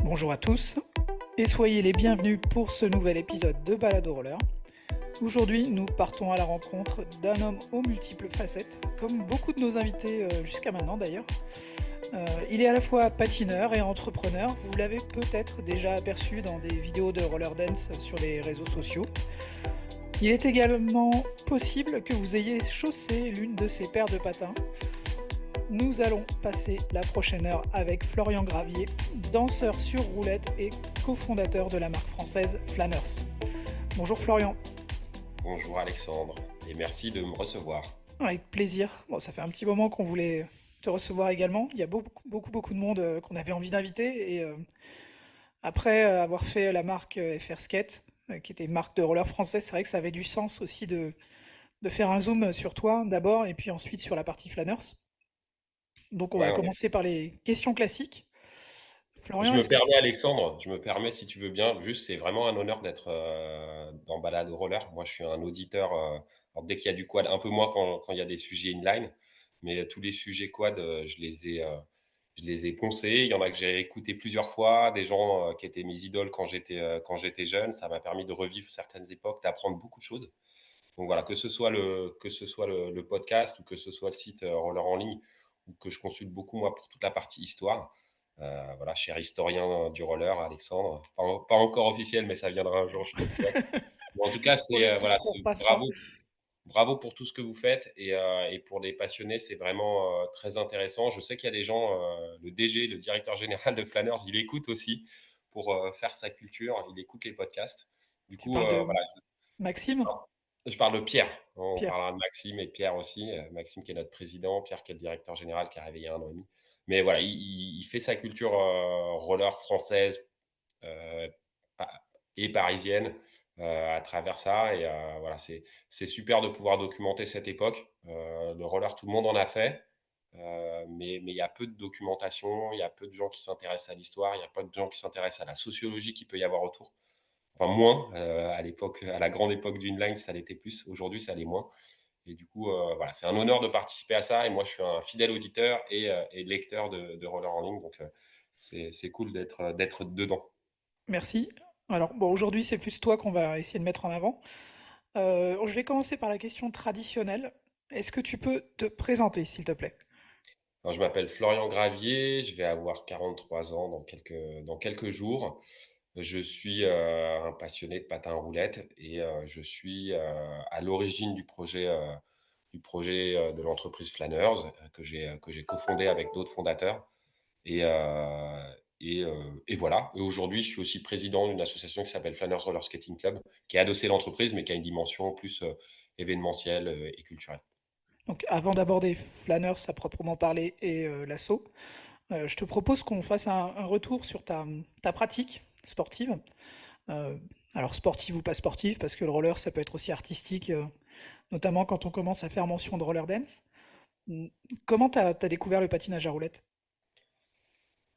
Bonjour à tous et soyez les bienvenus pour ce nouvel épisode de Balado Roller. Aujourd'hui, nous partons à la rencontre d'un homme aux multiples facettes, comme beaucoup de nos invités jusqu'à maintenant d'ailleurs. Il est à la fois patineur et entrepreneur, vous l'avez peut-être déjà aperçu dans des vidéos de roller dance sur les réseaux sociaux. Il est également possible que vous ayez chaussé l'une de ses paires de patins. Nous allons passer la prochaine heure avec Florian Gravier, danseur sur roulette et cofondateur de la marque française Flanners. Bonjour Florian. Bonjour Alexandre et merci de me recevoir. Avec plaisir. Bon, ça fait un petit moment qu'on voulait te recevoir également. Il y a beaucoup de monde qu'on avait envie d'inviter. Et après avoir fait la marque FR Skate, qui était une marque de roller française, c'est vrai que ça avait du sens aussi de faire un zoom sur toi d'abord et puis ensuite sur la partie Flanners. Donc on Ouais, va commencer par les questions classiques. je Florian, me est-ce que tu... permets Alexandre, je me permets si tu veux bien, juste c'est vraiment un honneur d'être dans Balado Roller. Moi je suis un auditeur, alors dès qu'il y a du quad, un peu moins quand il y a des sujets inline, mais tous les sujets quad, je les ai poncés. Il y en a que j'ai écouté plusieurs fois, des gens qui étaient mes idoles quand j'étais jeune. Ça m'a permis de revivre certaines époques, d'apprendre beaucoup de choses. Donc voilà, que ce soit le podcast ou que ce soit le site Roller en ligne, ou que je consulte beaucoup moi pour toute la partie histoire. Voilà, cher historien du roller, Alexandre. Pas encore officiel, mais ça viendra un jour, je te le souhaite. Mais en tout cas, Pour c'est le voilà, titre, on repassera. bravo, bravo pour tout ce que vous faites et pour les passionnés, c'est vraiment très intéressant. Je sais qu'il y a des gens, le DG, le directeur général de Flanners, il écoute aussi pour faire sa culture, il écoute les podcasts. Du Tu coup, parles de voilà, Maxime? je parle de Pierre. On Pierre. parlera de Maxime et de Pierre aussi. Maxime qui est notre président, Pierre qui est le directeur général qui est arrivé il y a 1 an et demi. Mais voilà, il fait sa culture roller française euh, pa- et parisienne à travers ça. Et voilà, c'est super de pouvoir documenter cette époque. Le roller, tout le monde en a fait. Mais il y a peu de documentation, il y a peu de gens qui s'intéressent à l'histoire, il y a peu de gens qui s'intéressent à la sociologie qu'il peut y avoir autour. Enfin moins, à l'époque, à la grande époque du inline, ça l'était plus. Aujourd'hui, ça l'est moins. Et du coup, voilà, c'est un honneur de participer à ça. Et moi, je suis un fidèle auditeur et lecteur de roller en ligne. Donc, c'est cool d'être dedans. Merci. Alors, bon, aujourd'hui, c'est plus toi qu'on va essayer de mettre en avant. Je vais commencer par la question traditionnelle. Est-ce que tu peux te présenter, s'il te plaît? Alors, je m'appelle Florian Gravier. Je vais avoir 43 ans dans quelques jours. Je suis un passionné de patins à roulettes et je suis à l'origine du projet de l'entreprise Flanners que j'ai cofondé avec d'autres fondateurs. Et voilà. Et aujourd'hui, je suis aussi président d'une association qui s'appelle Flanners Roller Skating Club, qui est adossée à l'entreprise, mais qui a une dimension plus événementielle et culturelle. Donc, avant d'aborder Flanners à proprement parler et l'assaut, je te propose qu'on fasse un retour sur ta pratique sportive. Euh, alors, sportive ou pas sportive, parce que le roller, ça peut être aussi artistique, notamment quand on commence à faire mention de roller dance. Mm. Comment t'as découvert le patinage à roulettes?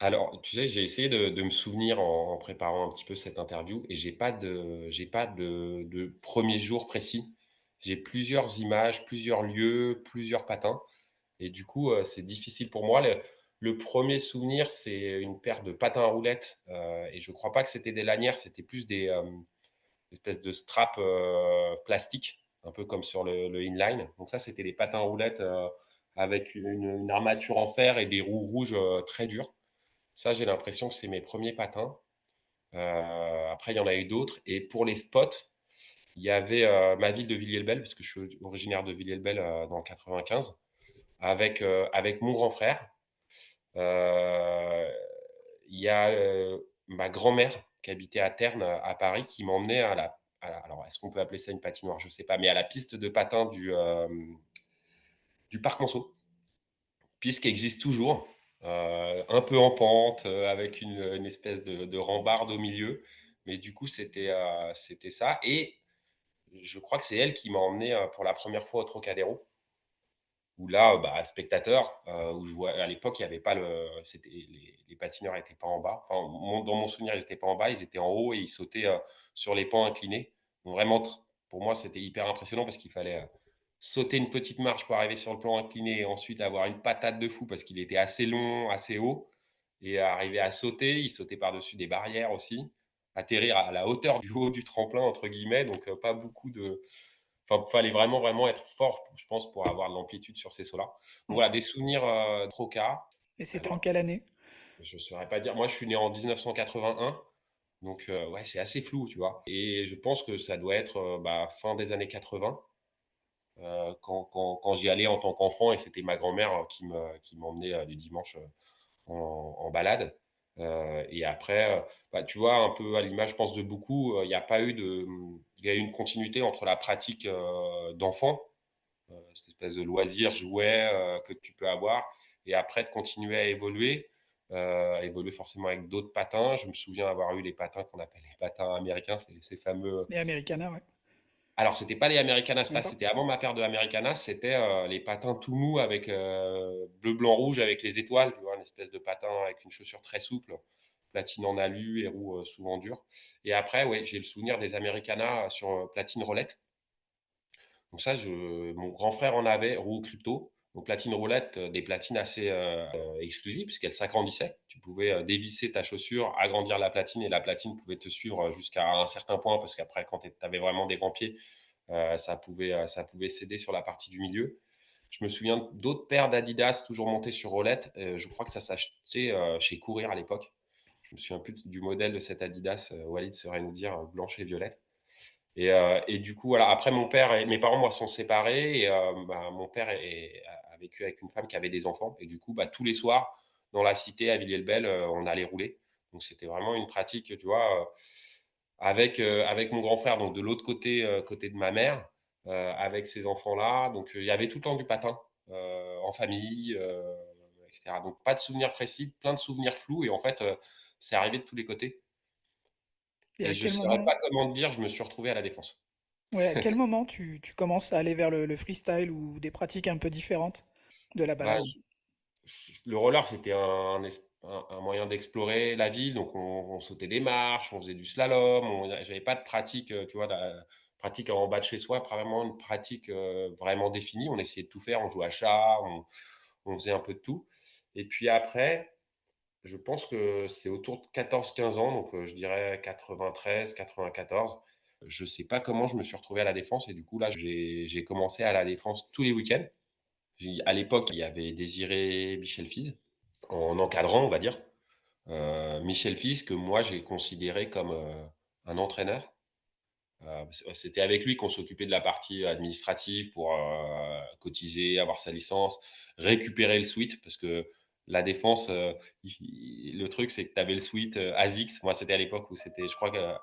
Alors, tu sais, j'ai essayé de me souvenir en préparant un petit peu cette interview et j'ai pas de premier jour précis. J'ai plusieurs images, plusieurs lieux, plusieurs patins. Et du coup, c'est difficile pour moi. Le premier souvenir, c'est une paire de patins à roulettes. Et je crois pas que c'était des lanières, c'était plus des espèces de straps plastiques, un peu comme sur le inline. Donc ça, c'était des patins à roulettes avec une armature en fer et des roues rouges très dures. Ça, j'ai l'impression que c'est mes premiers patins. Après, il y en a eu d'autres. Et pour les spots, il y avait ma ville de Villiers-le-Bel, parce que je suis originaire de Villiers-le-Bel dans le 95, avec mon grand frère. Euh, il y a ma grand-mère qui habitait à Terne, à Paris, qui m'emmenait alors, est-ce qu'on peut appeler ça une patinoire? Je ne sais pas, mais à la piste de patin du Parc Monceau, piste qui existe toujours, un peu en pente, avec une espèce de rambarde au milieu. Mais du coup, c'était ça. Et je crois que c'est elle qui m'a emmené pour la première fois au Trocadéro, où là, bah, spectateur, où je vois, à l'époque, il y avait pas les patineurs n'étaient pas en bas. Enfin, dans mon souvenir, ils n'étaient pas en bas, ils étaient en haut et ils sautaient sur les pans inclinés. Donc vraiment, pour moi, c'était hyper impressionnant parce qu'il fallait sauter une petite marche pour arriver sur le plan incliné et ensuite avoir une patate de fou parce qu'il était assez long, assez haut. et arriver à sauter. Il sautait par-dessus des barrières aussi, atterrir à la hauteur du haut du «tremplin» entre guillemets, donc pas beaucoup de enfin, fallait vraiment, vraiment être fort, je pense, pour avoir de l'amplitude sur ces sauts-là. Donc Ouais. voilà, des souvenirs, trocas. Et c'était en Alors, quelle année? je ne saurais pas dire. Moi, je suis né en 1981, donc ouais, c'est assez flou, tu vois? Et je pense que ça doit être, fin des années 80, quand j'y allais en tant qu'enfant et c'était ma grand-mère, qui m'emmenait, le dimanche, en balade. Et après, tu vois, un peu à l'image, je pense, de beaucoup, il y a pas eu de, il y a eu une continuité entre la pratique, d'enfant, cette espèce de loisir, jouet, que tu peux avoir et après de continuer à évoluer forcément avec d'autres patins. Je me souviens avoir eu les patins qu'on appelle les patins américains, ces fameux, Les Americana, ouais. alors c'était pas les Americanas, Même ça pas? c'était avant ma paire de Americanas, c'était, les patins tout mous avec, bleu, blanc, rouge avec les étoiles, tu vois? Une espèce de patin avec une chaussure très souple, platine en alu et roues, souvent dures. Et après, ouais, j'ai le souvenir des Americanas sur, platine roulette. Donc ça, mon grand frère en avait, roue crypto. Donc platine roulette, des platines assez, exclusives puisqu'elles s'agrandissaient. Tu pouvais, dévisser ta chaussure, agrandir la platine et la platine pouvait te suivre, jusqu'à un certain point parce qu'après quand tu avais vraiment des grands pieds, ça pouvait céder sur la partie du milieu. Je me souviens d'autres paires d'Adidas toujours montées sur roulette, je crois que ça s'achetait, chez Courir à l'époque. Je me souviens plus du modèle de cette Adidas, Walid saurait nous dire, blanche et violette. Et du coup, voilà, après mon père et mes parents, moi, sont séparés et mon père a vécu avec une femme qui avait des enfants et du coup, tous les soirs, dans la cité à Villiers-le-Bel, on allait rouler. Donc c'était vraiment une pratique, tu vois, avec mon grand frère, donc de l'autre côté, côté de ma mère, avec ces enfants-là. Donc il y avait tout le temps du patin, en famille, et cetera. Donc pas de souvenirs précis, plein de souvenirs flous et en fait, c'est arrivé de tous les côtés Et et à je quel saurais pas moment comment te dire, je me suis retrouvé à la Défense. ouais, à quel moment tu commences à aller vers le freestyle ou des pratiques un peu différentes de la Bah, balade? le roller, c'était un moyen d'explorer la ville, donc on sautait des marches, on faisait du slalom, j'avais pas de pratique, tu vois, pratique en bas de chez soi, pas vraiment une pratique, vraiment définie. On essayait de tout faire, on jouait à chat, on faisait un peu de tout et puis après, je pense que c'est autour de 14-15 ans, donc je dirais 93-94. Je sais pas comment je me suis retrouvé à La Défense et du coup là, j'ai commencé à La Défense tous les week-ends. À l'époque, il y avait Désiré Michel-Fils, en encadrant, on va dire. Michel-Fils que moi j'ai considéré comme, un entraîneur. C'était avec lui qu'on s'occupait de la partie administrative pour, cotiser, avoir sa licence, récupérer le suite parce que la défense, le truc c'est que tu avais le suite, ASICS. Moi, c'était à l'époque où c'était je crois que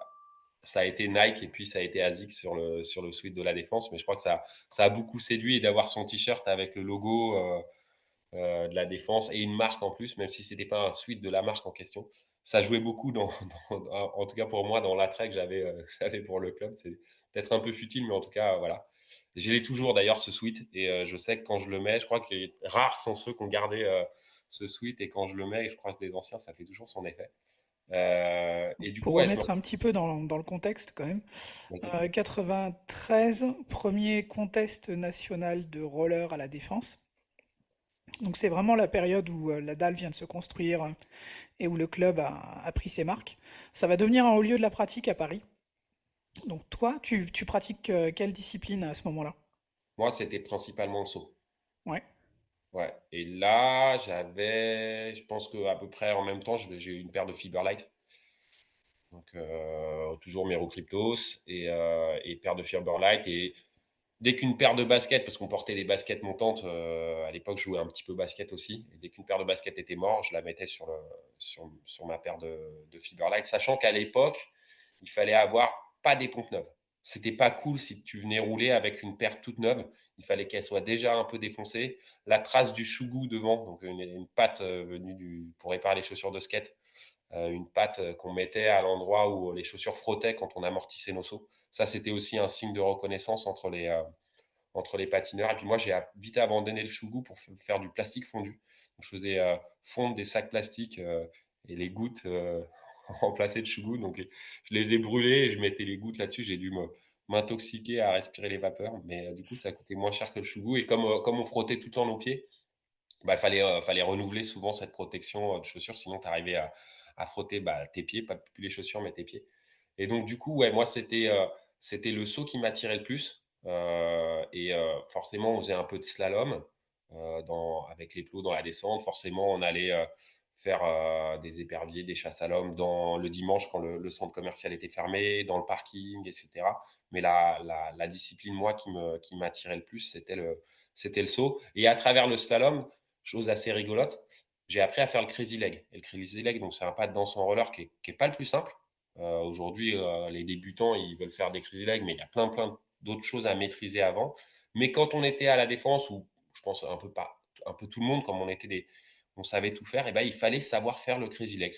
ça a été Nike et puis ça a été ASICS sur le suite de la défense, mais je crois que ça a beaucoup séduit et d'avoir son t-shirt avec le logo, de la défense et une marque en plus, même si c'était pas un suite de la marque en question. Ça jouait beaucoup en tout cas pour moi, dans l'attrait que j'avais, j'avais pour le club. C'est peut-être un peu futile, mais en tout cas, voilà. Je l'ai toujours d'ailleurs ce sweat et je sais que quand je le mets, je crois que rares sont ceux qui ont gardé, ce sweat et quand je le mets et je croise des anciens, ça fait toujours son effet. Et du coup, Pour ouais, remettre un petit peu dans le contexte quand même, vas-y. 93, premier contest national de roller à la Défense. Donc c'est vraiment la période où la dalle vient de se construire et où le club a pris ses marques. Ça va devenir un haut lieu de la pratique à Paris. Donc toi, tu pratiques quelle discipline à ce moment-là? Moi, c'était principalement le saut. Ouais. Ouais et là, je pense qu'à peu près en même temps, j'ai eu une paire de Fiberlight. Donc, toujours Mero Cryptos et paire de Fiberlight et dès qu'une paire de baskets, parce qu'on portait des baskets montantes, à l'époque, je jouais un petit peu basket aussi et dès qu'une paire de baskets était morte, je la mettais sur ma paire de Fiberlight, sachant qu'à l'époque, il fallait avoir pas des pompes neuves. C'était pas cool si tu venais rouler avec une paire toute neuve, il fallait qu'elle soit déjà un peu défoncée. La trace du chougou devant, donc une patte, venue du pour réparer les chaussures de skate, une patte, qu'on mettait à l'endroit où les chaussures frottaient quand on amortissait nos sauts. Ça, c'était aussi un signe de reconnaissance entre les patineurs. Et puis moi, j'ai vite abandonné le chougou pour faire du plastique fondu. Donc, je faisais fondre des sacs plastiques et les gouttes remplaçaient le chougou. Donc, je les ai brûlés et je mettais les gouttes là-dessus. J'ai dû m'intoxiquer à respirer les vapeurs. Mais du coup, ça coûtait moins cher que le chougou. Et comme on frottait tout le temps nos pieds, Bah, fallait renouveler souvent cette protection, de chaussures, sinon tu arrivais à frotter, bah, tes pieds, pas plus les chaussures, mais tes pieds. Et donc du coup, ouais, moi, c'était le saut qui m'attirait le plus, forcément, on faisait un peu de slalom, avec les plots dans la descente. Forcément, on allait, faire, des éperviers, des chasses à l'homme dans le dimanche quand le centre commercial était fermé, dans le parking et cetera. Mais la discipline, moi, qui m'attirait le plus, c'était le saut. Et à travers le slalom, chose assez rigolote, j'ai appris à faire le crazy leg. Et le crazy leg, donc c'est un pas de danse en roller qui est pas le plus simple. Aujourd'hui, les débutants, ils veulent faire des crazy legs, mais il y a plein d'autres choses à maîtriser avant. Mais quand on était à la défense, ou je pense un peu tout le monde, comme on savait tout faire, et ben, il fallait savoir faire le crazy leg.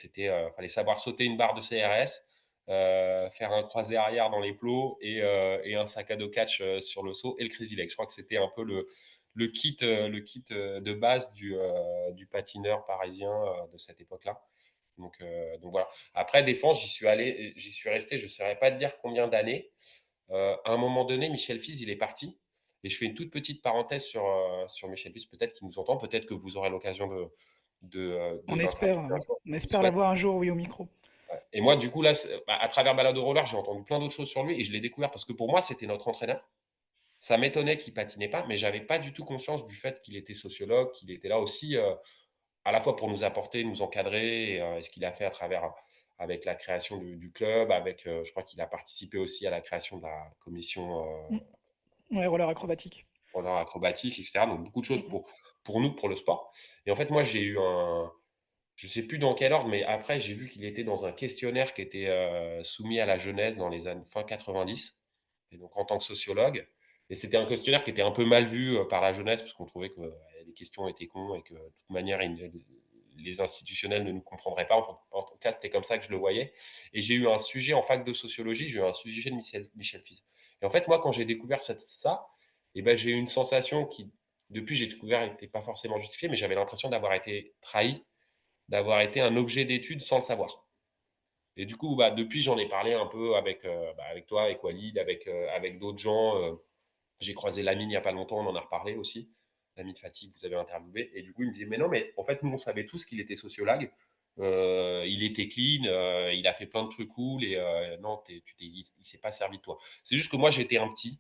Fallait savoir sauter une barre de CRS, faire un croisé arrière dans les plots et un sac à dos catch sur le saut et le crazy leg. Je crois que c'était un peu le kit de base du patineur parisien de cette époque-là. Donc voilà. Après, défense, j'y suis resté, je ne saurais pas te dire combien d'années. À un moment donné, Michel Fize, il est parti. Et je fais une toute petite parenthèse sur Michel Fize, peut-être qu'il nous entend, peut-être que vous aurez l'occasion de On espère, l'interviewer un jour. on Je vous espère souhaite. l'avoir un jour, oui, au micro. Ouais. Et moi, du coup, là, bah, à travers Balade au roller, j'ai entendu plein d'autres choses sur lui et je l'ai découvert parce que pour moi, c'était notre entraîneur. Ça m'étonnait qu'il patinait pas, mais j'avais pas du tout conscience du fait qu'il était sociologue, qu'il était là aussi, à la fois pour nous apporter, nous encadrer, et ce qu'il a fait avec la création du club, je crois qu'il a participé aussi à la création de la commission Mm. Ouais, roller acrobatique. roller acrobatique, etc. Donc beaucoup de Mm, choses mm. pour nous, pour le sport. Et en fait, moi, je sais plus dans quel ordre, mais après, j'ai vu qu'il était dans un questionnaire qui était soumis à la jeunesse dans les années fin 90, et donc en tant que sociologue. Et c'était un questionnaire qui était un peu mal vu par la jeunesse, parce qu'on trouvait que les questions étaient cons et que de toute manière, les institutionnels ne nous comprendraient pas. Enfin, en tout cas, c'était comme ça que je le voyais. Et j'ai eu un sujet en fac de sociologie, j'ai eu un sujet de Michel Fize. Et en fait, moi, quand j'ai découvert ça, et ben, j'ai eu une sensation qui, depuis, j'ai découvert, n'était pas forcément justifiée, mais j'avais l'impression d'avoir été trahi, d'avoir été un objet d'étude sans le savoir. Et du coup, bah, depuis, j'en ai parlé un peu avec toi, avec Walid, avec d'autres gens. J'ai croisé Lamine il n'y a pas longtemps, on en a reparlé aussi. Lamine Fatigue, vous avez interviewé. Et du coup, il me disait, mais non, mais en fait, nous, on savait tous qu'il était sociologue. Il était clean, il a fait plein de trucs cool et non, il ne s'est pas servi de toi. C'est juste que moi, j'étais un petit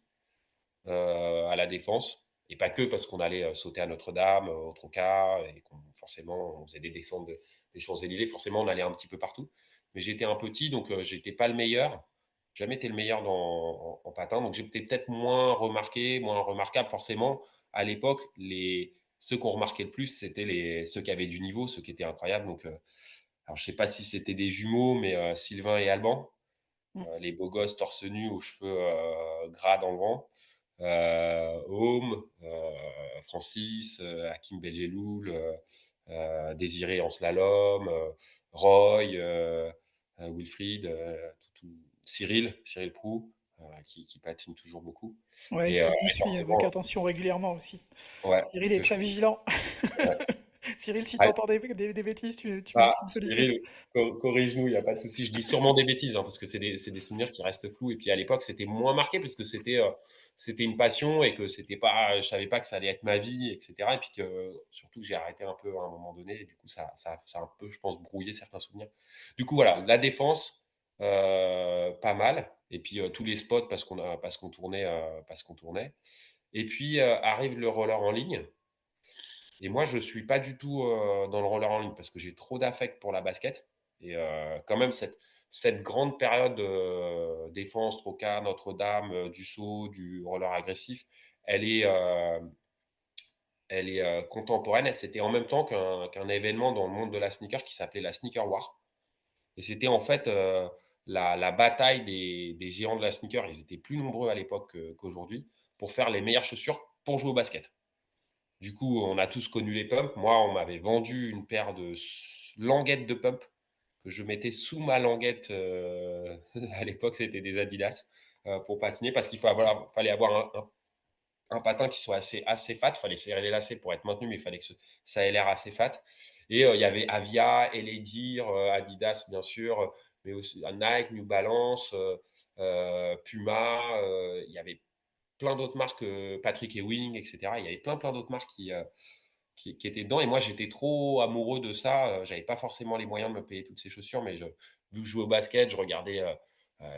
à la Défense. Et pas que parce qu'on allait sauter à Notre-Dame, au Troca, et forcément, on faisait des descentes des Champs-Élysées. Forcément, on allait un petit peu partout. Mais j'étais un petit, donc j'étais pas le meilleur. Jamais été le meilleur en patin. Donc j'étais peut-être moins remarqué, moins remarquable. Forcément, à l'époque, ceux qu'on remarquait le plus, c'était ceux qui avaient du niveau, ceux qui étaient incroyables. Donc, alors, je sais pas si c'était des jumeaux, mais Sylvain et Alban, Mm. les beaux gosses torse nu aux cheveux gras dans le vent. Home, Francis, Hakim Belgeloul, Désiré en slalom, Roy, Wilfried, Cyril Prou, qui patine toujours beaucoup. Ouais, Et, qui nous et suit avec forcément, attention régulièrement aussi. ouais, Cyril est que je, très vigilant. ouais. Cyril, si tu Ah, entends des bêtises, tu me sollicites. Cyril, corrige-nous, il n'y a pas de souci. Je dis sûrement des bêtises, hein, parce que c'est des souvenirs qui restent flous. Et puis à l'époque, c'était moins marqué, parce que c'était une passion et que je savais pas que ça allait être ma vie, etc. Et puis que surtout, j'ai arrêté un peu à un moment donné. Et du coup, ça a un peu, je pense, brouillé certains souvenirs. Du coup, voilà, la défense, pas mal. Et puis tous les spots parce qu'on tournait. Et puis arrive le roller en ligne. Et moi, je suis pas du tout dans le roller en ligne parce que j'ai trop d'affect pour la basket. Et quand même, cette grande période défense, Troca, Notre-Dame, du saut, du roller agressif, elle est, euh, elle est contemporaine. C'était en même temps qu'un événement dans le monde de la sneaker qui s'appelait la Sneaker War. Et c'était en fait la bataille des géants de la sneaker. Ils étaient plus nombreux à l'époque qu'aujourd'hui pour faire les meilleures chaussures pour jouer au basket. Du coup, on a tous connu les pumps. Moi, on m'avait vendu une paire de languettes de pump que je mettais sous ma languette. À l'époque, c'était des Adidas pour patiner parce fallait avoir un patin qui soit assez fat. Il fallait serrer les lacets pour être maintenu, mais il fallait que ça ait l'air assez fat. Et il y avait Avia, Eledir, Adidas, bien sûr, mais aussi Nike, New Balance, Puma. Il y avait plein d'autres marques, Patrick Ewing, etc. Il y avait plein d'autres marques qui étaient dedans et moi, j'étais trop amoureux de ça, j'avais pas forcément les moyens de me payer toutes ces chaussures, mais vu que je jouais au basket, je regardais,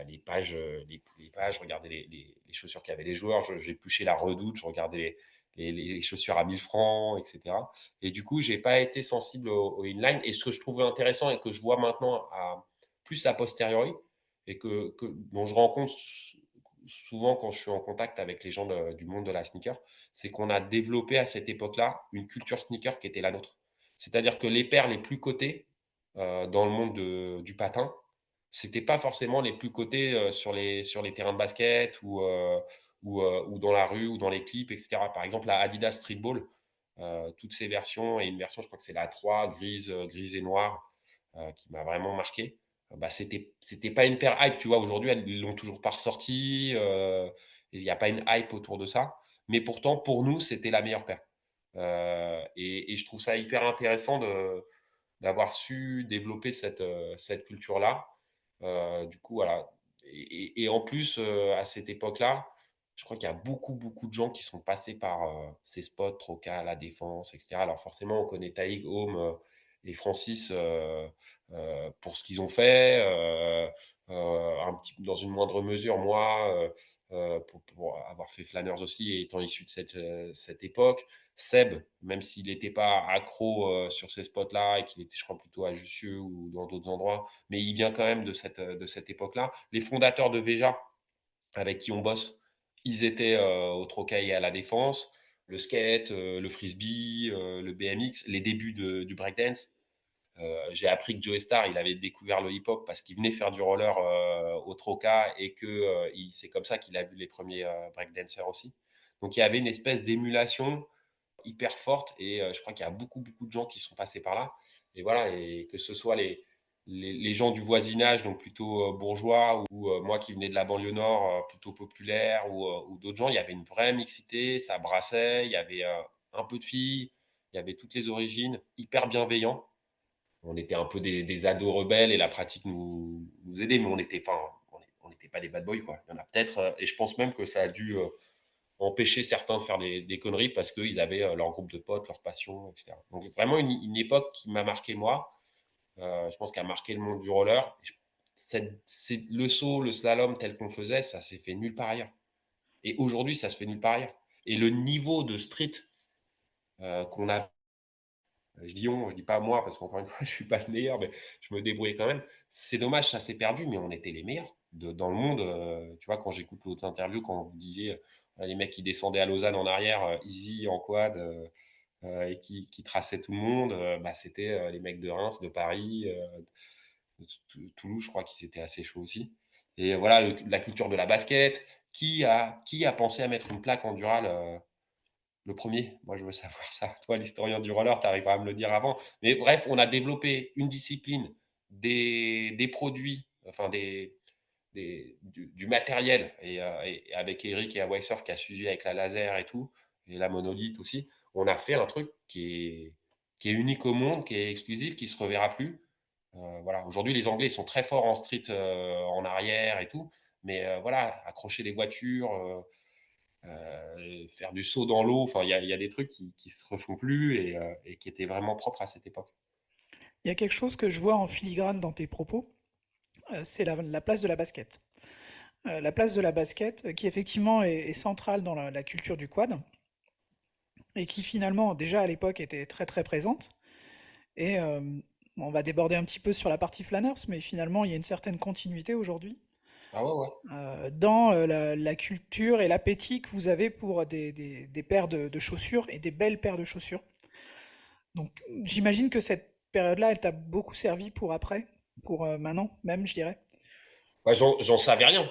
les pages, les pages, je regardais les chaussures qu'avaient les joueurs, j'épluchais la Redoute, je regardais les chaussures à 1 000 francs et cetera et du coup, j'ai pas été sensible au inline et ce que je trouvais intéressant et que je vois maintenant à plus a posteriori et que dont je rencontre souvent quand je suis en contact avec les gens du monde de la sneaker, c'est qu'on a développé à cette époque-là une culture sneaker qui était la nôtre. C'est-à-dire que les paires les plus cotées, dans le monde du patin, c'était pas forcément les plus cotés, sur les terrains de basket ou dans la rue ou dans les clips et cetera. Par exemple, la Adidas Streetball, toutes ces versions et une version, je crois que c'est la 3 grise, grise et noire, qui m'a vraiment marqué. Bah, c'était pas une paire hype, tu vois? Aujourd'hui, ils l'ont toujours pas ressorti, il y a pas une hype autour de ça. Mais pourtant, pour nous, c'était la meilleure paire. Et je trouve ça hyper intéressant d'avoir su développer cette culture-là. Du coup, voilà. Et en plus, à cette époque-là, je crois qu'il y a beaucoup, beaucoup de gens qui sont passés par, ces spots, Troca, La Défense, et cetera. Alors forcément, on connaît Taïg, Home, et Francis, pour ce qu'ils ont fait, un petit dans une moindre mesure, moi, pour avoir fait Flâneurs aussi et étant issu de cette époque. Seb, même s'il n'était pas accro, sur ces spots-là et qu'il était, je crois, plutôt à Jussieu ou dans d'autres endroits, mais il vient quand même de cette époque-là. Les fondateurs de Veja, avec qui on bosse, ils étaient, au Trocaï et à La Défense. Le skate, le frisbee, le BMX, les débuts du breakdance. J'ai appris que Joey Starr, il avait découvert le hip-hop parce qu'il venait faire du roller, au Troca et que, c'est comme ça qu'il a vu les premiers breakdancers aussi. Donc il y avait une espèce d'émulation hyper forte et je crois qu'il y a beaucoup, beaucoup de gens qui sont passés par là et voilà et que ce soit les gens du voisinage, donc plutôt, bourgeois ou moi qui venais de la banlieue nord, plutôt populaire ou d'autres gens, il y avait une vraie mixité, ça brassait, il y avait, un peu de filles, il y avait toutes les origines, hyper bienveillants. On était un peu des ados rebelles et la pratique nous aidait, mais on n'était pas des bad boys, quoi. Il y en a peut-être, et je pense même que ça a dû, empêcher certains de faire des conneries parce qu'ils avaient, leur groupe de potes, leur passion, et cetera. Donc vraiment une époque qui m'a marqué moi, je pense qu'elle a marqué le monde du roller. C'est le saut, le slalom tel qu'on faisait, ça s'est fait nulle part ailleurs et aujourd'hui, ça se fait nulle part ailleurs et le niveau de street, qu'on a je dis on, je dis pas moi parce qu'encore une fois, je suis pas le meilleur, mais je me débrouillais quand même. C'est dommage, ça s'est perdu, mais on était les meilleurs dans le monde. Tu vois, quand j'écoute votre interview, quand vous disiez les mecs qui descendaient à Lausanne en arrière, easy en quad, et qui traçaient tout le monde, bah, c'était les mecs de Reims, de Paris, de Toulouse, je crois qu'ils étaient assez chauds aussi. Et voilà, la culture de la basket. Qui a pensé à mettre une plaque en dural le premier, moi je veux savoir ça. Toi, l'historien du roller, tu arriveras à me le dire avant. Mais bref, on a développé une discipline, des produits, enfin du matériel. Et avec Eric et Awasurf qui a suivi avec la laser et tout, et la monolithe aussi, on a fait un truc qui est unique au monde, qui est exclusif, qui se reverra plus. Voilà. Aujourd'hui, les Anglais ils sont très forts en street, en arrière et tout. Mais voilà, accrocher des voitures, faire du saut dans l'eau. Enfin, il y a des trucs qui se refont plus et qui étaient vraiment propres à cette époque. Il y a quelque chose que je vois en filigrane dans tes propos, c'est la place de la basket. La place de la basket, qui effectivement est centrale dans la culture du quad, et qui finalement, déjà à l'époque, était très très présente. Et on va déborder un petit peu sur la partie Flanners, mais finalement, il y a une certaine continuité aujourd'hui Ah ouais, ouais. dans la culture et l'appétit que vous avez pour des paires de chaussures et des belles paires de chaussures. Donc j'imagine que cette période-là, elle t'a beaucoup servi pour après, pour maintenant même, je dirais. Bah, j'en savais rien.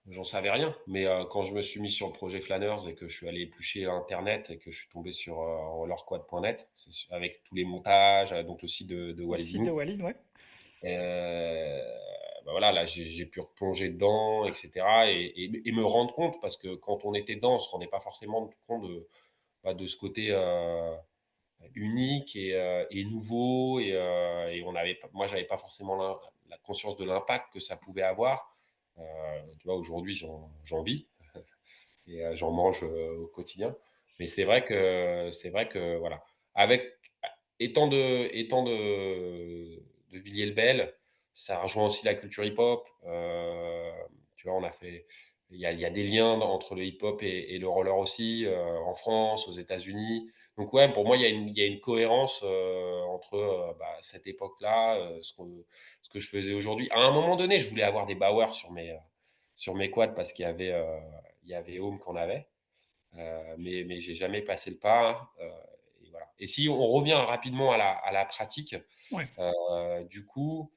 J'en savais rien. Mais quand je me suis mis sur le projet Flanners et que je suis allé éplucher Internet et que je suis tombé sur rollerquad.net, avec tous les montages, donc le site de Le Walid site de Dinouk. Walid, ouais. Euh, Bah voilà, là, j'ai pu replonger dedans, etc. Et me rendre compte, parce que quand on était dedans, on se rendait pas forcément compte de ce côté unique et nouveau et moi j'avais pas forcément la conscience de l'impact que ça pouvait avoir. Tu vois, aujourd'hui j'en vis et j'en mange au quotidien. Mais c'est vrai que voilà. avec étant de Villiers-le-Bel, ça rejoint aussi la culture hip-hop. Tu vois, il y a des liens entre le hip-hop et le roller aussi, en France, aux États-Unis. Donc ouais, pour moi, il y a une cohérence, entre, bah, cette époque-là, ce que je faisais aujourd'hui. À un moment donné, je voulais avoir des Bauer sur mes quads parce qu'il y avait Home qu'on avait, mais j'ai jamais passé le pas, et voilà. Et si on revient rapidement à la pratique, Ouais. du coup,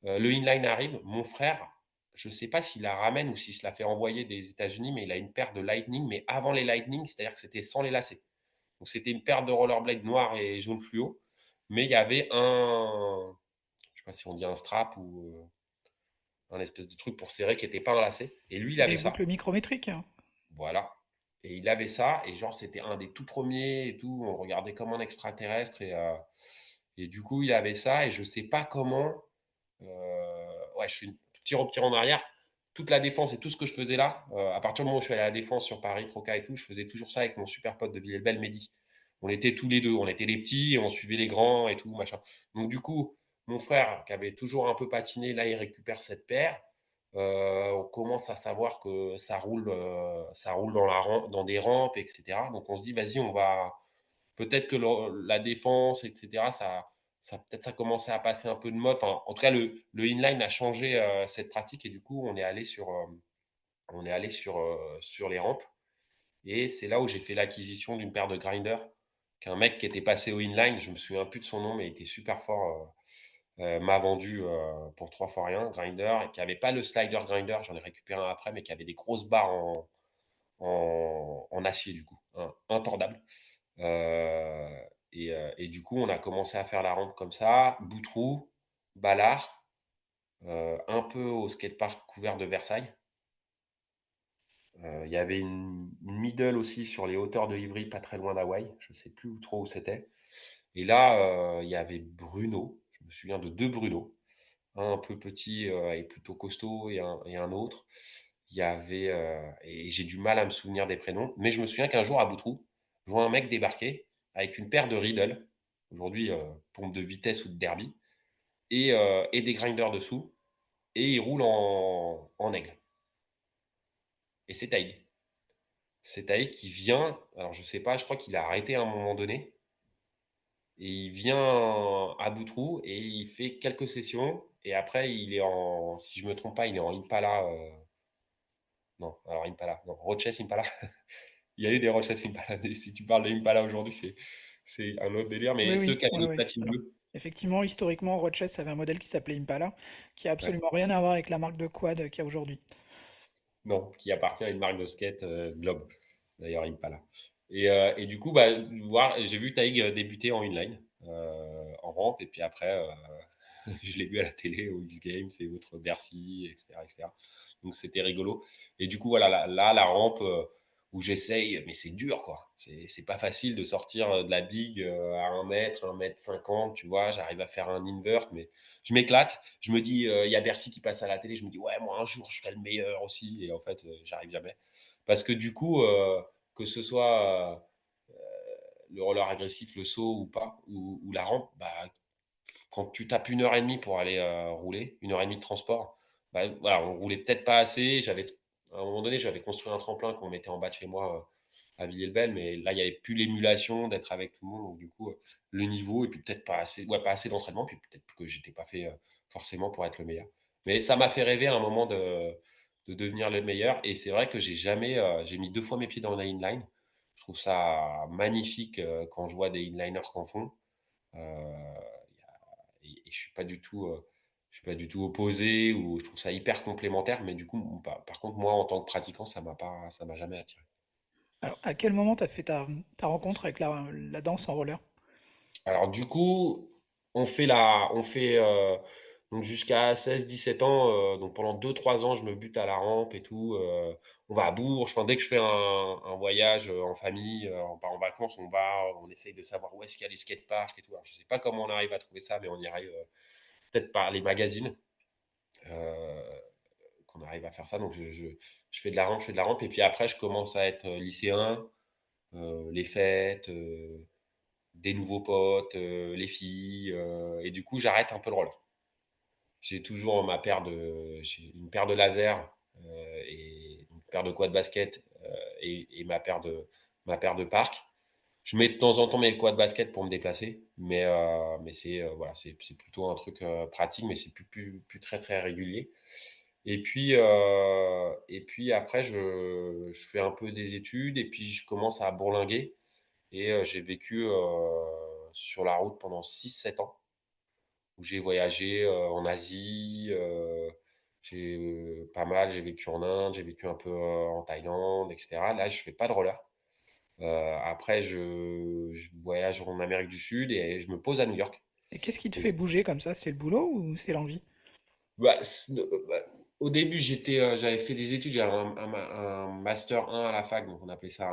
le inline arrive. Mon frère, je ne sais pas s'il la ramène ou s'il se la fait envoyer des États-Unis, mais il a une paire de Lightning, mais avant les Lightning, c'est-à-dire que c'était sans les lacets. Donc c'était une paire de rollerblades noir et jaune fluo, mais il y avait je sais pas si on dit un strap ou, un espèce de truc pour serrer qui était pas un lacet et lui, il avait Des ça. boucles micrométriques, hein. Voilà, et il avait ça et genre c'était un des tout premiers et tout, on le regardait comme un extraterrestre et du coup, il avait ça et je sais pas comment, heu, ouais, je fais un tout petit reptir en arrière. Toute la défense et tout ce que je faisais là, à partir du moment où je suis allé à la défense sur Paris, Troca et tout, je faisais toujours ça avec mon super pote de Villiers-le-Bel, Mehdi. On était tous les 2, on était les petits et on suivait les grands et tout machin. Donc du coup, mon frère qui avait toujours un peu patiné, là, il récupère cette paire. On commence à savoir que ça roule dans des rampes et cetera. Donc on se dit: «Vas-y, on va peut-être que la défense et cetera, ça peut-être ça commençait à passer un peu de mode». Enfin, en tout cas, le inline a changé, cette pratique et du coup, on est allé sur les rampes et c'est là où j'ai fait l'acquisition d'une paire de grinders qu'un mec qui était passé au inline, je me souviens plus de son nom, mais il était super fort, m'a vendu, pour 3 fois rien, grinder, et qui avait pas le slider grinder, j'en ai récupéré un après, mais qui avait des grosses barres en acier du coup, intordables. Heu et du coup, on a commencé à faire la rampe comme ça, Boutroux, Ballard, un peu au skatepark couvert de Versailles. Il y avait une middle aussi sur les hauteurs de Ivry, pas très loin d'Hawaï, je ne sais plus où trop où c'était. Et là, il y avait Bruno, je me souviens de 2 Bruno, un peu petit, et plutôt costaud et un autre. Il y avait, et j'ai du mal à me souvenir des prénoms, mais je me souviens qu'un jour à Boutroux, je vois un mec débarquer avec une paire de Riddle, aujourd'hui, pompe de vitesse ou de derby, et des grinders dessous, et il roule en aigle, et c'est Taïg. C'est Taïg qui vient, alors je sais pas, je crois qu'il a arrêté à un moment donné, et il vient à Boutroux et il fait quelques sessions et après il est en, si je me trompe pas, il est en Impala, non, alors Impala, non, Roches Impala. Il y a eu des Roches Impala, si tu parles de Impala aujourd'hui, c'est un autre délire, mais Oui, ceux oui, qui avaient oui, une oui. platine Alors, bleue, effectivement, historiquement, Roches avait un modèle qui s'appelait Impala, qui a ouais, absolument rien à voir avec la marque de quad qu'il y a aujourd'hui. non, qui appartient à une marque de skate, Globe, d'ailleurs Impala. Et du coup, bah, j'ai vu Taïg débuter en inline, en rampe, et puis après, je l'ai vu à la télé aux X Games et autres, Bercy, etc., etc. Donc c'était rigolo. Et du coup, voilà, là, la rampe, où j'essaye, mais c'est dur, quoi. C'est pas facile de sortir, de la big, à 1 m, 1 m 50, tu vois. J'arrive à faire un invert, mais je m'éclate. Je me dis, il y a Bercy qui passe à la télé. Je me dis, ouais, moi, un jour, je serai le meilleur aussi. Et en fait, j'arrive jamais. Parce que du coup, que ce soit, le roller agressif, le saut ou pas, ou la rampe, bah, quand tu tapes 1 heure et demie pour aller, rouler, 1 heure et demie de transport, bah, voilà, on roulait peut-être pas assez. À un moment donné, j'avais construit un tremplin qu'on mettait en bas de chez moi, à Villiers-le-Bel, mais là, il y avait plus l'émulation d'être avec tout le monde, donc du coup, le niveau et puis peut-être pas assez d'entraînement, puis peut-être que j'étais pas fait, forcément pour être le meilleur. Mais ça m'a fait rêver à un moment de devenir le meilleur, et c'est vrai que j'ai mis 2 fois mes pieds dans la inline. Je trouve ça magnifique, quand je vois des inliners qu'en font. Heu et je suis pas du tout opposé, ou je trouve ça hyper complémentaire, mais du coup, par contre, moi, en tant que pratiquant, ça m'a jamais attiré. Alors, à quel moment t'as fait ta rencontre avec la danse en roller? Alors du coup, on fait donc jusqu'à 16, 17 ans, donc pendant 2, 3 ans, je me bute à la rampe et tout, on va à Bourges, enfin dès que je fais un voyage, en famille, on part en vacances, on essaye de savoir où est-ce qu'il y a les skateparks et tout. Alors je sais pas comment on arrive à trouver ça, mais on y arrive, peut-être par les magazines. Heu qu'on arrive à faire ça. Donc je fais de la rampe, et puis après je commence à être, lycéen, les fêtes, des nouveaux potes, les filles, et du coup, j'arrête un peu le roller. J'ai une paire de lasers, et une paire de quad basket, et ma paire de parcs. Je mets de temps en temps mes quads basket pour me déplacer, mais c'est, voilà, c'est plutôt un truc, pratique, mais c'est plus très, très régulier. Et puis après je fais un peu des études et puis je commence à bourlinguer et j'ai vécu, sur la route pendant 6 7 ans où j'ai voyagé, en Asie, j'ai vécu en Inde, j'ai vécu un peu, en Thaïlande et cetera. Là, je fais pas de roller. Après je voyage en Amérique du Sud et je me pose à New York. Et qu'est-ce qui te Donc fait bouger comme ça? C'est le boulot ou c'est l'envie? au début, j'avais fait des études, j'avais un master 1 à la fac, donc on appelait ça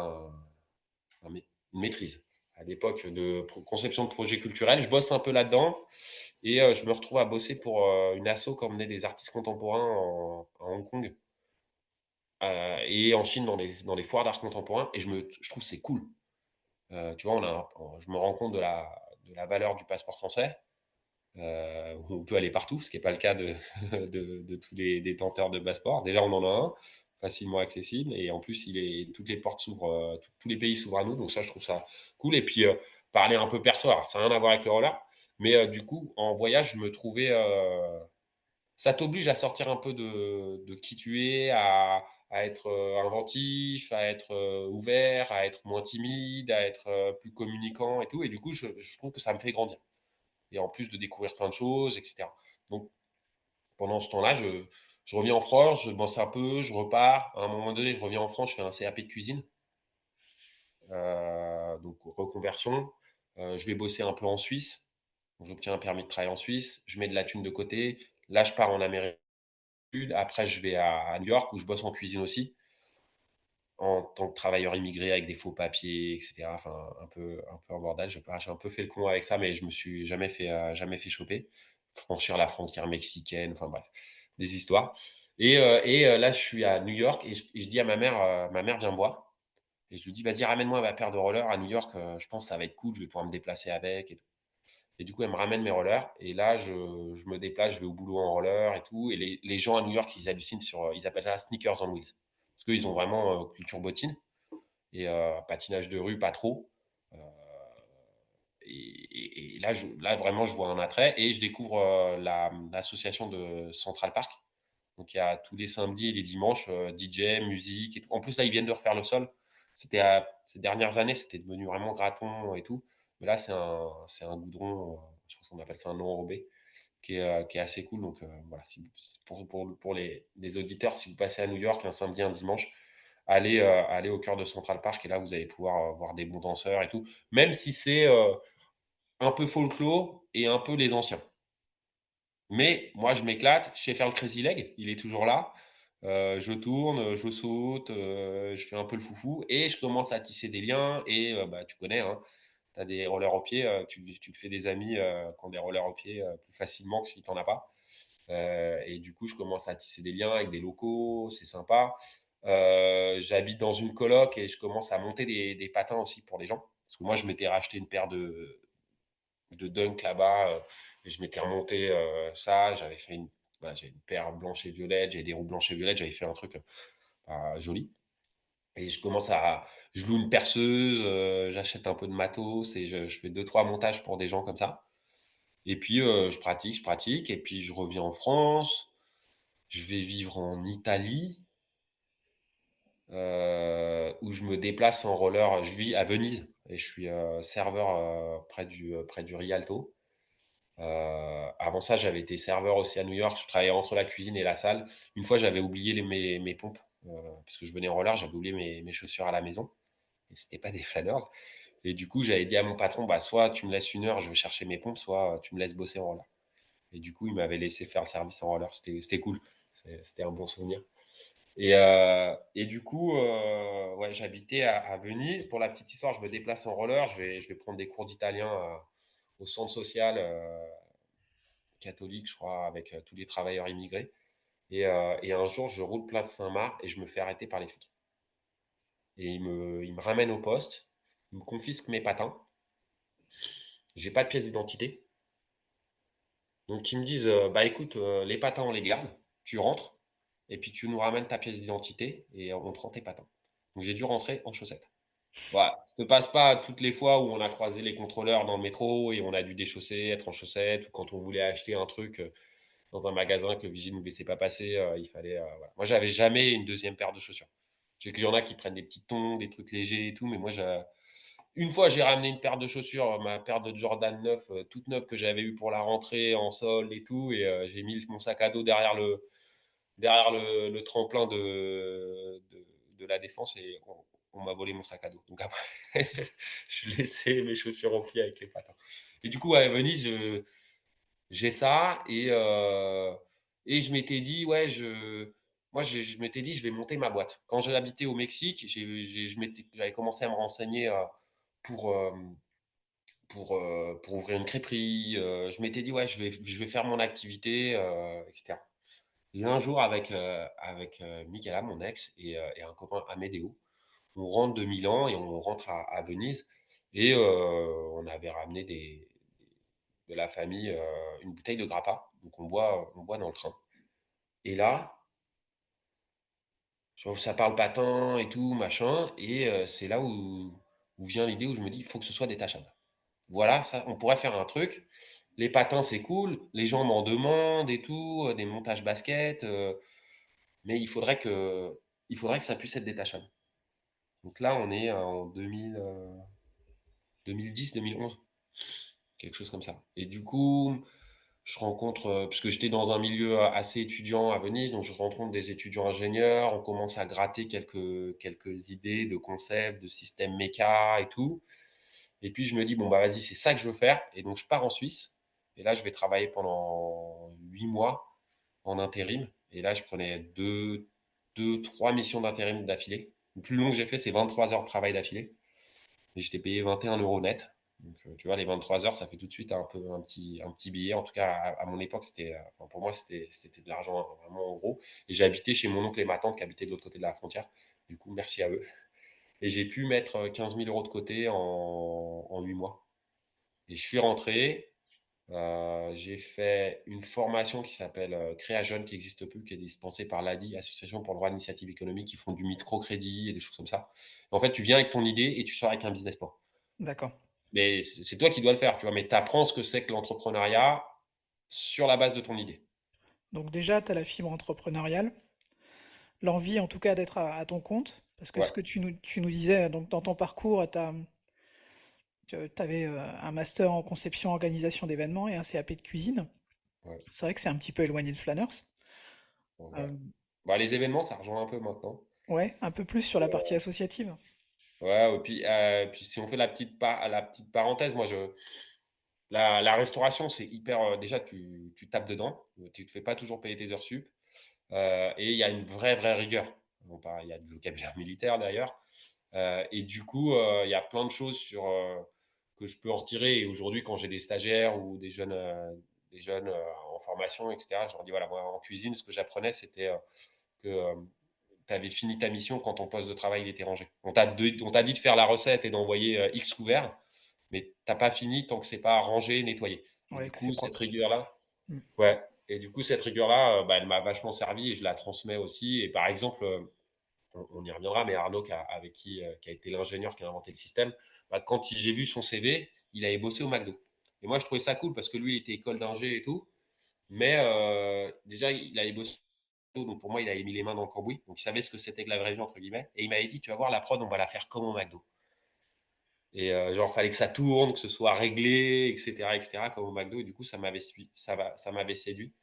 une maîtrise. À l'époque de conception de projets culturels, je bosse un peu là-dedans et je me retrouve à bosser pour, une asso qui emmenait des artistes contemporains à Hong Kong, et en Chine dans les foires d'art contemporain et je trouve que c'est cool. Tu vois, je me rends compte de la valeur du passeport français. On peut aller partout, ce qui est pas le cas de de tous les détenteurs de passeport. Déjà, on en a un, facilement accessible et en plus, toutes les portes s'ouvrent, tous les pays s'ouvrent à nous, donc ça, je trouve ça cool et puis, parler un peu perso, alors ça a rien à voir avec le roller, mais du coup, en voyage, je me trouvais, ça t'oblige à sortir un peu de qui tu es, à être, inventif, à être, ouvert, à être moins timide, à être, plus communicant et tout et du coup, je trouve que ça me fait grandir et en plus de découvrir plein de choses et cetera. Donc pendant ce temps-là, je reviens en France, je bosse un peu, je repars. À un moment donné, je reviens en France, je fais un CAP de cuisine, donc reconversion. Je vais bosser un peu en Suisse, donc j'obtiens un permis de travail en Suisse, je mets de la thune de côté. Là, je pars en Amérique du Sud. Après, je vais à New York où je bosse en cuisine aussi, en tant que travailleur immigré avec des faux papiers et cetera, enfin un peu en bordel. J'ai un peu fait le con avec ça, mais je me suis jamais fait choper. Franchir la frontière mexicaine, enfin bref, des histoires là, je suis à New York et je dis à ma mère vient me voir et je lui dis: «Vas-y, ramène-moi ma paire de rollers à New York, je pense que ça va être cool, je vais pouvoir me déplacer avec et tout». Et du coup, elle me ramène mes rollers et là, je me déplace, je vais au boulot en roller et tout et les gens à New York, ils hallucinent ils appellent ça sneakers on wheels. Parce qu'ils ont vraiment, culture bottine et patinage de rue, pas trop. Heu et là, vraiment, je vois un attrait et je découvre, l'association de Central Park. Donc il y a tous les samedis et les dimanches, DJ, musique et tout. En plus, là, ils viennent de refaire le sol. Ces dernières années, c'était devenu vraiment graton et tout. Mais là, c'est un goudron, je pense qu'on appelle ça un non enrobé, qui est assez cool. Donc voilà, si pour les auditeurs, si vous passez à New York un samedi, un dimanche, allez au cœur de Central Park et là, vous allez pouvoir, voir des bons danseurs et tout. Même si c'est, un peu folklore et un peu les anciens. Mais moi, je m'éclate, je sais faire le crazy leg, il est toujours là. Je tourne, je saute, je fais un peu le foufou et je commence à tisser des liens et bah, tu connais, hein, tu as des rollers au pied, tu te fais des amis, qui ont des rollers au pied, plus facilement que si tu en as pas. Et du coup, je commence à tisser des liens avec des locaux, c'est sympa. J'habite dans une coloc et je commence à monter des patins aussi pour les gens. Parce que moi, je m'étais racheté une paire de dunk là-bas, et je m'étais remonté, ça. J'ai une paire blanche et violette, j'ai des roues blanches et violettes, j'avais fait un truc, joli et je loue une perceuse, j'achète un peu de matos et je fais deux trois montages pour des gens comme ça et puis, je pratique et puis je reviens en France. Je vais vivre en Italie, où je me déplace en roller. Je vis à Venise et je suis, serveur, près du Rialto. Avant ça, j'avais été serveur aussi à New York. Je travaillais entre la cuisine et la salle. Une fois, j'avais oublié mes pompes, parce que je venais en roller, j'avais oublié mes chaussures à la maison et c'était pas des Flanners et du coup, j'avais dit à mon patron: «Bah, soit tu me laisses 1 heure, je vais chercher mes pompes, soit, tu me laisses bosser en roller» et du coup, il m'avait laissé faire le service en roller. C'était cool. C'était un bon souvenir et du coup, ouais, j'habitais à Venise. Pour la petite histoire, je me déplace en roller. Je vais prendre des cours d'italien, au centre social, catholique, je crois, avec, tous les travailleurs immigrés et un jour, je roule place Saint-Marc et je me fais arrêter par les flics et ils me ramènent au poste, ils me confisquent mes patins J'ai pas de pièce d'identité. Donc ils me disent, «Bah écoute, les patins on les garde, tu rentres et puis tu nous ramènes ta pièce d'identité et on te rend tes patins». Donc j'ai dû rentrer en chaussettes. Voilà, ça te passe pas toutes les fois où on a croisé les contrôleurs dans le métro et on a dû déchausser, être en chaussettes ou quand on voulait acheter un truc, dans un magasin que le vigile nous laissait pas passer, il fallait, voilà. Moi j'avais jamais une deuxième paire de chaussures. Je sais qu'il y en a qui prennent des petits tongs, des trucs légers et tout, mais moi une fois, j'ai ramené une paire de chaussures, ma paire de Jordan 9, toute neuve que j'avais eue pour la rentrée en solde et tout et j'ai mis mon sac à dos derrière le tremplin de la Défense et on m'a volé mon sac à dos. Donc après, je laissais mes chaussures remplies avec les patins. Et du coup, à Venise, j'ai ça et je m'étais dit: «Ouais, je m'étais dit: "Je vais monter ma boîte"». Quand j'ai habité au Mexique, j'avais commencé à me renseigner, pour, pour ouvrir une crêperie, je m'étais dit: «Ouais, je vais faire mon activité», et cetera. Et un jour avec Michaela, mon ex et un copain Amedeo, on rentre de Milan et on rentre à Venise et on avait ramené de la famille, une bouteille de grappa, donc on boit dans le train et là, ça parle patin et tout machin et c'est là où vient l'idée où je me dis: «Il faut que ce soit détachable». Voilà, ça, on pourrait faire un truc. Les patins, c'est cool, les gens m'en demandent et tout, des montages basket, mais il faudrait que ça puisse être détachable. Donc là, on est en 2010-2011, quelque chose comme ça. Et du coup, je rencontre, parce que j'étais dans un milieu assez étudiant à Venise, donc je rencontre des étudiants ingénieurs, on commence à gratter quelques idées de concepts, de systèmes méca et tout. Et puis je me dis: «Bon, bah, vas-y, c'est ça que je veux faire» et donc je pars en Suisse et là, je vais travailler pendant 8 mois en intérim et là, je prenais deux, 3 missions d'intérim d'affilée. Le plus long que j'ai fait, c'est 23 heures de travail d'affilée et j'étais payé 21 € net. Donc tu vois, les 23 heures, ça fait tout de suite un petit billet. En tout cas, à mon époque, enfin, pour moi, c'était de l'argent vraiment gros et j'ai habité chez mon oncle et ma tante qui habitaient de l'autre côté de la frontière. Du coup, merci à eux et j'ai pu mettre 15 000 € de côté en 8 mois et je suis rentré. J'ai fait une formation qui s'appelle, Créa Jeunes, qui existe plus, qui est dispensée par l'ADI, Association pour le droit à l'initiative économique, qui font du microcrédit et des choses comme ça. En fait, tu viens avec ton idée et tu sors avec un business plan. D'accord. Mais c'est toi qui dois le faire, tu vois? Mais tu apprends ce que c'est que l'entrepreneuriat sur la base de ton idée. Donc déjà, tu as la fibre entrepreneuriale, l'envie en tout cas d'être à ton compte, parce que Ouais, ce que tu nous disais, donc dans ton parcours, tu avais un master en conception organisation d'événements et un CAP de cuisine. ouais, C'est vrai que c'est un petit peu éloigné de Flanners. ouais. Euh, Bah, les événements, ça rejoint un peu maintenant. ouais, un peu plus sur la partie associative. Ouais, et puis si on fait la petite parenthèse, moi je la restauration, c'est hyper, déjà tu tapes dedans, tu te fais pas toujours payer tes heures sup, et il y a une vraie, vraie rigueur. Bon, il y a du vocabulaire militaire d'ailleurs, et du coup, il y a plein de choses que je peux en retirer et aujourd'hui quand j'ai des stagiaires ou des jeunes, en formation et cetera, je leur dis: «Voilà, moi en cuisine, ce que j'apprenais, c'était, que, tu avais fini ta mission quand ton poste de travail il était rangé. On t'a dit de faire la recette et d'envoyer, X couverts, mais tu as pas fini tant que c'est pas rangé, nettoyé et Ouais, du que c'est coup, cette propre. rigueur-là Mm. ouais et du coup, cette rigueur-là, bah, elle m'a vachement servi et je la transmets aussi et par exemple, on y reviendra, mais Arnaud qui a été l'ingénieur qui a inventé le système, bah, quand j'ai vu son CV, il avait bossé au McDo et moi, je trouvais ça cool parce que lui, il était école d'ingé et tout, mais déjà, il avait bossé donc pour moi, il avait mis les mains dans le cambouis, donc il savait ce que c'était que «la vraie vie» entre guillemets et il m'avait dit: «Tu vas voir la prod, on va la faire comme au McDo» et genre fallait que ça tourne, que ce soit réglé et cetera comme au McDo et du coup ça m'avait séduit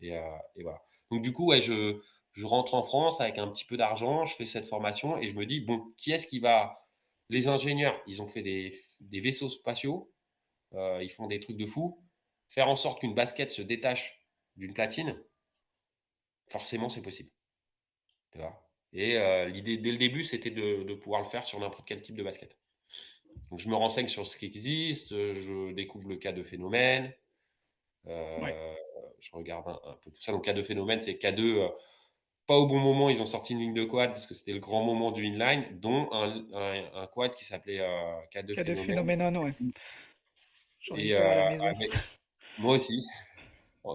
et voilà. Donc du coup, ouais, je rentre en France avec un petit peu d'argent, je fais cette formation et je me dis: «Bon, qui est-ce qui va» les ingénieurs, ils ont fait des vaisseaux spatiaux, ils font des trucs de fou. Faire en sorte qu'une basket se détache d'une platine, forcément, c'est possible. Tu vois? Et l'idée dès le début, c'était de pouvoir le faire sur n'importe quel type de basket. Donc je me renseigne sur ce qui existe, je découvre le cas de phénomène, Ouais. je regarde un peu tout ça. Donc cas de phénomène, c'est K2, pas au bon moment, ils ont sorti une ligne de quad parce que c'était le grand moment du inline, dont un quad qui s'appelait, K2 Cas de phénomène. phénoménon, ouais. J'en ai eu et plein à la maison. avec moi aussi,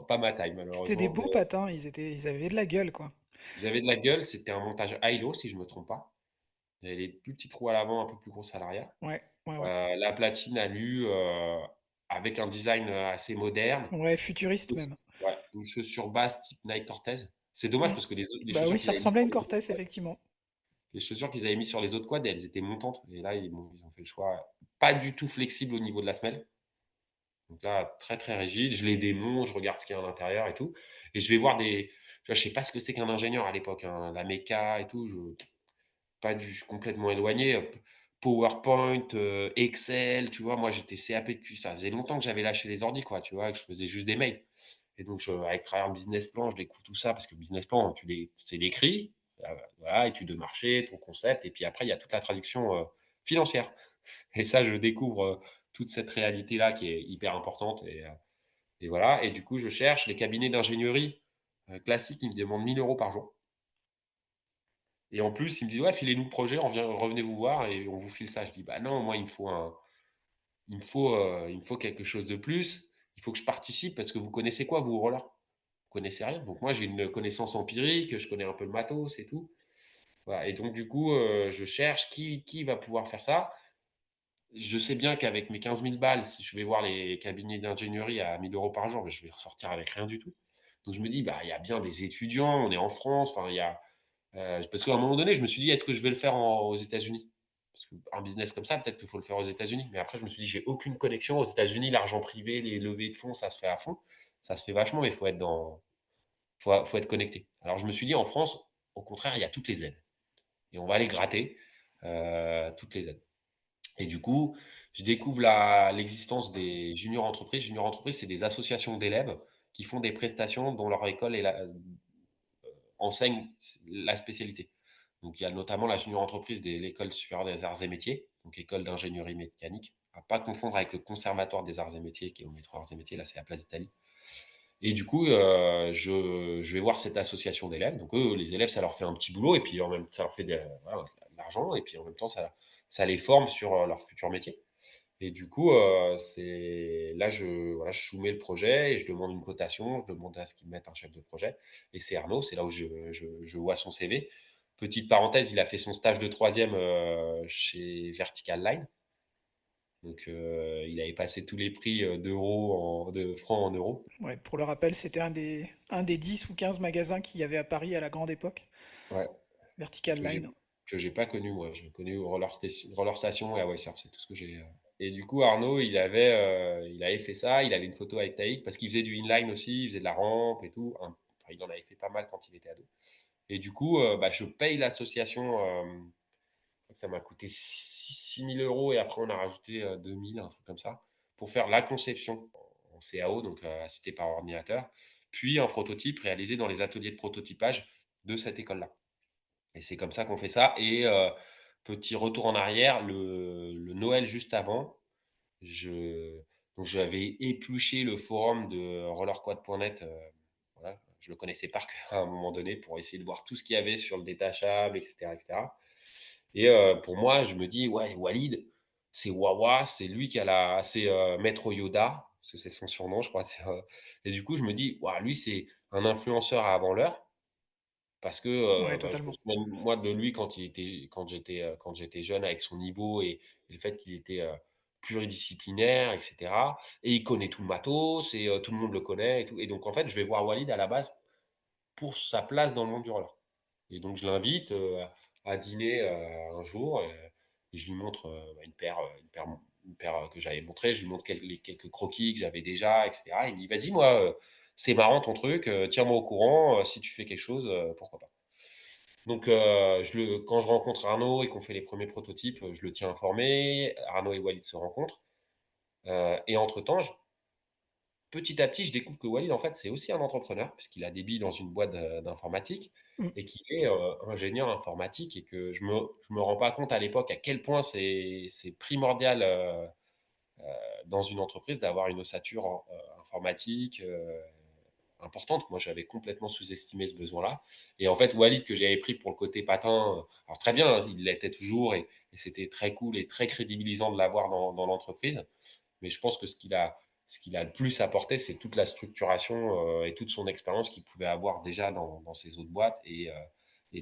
pas ma taille C'était des malheureusement, beaux mais patins, ils avaient de la gueule, quoi. ils avaient de la gueule. C'était un montage high-low si je me trompe pas. Il y avait les plus petites roues à l'avant, un peu plus grosses à l'arrière. Ouais, ouais, ouais. La platine alu, avec un design, assez moderne. Ouais, futuriste Chauss même. Ouais, une chaussure basse type Nike Cortez. C'est dommage Mmh. parce que les Bah chaussures oui, qu'ils ça avaient mis ressemblait à sur une les autres Cortez, quads effectivement. les chaussures qu'ils avaient mis sur les autres quads, elles étaient montantes et là, ils ont fait le choix pas du tout flexible au niveau de la semelle. Donc là, très, très rigide. Je les démonte, je regarde ce qu'il y a à l'intérieur et tout et je vais voir tu vois, je sais pas ce que c'est qu'un ingénieur à l'époque, hein, la méca et tout, je suis complètement éloigné, PowerPoint, Excel, tu vois? Moi, j'étais CAP de Q ça faisait longtemps que j'avais lâché les ordis, quoi, tu vois? Que je faisais juste des mails et donc avec travers le business plan, je découvre tout ça parce que le business plan, c'est l'écrit, voilà, étude de marché, ton concept et puis après, il y a toute la traduction, financière et ça, je découvre, toute cette réalité-là qui est hyper importante et voilà et du coup, je cherche les cabinets d'ingénierie, classiques, ils me demandent 1 000 € par jour. Et en plus, il me dit: «Ouais, filez-nous le projet, revenez vous voir et on vous file ça». Je dis: «Bah non, moi, il me faut quelque chose de plus. Il faut que je participe parce que vous connaissez quoi, vous, au roller? Vous connaissez rien». Donc moi, j'ai une connaissance empirique, je connais un peu le matos et tout. Voilà et donc du coup, je cherche qui va pouvoir faire ça. Je sais bien qu'avec mes 15 000 balles, si je vais voir les cabinets d'ingénierie à 1 000 € par jour, beh, je vais ressortir avec rien du tout. Donc je me dis: «Bah, il y a bien des étudiants, on est en France, enfin, il y a». Parce qu'à un moment donné, je me suis dit: «Est-ce que je vais le faire aux États-Unis?» Parce qu'un business comme ça, peut-être qu'il faut le faire aux États-Unis. Mais après, je me suis dit: «J'ai aucune connexion aux États-Unis, l'argent privé, les levées de fonds, ça se fait à fond. Ça se fait vachement, mais il faut être connecté». Alors je me suis dit: «En France, au contraire, il y a toutes les aides et on va aller gratter, toutes les aides». Et du coup, je découvre l'existence des juniors entreprises. Juniors entreprises, c'est des associations d'élèves qui font des prestations dont leur école enseigne la spécialité. Donc, il y a notamment la junior entreprise de l'École supérieure des arts et métiers, donc école d'ingénierie mécanique, à pas confondre avec le conservatoire des arts et métiers qui est au métro arts et métiers, là c'est la place d'Italie. Et du coup, je vais voir cette association d'élèves. Donc eux, les élèves, ça leur fait un petit boulot et puis en même temps, ça leur fait voilà, de l'argent et puis en même temps, ça les forme sur leur futur métier. Et du coup, c'est là, voilà, je soumets le projet et je demande une cotation, je demande à ce qu'ils me mettent un chef de projet et c'est Arnaud, c'est là où je vois son CV. Petite parenthèse, il a fait son stage de troisième chez Vertical Line. Donc, il avait passé tous les prix, de francs en euros. Ouais, pour le rappel, c'était un des 10 ou 15 magasins qu'il y avait à Paris à la grande époque. Ouais, Vertical que Line. j'ai pas connu moi. J'ai connu Roller Station et Hawaii Surf, c'est tout ce que j'ai, et du coup, Arnaud, il avait fait ça, il avait une photo avec Taïk parce qu'il faisait du inline aussi, il faisait de la rampe et tout, enfin, il en avait fait pas mal quand il était ado et du coup, bah, je paye l'association, je crois que ça m'a coûté 6 000 € et après on a rajouté, 2 000, un truc comme ça, pour faire la conception en CAO, donc assisté par ordinateur, puis un prototype réalisé dans les ateliers de prototypage de cette école-là. Et c'est comme ça qu'on fait ça et petit retour en arrière, le Noël juste avant, je donc j'avais épluché le forum de rollerquad.net, voilà, je le connaissais par cœur à un moment donné pour essayer de voir tout ce qu'il y avait sur le détachable et cetera et pour moi, je me dis: «Ouais, Walid, c'est Wawa, c'est lui qui a c'est, Maître Yoda», parce que c'est son surnom, je crois, et du coup, je me dis: «Waouh, lui, c'est un influenceur avant l'heure». Parce que, Ouais, bah, je me totalement. souviens moi de lui quand j'étais jeune avec son niveau et le fait qu'il était, pluridisciplinaire et cetera et il connaît tout le matos et tout le monde le connaît et tout et donc en fait, je vais voir Walid à la base pour sa place dans le monde du roller et donc je l'invite, à dîner, un jour, et je lui montre, bah, une paire, que j'avais montrée. Je lui montre les quelques croquis que j'avais déjà et cetera. Il me dit: «Vas-y, moi, c'est marrant ton truc, tiens-moi au courant, si tu fais quelque chose, pourquoi pas». Donc, quand je rencontre Arnaud et qu'on fait les premiers prototypes, je le tiens informé. Arnaud et Walid se rencontrent, et entre-temps, petit à petit, je découvre que Walid, en fait, c'est aussi un entrepreneur puisqu'il a des billes dans une boîte, d'informatique Mm. et qu'il est, ingénieur informatique et que je me rends pas compte à l'époque à quel point c'est primordial, dans une entreprise d'avoir une ossature informatique, importante. Moi, j'avais complètement sous-estimé ce besoin-là et en fait, Walid que j'avais pris pour le côté patin, alors très bien, hein, il l'était toujours et c'était très cool et très crédibilisant de l'avoir dans l'entreprise. Mais je pense que ce qu'il a le plus apporté, c'est toute la structuration, et toute son expérience qu'il pouvait avoir déjà dans ses autres boîtes et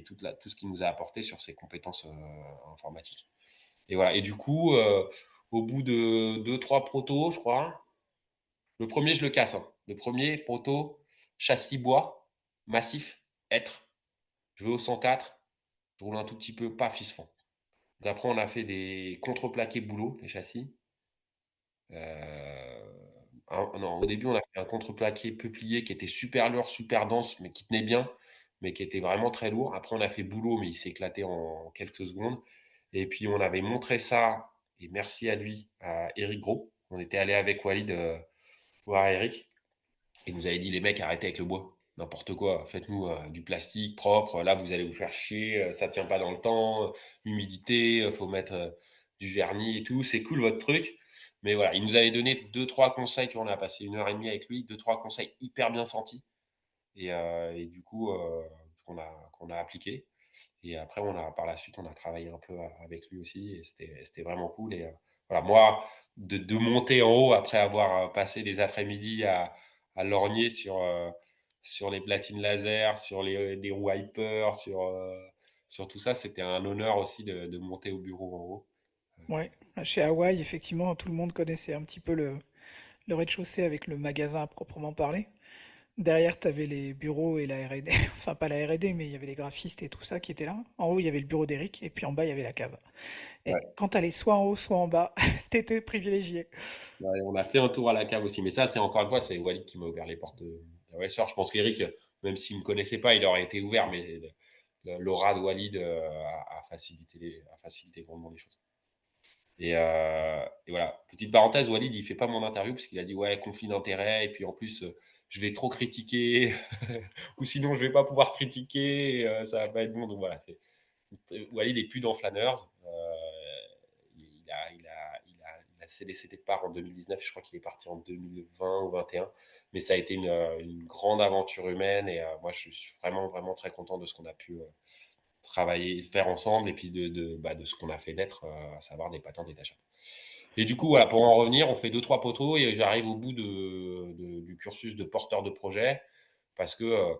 tout ce qu'il nous a apporté sur ses compétences, informatiques. Et voilà et du coup, au bout de deux trois protos, je crois, le premier je le casse, hein. Le premier proto, châssis bois, massif, hêtre. Je vais au 104, je roule un tout petit peu, paf, il se fend. Donc après on a fait des contreplaqués boulot, les châssis. Non, au début, on a fait un contreplaqué peuplier qui était super lourd, super dense, mais qui tenait bien, mais qui était vraiment très lourd. Après, on a fait boulot, mais il s'est éclaté en quelques secondes. Et puis, on avait montré ça, et merci à lui, à Eric Gros. On était allé avec Walid voir Eric. Il nous avait dit: «Les mecs, arrêtez avec le bois, n'importe quoi, faites-nous, du plastique propre, là vous allez vous faire chier, ça tient pas dans le temps, humidité, faut mettre, du vernis et tout, c'est cool votre truc». Mais voilà, il nous avait donné deux trois conseils, tu vois? On a passé une heure et demie avec lui, deux trois conseils hyper bien sentis et du coup, qu'on a appliqué. Et après, par la suite, on a travaillé un peu avec lui aussi et c'était vraiment cool. Et voilà, moi, de monter en haut après avoir passé des après-midi à lorgner sur les platines laser, sur des wipers, sur tout ça, c'était un honneur aussi de monter au bureau en haut. Ouais, chez Hawaï, effectivement, tout le monde connaissait un petit peu le rez-de-chaussée avec le magasin à proprement parler. Derrière, tu avais les bureaux et la R&D, enfin pas la R&D, mais il y avait les graphistes et tout ça qui étaient là. En haut, il y avait le bureau d'Eric, et puis en bas, il y avait la cave. Et Ouais. quand t'allais soit en haut, soit en bas, t'étais privilégié. Ouais, on a fait un tour à la cave aussi. Mais ça, c'est encore une fois, c'est Walid qui m'a ouvert les portes de Racer. Je pense qu'Eric, même s'il ne me connaissait pas, il aurait été ouvert, mais l'aura de Walid a facilité grandement les choses. Et voilà, petite parenthèse, Walid, il fait pas mon interview parce qu'il a dit ouais, conflit d'intérêts, et puis en plus, je vais trop critiquer, ou sinon je vais pas pouvoir critiquer, ça va pas être bon. Donc voilà, Walid est plus dans Flâneurs. Il a cédé ses départs en 2019. Je crois qu'il est parti en 2020 ou 2021. Mais ça a été une grande aventure humaine. Et moi, je suis vraiment, vraiment très content de ce qu'on a pu travailler, faire ensemble, et puis de ce qu'on a fait naître, à savoir des patins détachables. Et du coup, voilà, pour en revenir, on fait deux, trois poteaux et j'arrive au bout du cursus de porteur de projet parce que,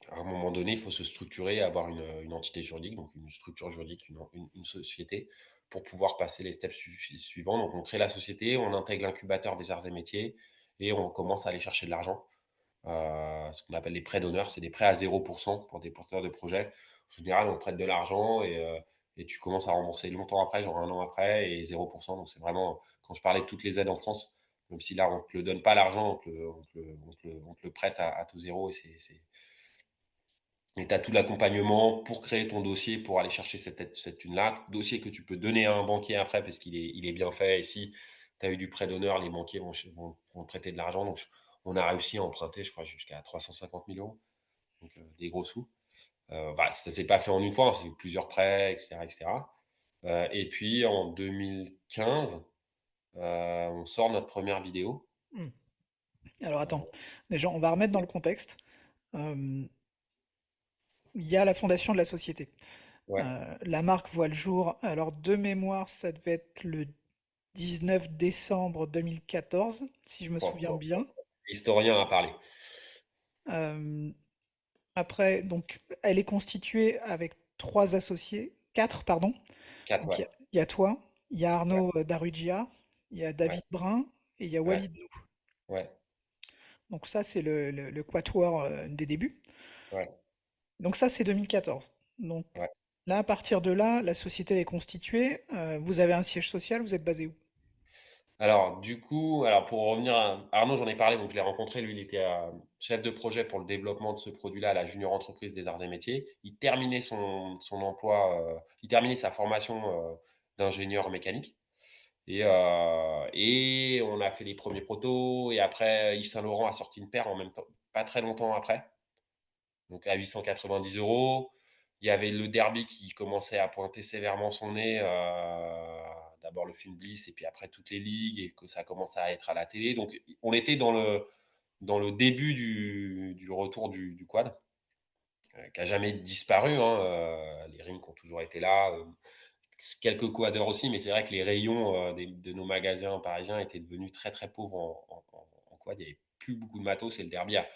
à un moment donné, il faut se structurer, avoir une entité juridique, donc une structure juridique, une société, pour pouvoir passer les steps suivants. Donc, on crée la société, on intègre l'incubateur des arts et métiers et on commence à aller chercher de l'argent. Ce qu'on appelle les prêts d'honneur, c'est des prêts à 0% pour des porteurs de projets. En général, on prête de l'argent et tu commences à rembourser longtemps après, genre un an après, et 0%. Donc, c'est vraiment, quand je parlais de toutes les aides en France, même si là, on ne te le donne pas l'argent, on te le prête à taux zéro, et tu as tout l'accompagnement pour créer ton dossier, pour aller chercher cette thune-là. Dossier que tu peux donner à un banquier après parce qu'il est bien fait. Et si tu as eu du prêt d'honneur, les banquiers vont te prêter de l'argent. Donc, on a réussi à emprunter, je crois, jusqu'à 350 000 euros. Donc, des gros sous. Voilà, ça ne s'est pas fait en une fois, hein, c'est plusieurs prêts, etc. etc. Et puis, en 2015, on sort notre première vidéo. Hmm. Alors Euh, attends, déjà, on va remettre dans le contexte. Euh, Il y a la fondation de la société. ouais, La marque voit le jour. Alors, de mémoire, ça devait être le 19 décembre 2014, si je me bon, souviens bon, bien. l'historien a parlé. Euh, Après, donc, elle est constituée avec trois associés, quatre, pardon. 4, Donc, ouais, il y a toi, il y a ouais, Arnaud Darugia, il y a ouais, David Brun et il y a ouais, Walid Nou. ouais, Donc, ça, c'est le quatuor des débuts. ouais, Donc, ça, c'est 2014. Donc, ouais. là, à partir de là, la société elle est constituée. Vous avez un siège social, vous êtes basé où? Alors, du coup, pour revenir à Arnaud, j'en ai parlé, donc je l'ai rencontré. Lui, il était chef de projet pour le développement de ce produit-là à la Junior Entreprise des Arts et Métiers. Il terminait son emploi, il terminait sa formation d'ingénieur mécanique. Et on a fait les premiers protos. Et après, Yves Saint Laurent a sorti une paire en même temps, pas très longtemps après, donc à 890 euros. Il y avait le derby qui commençait à pointer sévèrement son nez. D'abord le film Bliss et puis après toutes les ligues, et que ça commençait à être à la télé. Donc on était dans le début du retour du quad, qui n'a jamais disparu, hein. Les rings ont toujours été là. quelques quaders aussi, mais c'est vrai que les rayons de nos magasins parisiens étaient devenus très très pauvres en quad. Il n'y avait plus beaucoup de matos et le Derby a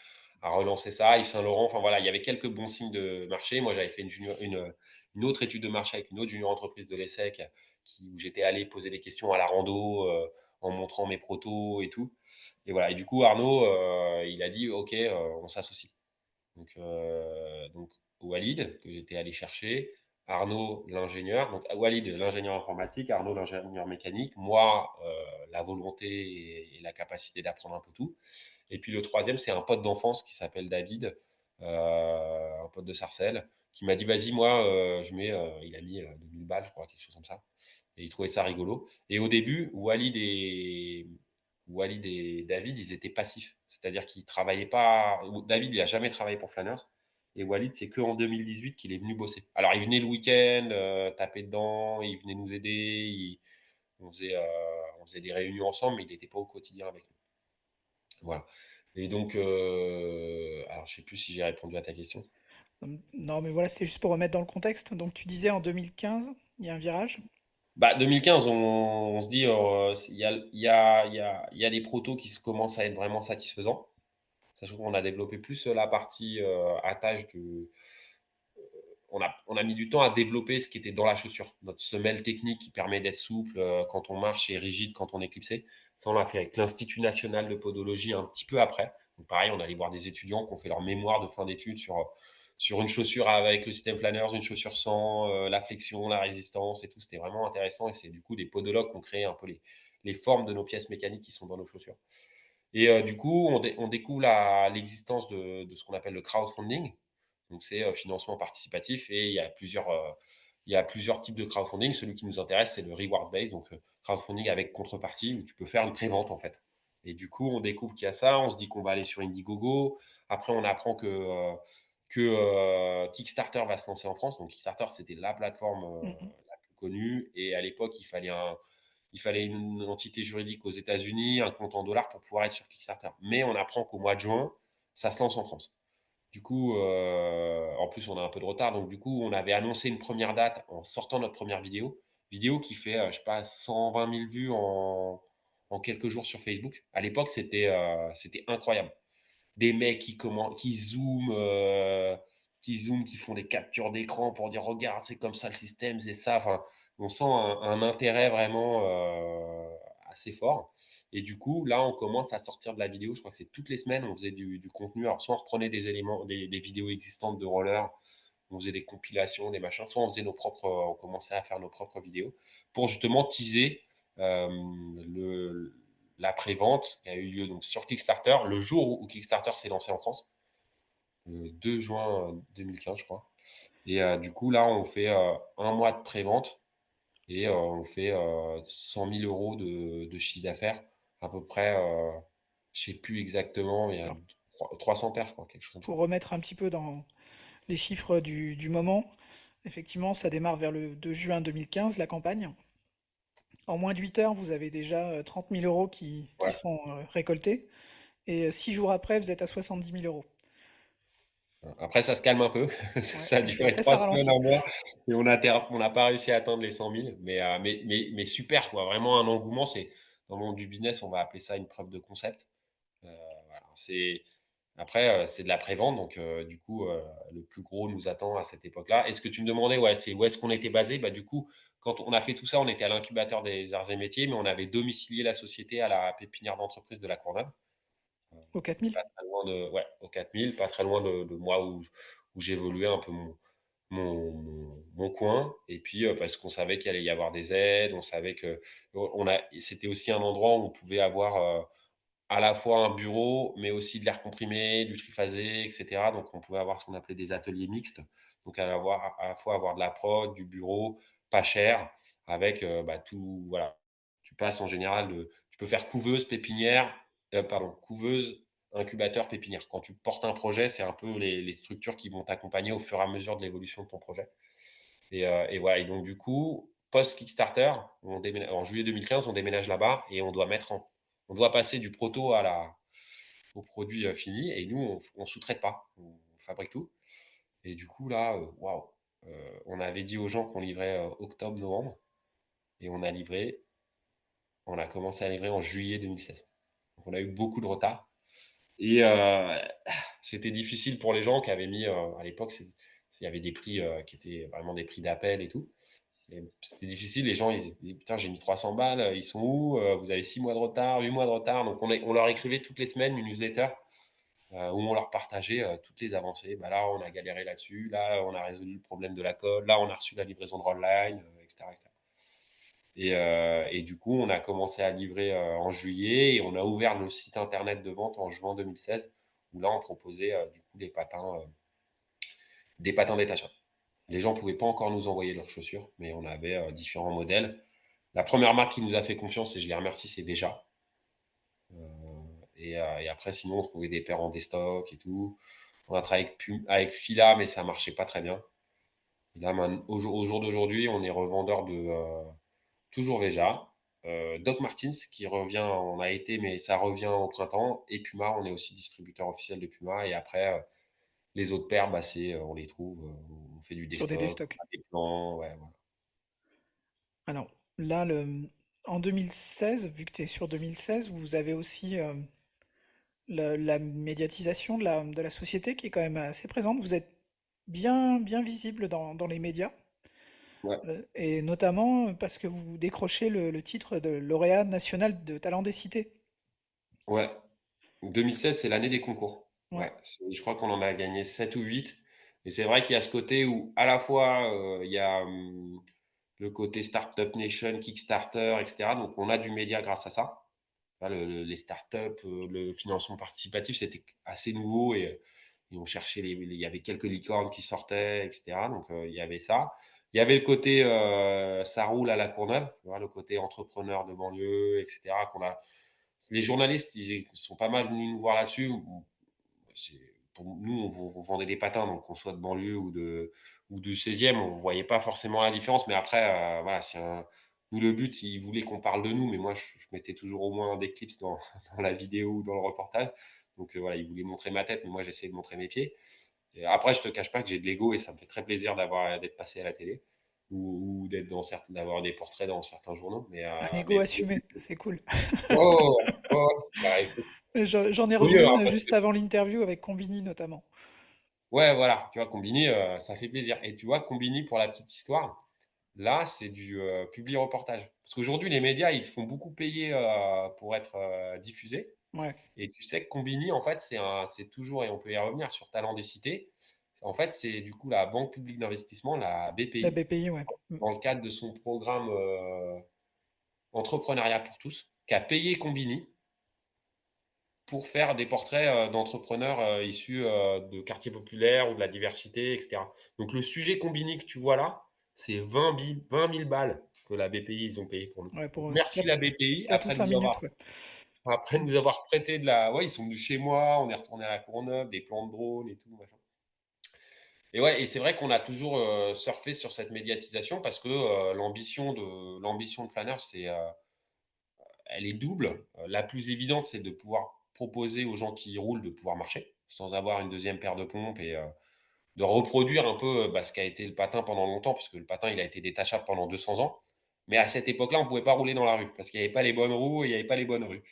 relancé ça. Yves Saint Laurent, enfin voilà, il y avait quelques bons signes de marché. Moi, j'avais fait une autre étude de marché avec une autre junior entreprise de l'ESSEC où j'étais allé poser des questions à la rando en montrant mes protos et tout. Et voilà. Et du coup, Arnaud, il a dit OK, on s'associe. Donc Walid, que j'étais allé chercher, Arnaud, l'ingénieur, donc Walid, l'ingénieur informatique, Arnaud, l'ingénieur mécanique, moi, la volonté et la capacité d'apprendre un peu tout. Et puis le troisième, c'est un pote d'enfance qui s'appelle David, un pote de Sarcelles, qui m'a dit, vas-y, moi, il a mis 2000 balles, je crois, quelque chose comme ça. Et il trouvait ça rigolo. Et au début, Walid et David, ils étaient passifs. C'est-à-dire qu'ils travaillaient pas. David, il a jamais travaillé pour Flanners. Et Walid, c'est qu'en 2018 qu'il est venu bosser. Alors, il venait le week-end, taper dedans, il venait nous aider, on faisait des réunions ensemble, mais il n'était pas au quotidien avec nous. Voilà. Et donc, alors je sais plus si j'ai répondu à ta question. Non, mais voilà, c'était juste pour remettre dans le contexte. Donc tu disais en 2015, il y a un virage. Bah, 2015, on se dit, il y a des protos qui commencent à être vraiment satisfaisants. Sachant qu'on a développé plus la partie attage on a mis du temps à développer ce qui était dans la chaussure. Notre semelle technique qui permet d'être souple quand on marche et rigide quand on est clipsé. Ça, on l'a fait avec l'Institut national de podologie un petit peu après. Donc, pareil, on allait voir des étudiants qui ont fait leur mémoire de fin d'études sur une chaussure avec le système Flanners, une chaussure sans, la flexion, la résistance et tout. C'était vraiment intéressant. Et c'est du coup des podologues qui ont créé un peu les formes de nos pièces mécaniques qui sont dans nos chaussures. Et du coup, on découvre l'existence de ce qu'on appelle le crowdfunding. Donc, c'est financement participatif et il y a plusieurs types de crowdfunding. Celui qui nous intéresse, c'est le reward based, donc crowdfunding avec contrepartie, où tu peux faire une prévente en fait. Et du coup, on découvre qu'il y a ça, on se dit qu'on va aller sur Indiegogo. Après, on apprend que Kickstarter va se lancer en France. Donc, Kickstarter, c'était la plateforme Mhm. la plus connue. Et à l'époque, il fallait une entité juridique aux États-Unis, un compte en dollars pour pouvoir être sur Kickstarter. Mais on apprend qu'au mois de juin, ça se lance en France. Du coup, en plus, on a un peu de retard. Donc, du coup, on avait annoncé une première date en sortant notre première vidéo. Vidéo qui fait, je sais pas, 120 000 vues en quelques jours sur Facebook. À l'époque, c'était incroyable. Des mecs qui zooment, qui font des captures d'écran pour dire regarde, c'est comme ça le système, c'est ça. Enfin, on sent un intérêt vraiment assez fort. Et du coup, là, on commence à sortir de la vidéo. Je crois que c'est toutes les semaines, on faisait du contenu. Alors, soit on reprenait des éléments, des vidéos existantes de rollers, on faisait des compilations, des machins, soit on commençait à faire nos propres vidéos pour justement teaser euh, le, la prévente qui a eu lieu donc sur Kickstarter le jour où Kickstarter s'est lancé en France, le 2 juin 2015, je crois. Et du coup, là, on fait un mois de prévente et on fait 100 000 euros de chiffre d'affaires, à peu près, je ne sais plus exactement, il y a Alors, 300 paires, je crois, quelque chose comme ça. pour remettre un petit peu dans les chiffres du moment, effectivement, ça démarre vers le 2 juin 2015, la campagne. En moins de 8 heures, vous avez déjà 30 000 euros qui Ouais. sont récoltés. Et 6 jours après, vous êtes à 70 000 euros. Après, ça se calme un peu. Ouais. Ça a Et puis duré après, ça 3 semaines, ralentit. un mois, et on n'a pas réussi à atteindre les 100 000. Mais super, quoi. Vraiment un engouement. Dans le monde du business, on va appeler ça une preuve de concept. Voilà. C'est de la prévente, donc du coup, le plus gros nous attend à cette époque-là. Et ce que tu me demandais, ouais, c'est où est-ce qu'on était basé. Bah, du coup, quand on a fait tout ça, on était à l'incubateur des arts et métiers, mais on avait domicilié la société à la pépinière d'entreprise de la Courneuve. Aux 4000. Pas très loin ouais, au 4000, pas très loin de moi où j'évoluais un peu mon coin. Et puis, parce qu'on savait qu'il allait y avoir des aides, on savait que c'était aussi un endroit où on pouvait avoir à la fois un bureau, mais aussi de l'air comprimé, du triphasé, etc. Donc, on pouvait avoir ce qu'on appelait des ateliers mixtes. Donc, à la fois avoir de la prod, du bureau, pas cher, avec bah, tout. Voilà. Tu passes en général tu peux faire couveuse, pépinière, couveuse, incubateur, pépinière. Quand tu portes un projet, c'est un peu les structures qui vont t'accompagner au fur et à mesure de l'évolution de ton projet. Et voilà. Et donc, du coup, post-Kickstarter, en juillet 2015, on déménage là-bas et on doit passer du proto au produit fini. Et nous, on ne sous-traite pas. On fabrique tout. Et du coup, là, waouh. On avait dit aux gens qu'on livrait octobre-novembre et on a commencé à livrer en juillet 2016. Donc on a eu beaucoup de retard et c'était difficile pour les gens qui avaient mis, à l'époque, il y avait des prix qui étaient vraiment des prix d'appel et tout. Et c'était difficile, les gens ils se disaient: «Putain, j'ai mis 300 balles, ils sont où? Vous avez 6 mois de retard, 8 mois de retard». Donc on leur écrivait toutes les semaines une newsletter où on leur partageait toutes les avancées. Bah là, on a galéré là-dessus, là, on a résolu le problème de la colle, là, on a reçu la livraison de Rollline, etc., etc. Et du coup, on a commencé à livrer en juillet et on a ouvert le site internet de vente en juin 2016, où là, on proposait du coup des patins détachables. Les gens ne pouvaient pas encore nous envoyer leurs chaussures, mais on avait différents modèles. La première marque qui nous a fait confiance, et je les remercie, c'est Déjà. Et après, sinon, on trouvait des paires en déstock et tout. On a travaillé avec Fila, mais ça marchait pas très bien. Et là, au jour d'aujourd'hui, on est revendeur de toujours Veja. Doc Martens qui revient, on a été, mais ça revient au printemps. Et Puma, on est aussi distributeur officiel de Puma. Et après, les autres paires, bah, on les trouve, on fait du sur des déstock, stocks. on a des plans, ouais, voilà. Alors là, en 2016, vu que tu es sur 2016, vous avez aussi la médiatisation de la société qui est quand même assez présente. Vous êtes bien visible dans les médias, Ouais, et notamment parce que vous décrochez le titre de lauréat national de talent des cités. ouais. 2016, c'est l'année des concours. Ouais, Ouais, je crois qu'on en a gagné 7 ou 8. Et c'est vrai qu'il y a ce côté où, à la fois, il y a le côté Startup Nation, Kickstarter, etc. Donc, on a du média grâce à ça. Les startups, le financement participatif, c'était assez nouveau et on cherchait il y avait quelques licornes qui sortaient, etc. Donc, il y avait ça. Il y avait le côté ça roule à la Courneuve, tu vois, le côté entrepreneur de banlieue, etc. Les journalistes, ils sont pas mal venus nous voir là-dessus. Pour nous, on vendait des patins, donc qu'on soit de banlieue ou du 16e, on voyait pas forcément la différence. Mais après, voilà, nous, le but, ils voulaient qu'on parle de nous, mais moi, je mettais toujours au moins des clips dans la vidéo ou dans le reportage. Donc voilà, ils voulaient montrer ma tête, mais moi, j'essayais de montrer mes pieds. Et après, je te cache pas que j'ai de l'ego et ça me fait très plaisir d'être passé à la télé ou d'avoir des portraits dans certains journaux. un ego Mais assumé, c'est cool. ouais, ouais, ouais, ouais. Bah, écoute, J'en ai vaut revu mieux, hein, une parce que juste avant l'interview avec Combini notamment. ouais, voilà, tu vois, Combini, ça fait plaisir. Et tu vois, Combini, pour la petite histoire, là, c'est du publi-reportage. Parce qu'aujourd'hui, les médias, ils te font beaucoup payer pour être diffusés. Ouais, Et tu sais que Combini, en fait, c'est toujours, et on peut y revenir sur Talent des Cités, en fait, c'est du coup la Banque publique d'investissement, la la BPI, BPI, ouais. Mm. dans le cadre de son programme Entrepreneuriat pour tous, qui a payé Combini pour faire des portraits d'entrepreneurs issus de quartiers populaires ou de la diversité, etc. Donc le sujet Combini que tu vois là, c'est 20 000 balles que la BPI, ils ont payé pour nous. Ouais, Donc pour merci la BPI, 4 ou 5 minutes, ouais. après nous avoir prêté de la... Ouais, ils sont venus chez moi, on est retourné à la Courneuve, des plans de drone et tout, machin. Et ouais, et c'est vrai qu'on a toujours surfé sur cette médiatisation parce que l'ambition de Flanner, elle est double. La plus évidente, c'est de pouvoir proposer aux gens qui y roulent de pouvoir marcher sans avoir une deuxième paire de pompes et de reproduire un peu ce qu'a été le patin pendant longtemps, puisque le patin, il a été détachable pendant 200 ans. Mais à cette époque-là, on ne pouvait pas rouler dans la rue parce qu'il n'y avait pas les bonnes roues et il n'y avait pas les bonnes rues.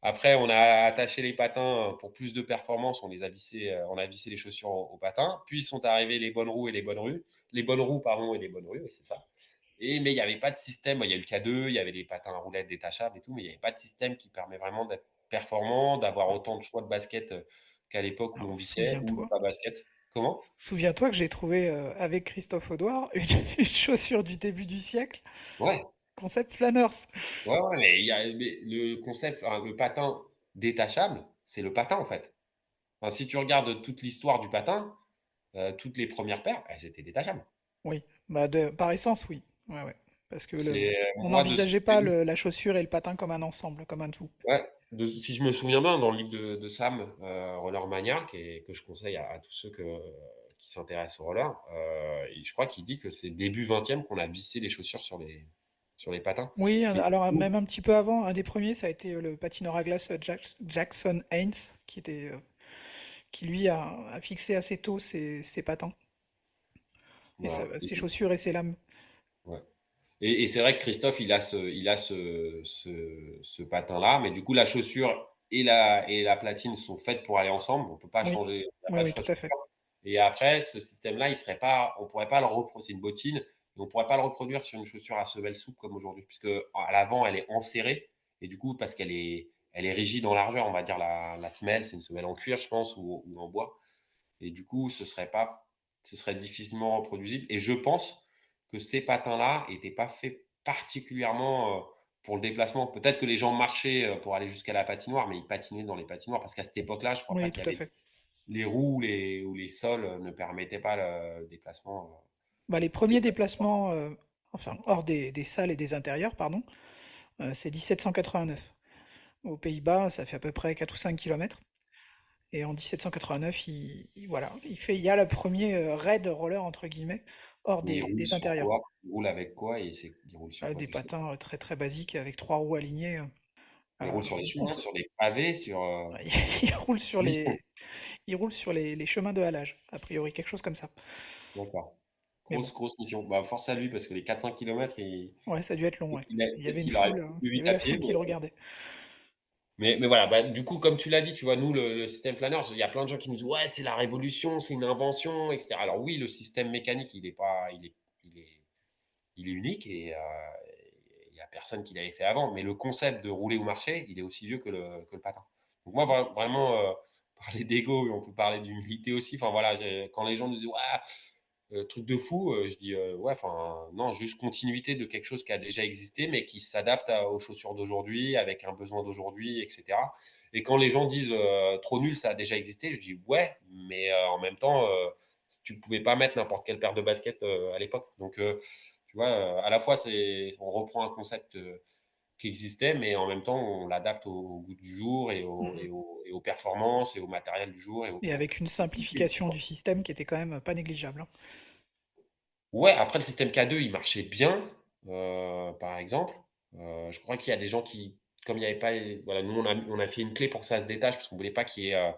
Après, on a attaché les patins pour plus de performance. On a vissé les chaussures aux patins. Puis sont arrivées les bonnes roues et les bonnes rues. Les bonnes roues, pardon, et les bonnes rues, oui, c'est ça. Mais il n'y avait pas de système. Il y a eu le K2, il y avait des patins à roulettes détachables et tout, mais il n'y avait pas de système qui permet vraiment d'être performant, d'avoir Ouais. autant de choix de basket qu'à l'époque où Alors, on vissait ou souviens-toi. pas basket. Comment? Souviens-toi que j'ai trouvé avec Christophe Audouard une chaussure du début du siècle, Ouais, concept Flanners. ouais, ouais, mais le concept, enfin, le patin détachable, c'est le patin en fait. Enfin, si tu regardes toute l'histoire du patin, toutes les premières paires, elles étaient détachables. Oui, bah par essence, oui. Ouais, ouais. Parce que on Moi, de ce que n'envisageait j'ai pas vu, la chaussure et le patin comme un ensemble, comme un tout. ouais, si je me souviens bien, dans le livre de Sam, Roller Mania, que je conseille à tous ceux qui s'intéressent au roller, et je crois qu'il dit que c'est début 20e qu'on a vissé les chaussures sur les patins. Oui, Mais alors même un petit peu avant, un des premiers, ça a été le patineur à glace Jackson Haynes, qui lui a fixé assez tôt ses patins. Et Voilà. ça, ses chaussures et ses lames. Ouais. Et c'est vrai que Christophe, il a ce patin-là, mais du coup, la chaussure et la platine sont faites pour aller ensemble. On peut pas Oui, changer, il y a oui, pas de oui, choix tout de à fait. chaussure. Et après, ce système-là, on pourrait pas le repro c'est une bottine, et on pourrait pas le reproduire sur une chaussure à semelle souple comme aujourd'hui, puisque à l'avant, elle est enserrée et du coup, parce qu'elle est rigide en largeur, on va dire la semelle, c'est une semelle en cuir, je pense, ou en bois. Et du coup, ce serait difficilement reproduisible. Et je pense que ces patins-là étaient pas faits particulièrement pour le déplacement. Peut-être que les gens marchaient pour aller jusqu'à la patinoire, mais ils patinaient dans les patinoires parce qu'à cette époque-là, je crois pas Oui, qu'il tout y à avait fait. les roues ou les sols ne permettaient pas le déplacement. Bah, les le premiers déplacement. déplacements, enfin, hors des salles et des intérieurs, pardon, c'est 1789. Aux Pays-Bas, ça fait à peu près 4 ou 5 kilomètres. Et en 1789, voilà, il y a le premier raid roller, entre guillemets, hors Mais ils roulent des sur intérieurs. quoi? Ils roulent avec quoi et ils roulent sur quoi, Des tu sais? patins très très basiques avec trois roues alignées. Ils roulent sur les On chemins, s- sur les pavés, ils roulent sur glissants? les chemins de halage, a priori, quelque chose comme ça. D'accord. Mais bon, Grosse, grosse mission. Bah, force à lui parce que les 4-5 kilomètres, ouais, ça a dû être long, ouais. Il y avait peut-être une qu'il aurait foule, fait plus il y vite avait à la pied, foule qui le regardait. mais voilà, bah, du coup, comme tu l'as dit, tu vois, nous, le système flâneur, il y a plein de gens qui nous disent: «Ouais, c'est la révolution, c'est une invention» et cetera. Alors oui, le système mécanique, il est pas il est il est unique et il y a personne qui l'avait fait avant, mais le concept de rouler ou marcher, il est aussi vieux que le patin. Donc moi, vraiment, parler d'ego, on peut parler d'humilité aussi. Enfin voilà, quand les gens nous disent: «Ouah, truc de fou», je dis: «Ouais, enfin non, juste continuité de quelque chose qui a déjà existé, mais qui s'adapte aux chaussures d'aujourd'hui, avec un besoin d'aujourd'hui et cetera». Et quand les gens disent: «Trop nul, ça a déjà existé», je dis: «Ouais, mais en même temps, tu ne pouvais pas mettre n'importe quelle paire de baskets, à l'époque». Donc tu vois, à la fois, on reprend un concept, qui existait, mais en même temps, on l'adapte au goût du jour Mhm. et aux performances et au matériel du jour et Et avec une aux budgets. simplification du système qui était quand même pas négligeable, hein. Ouais, après le système K2, il marchait bien, par exemple. Je crois qu'il y a des gens qui, comme il y avait pas voilà, nous on a fait une clé pour que ça se détache parce qu'on voulait pas qu'il y ait,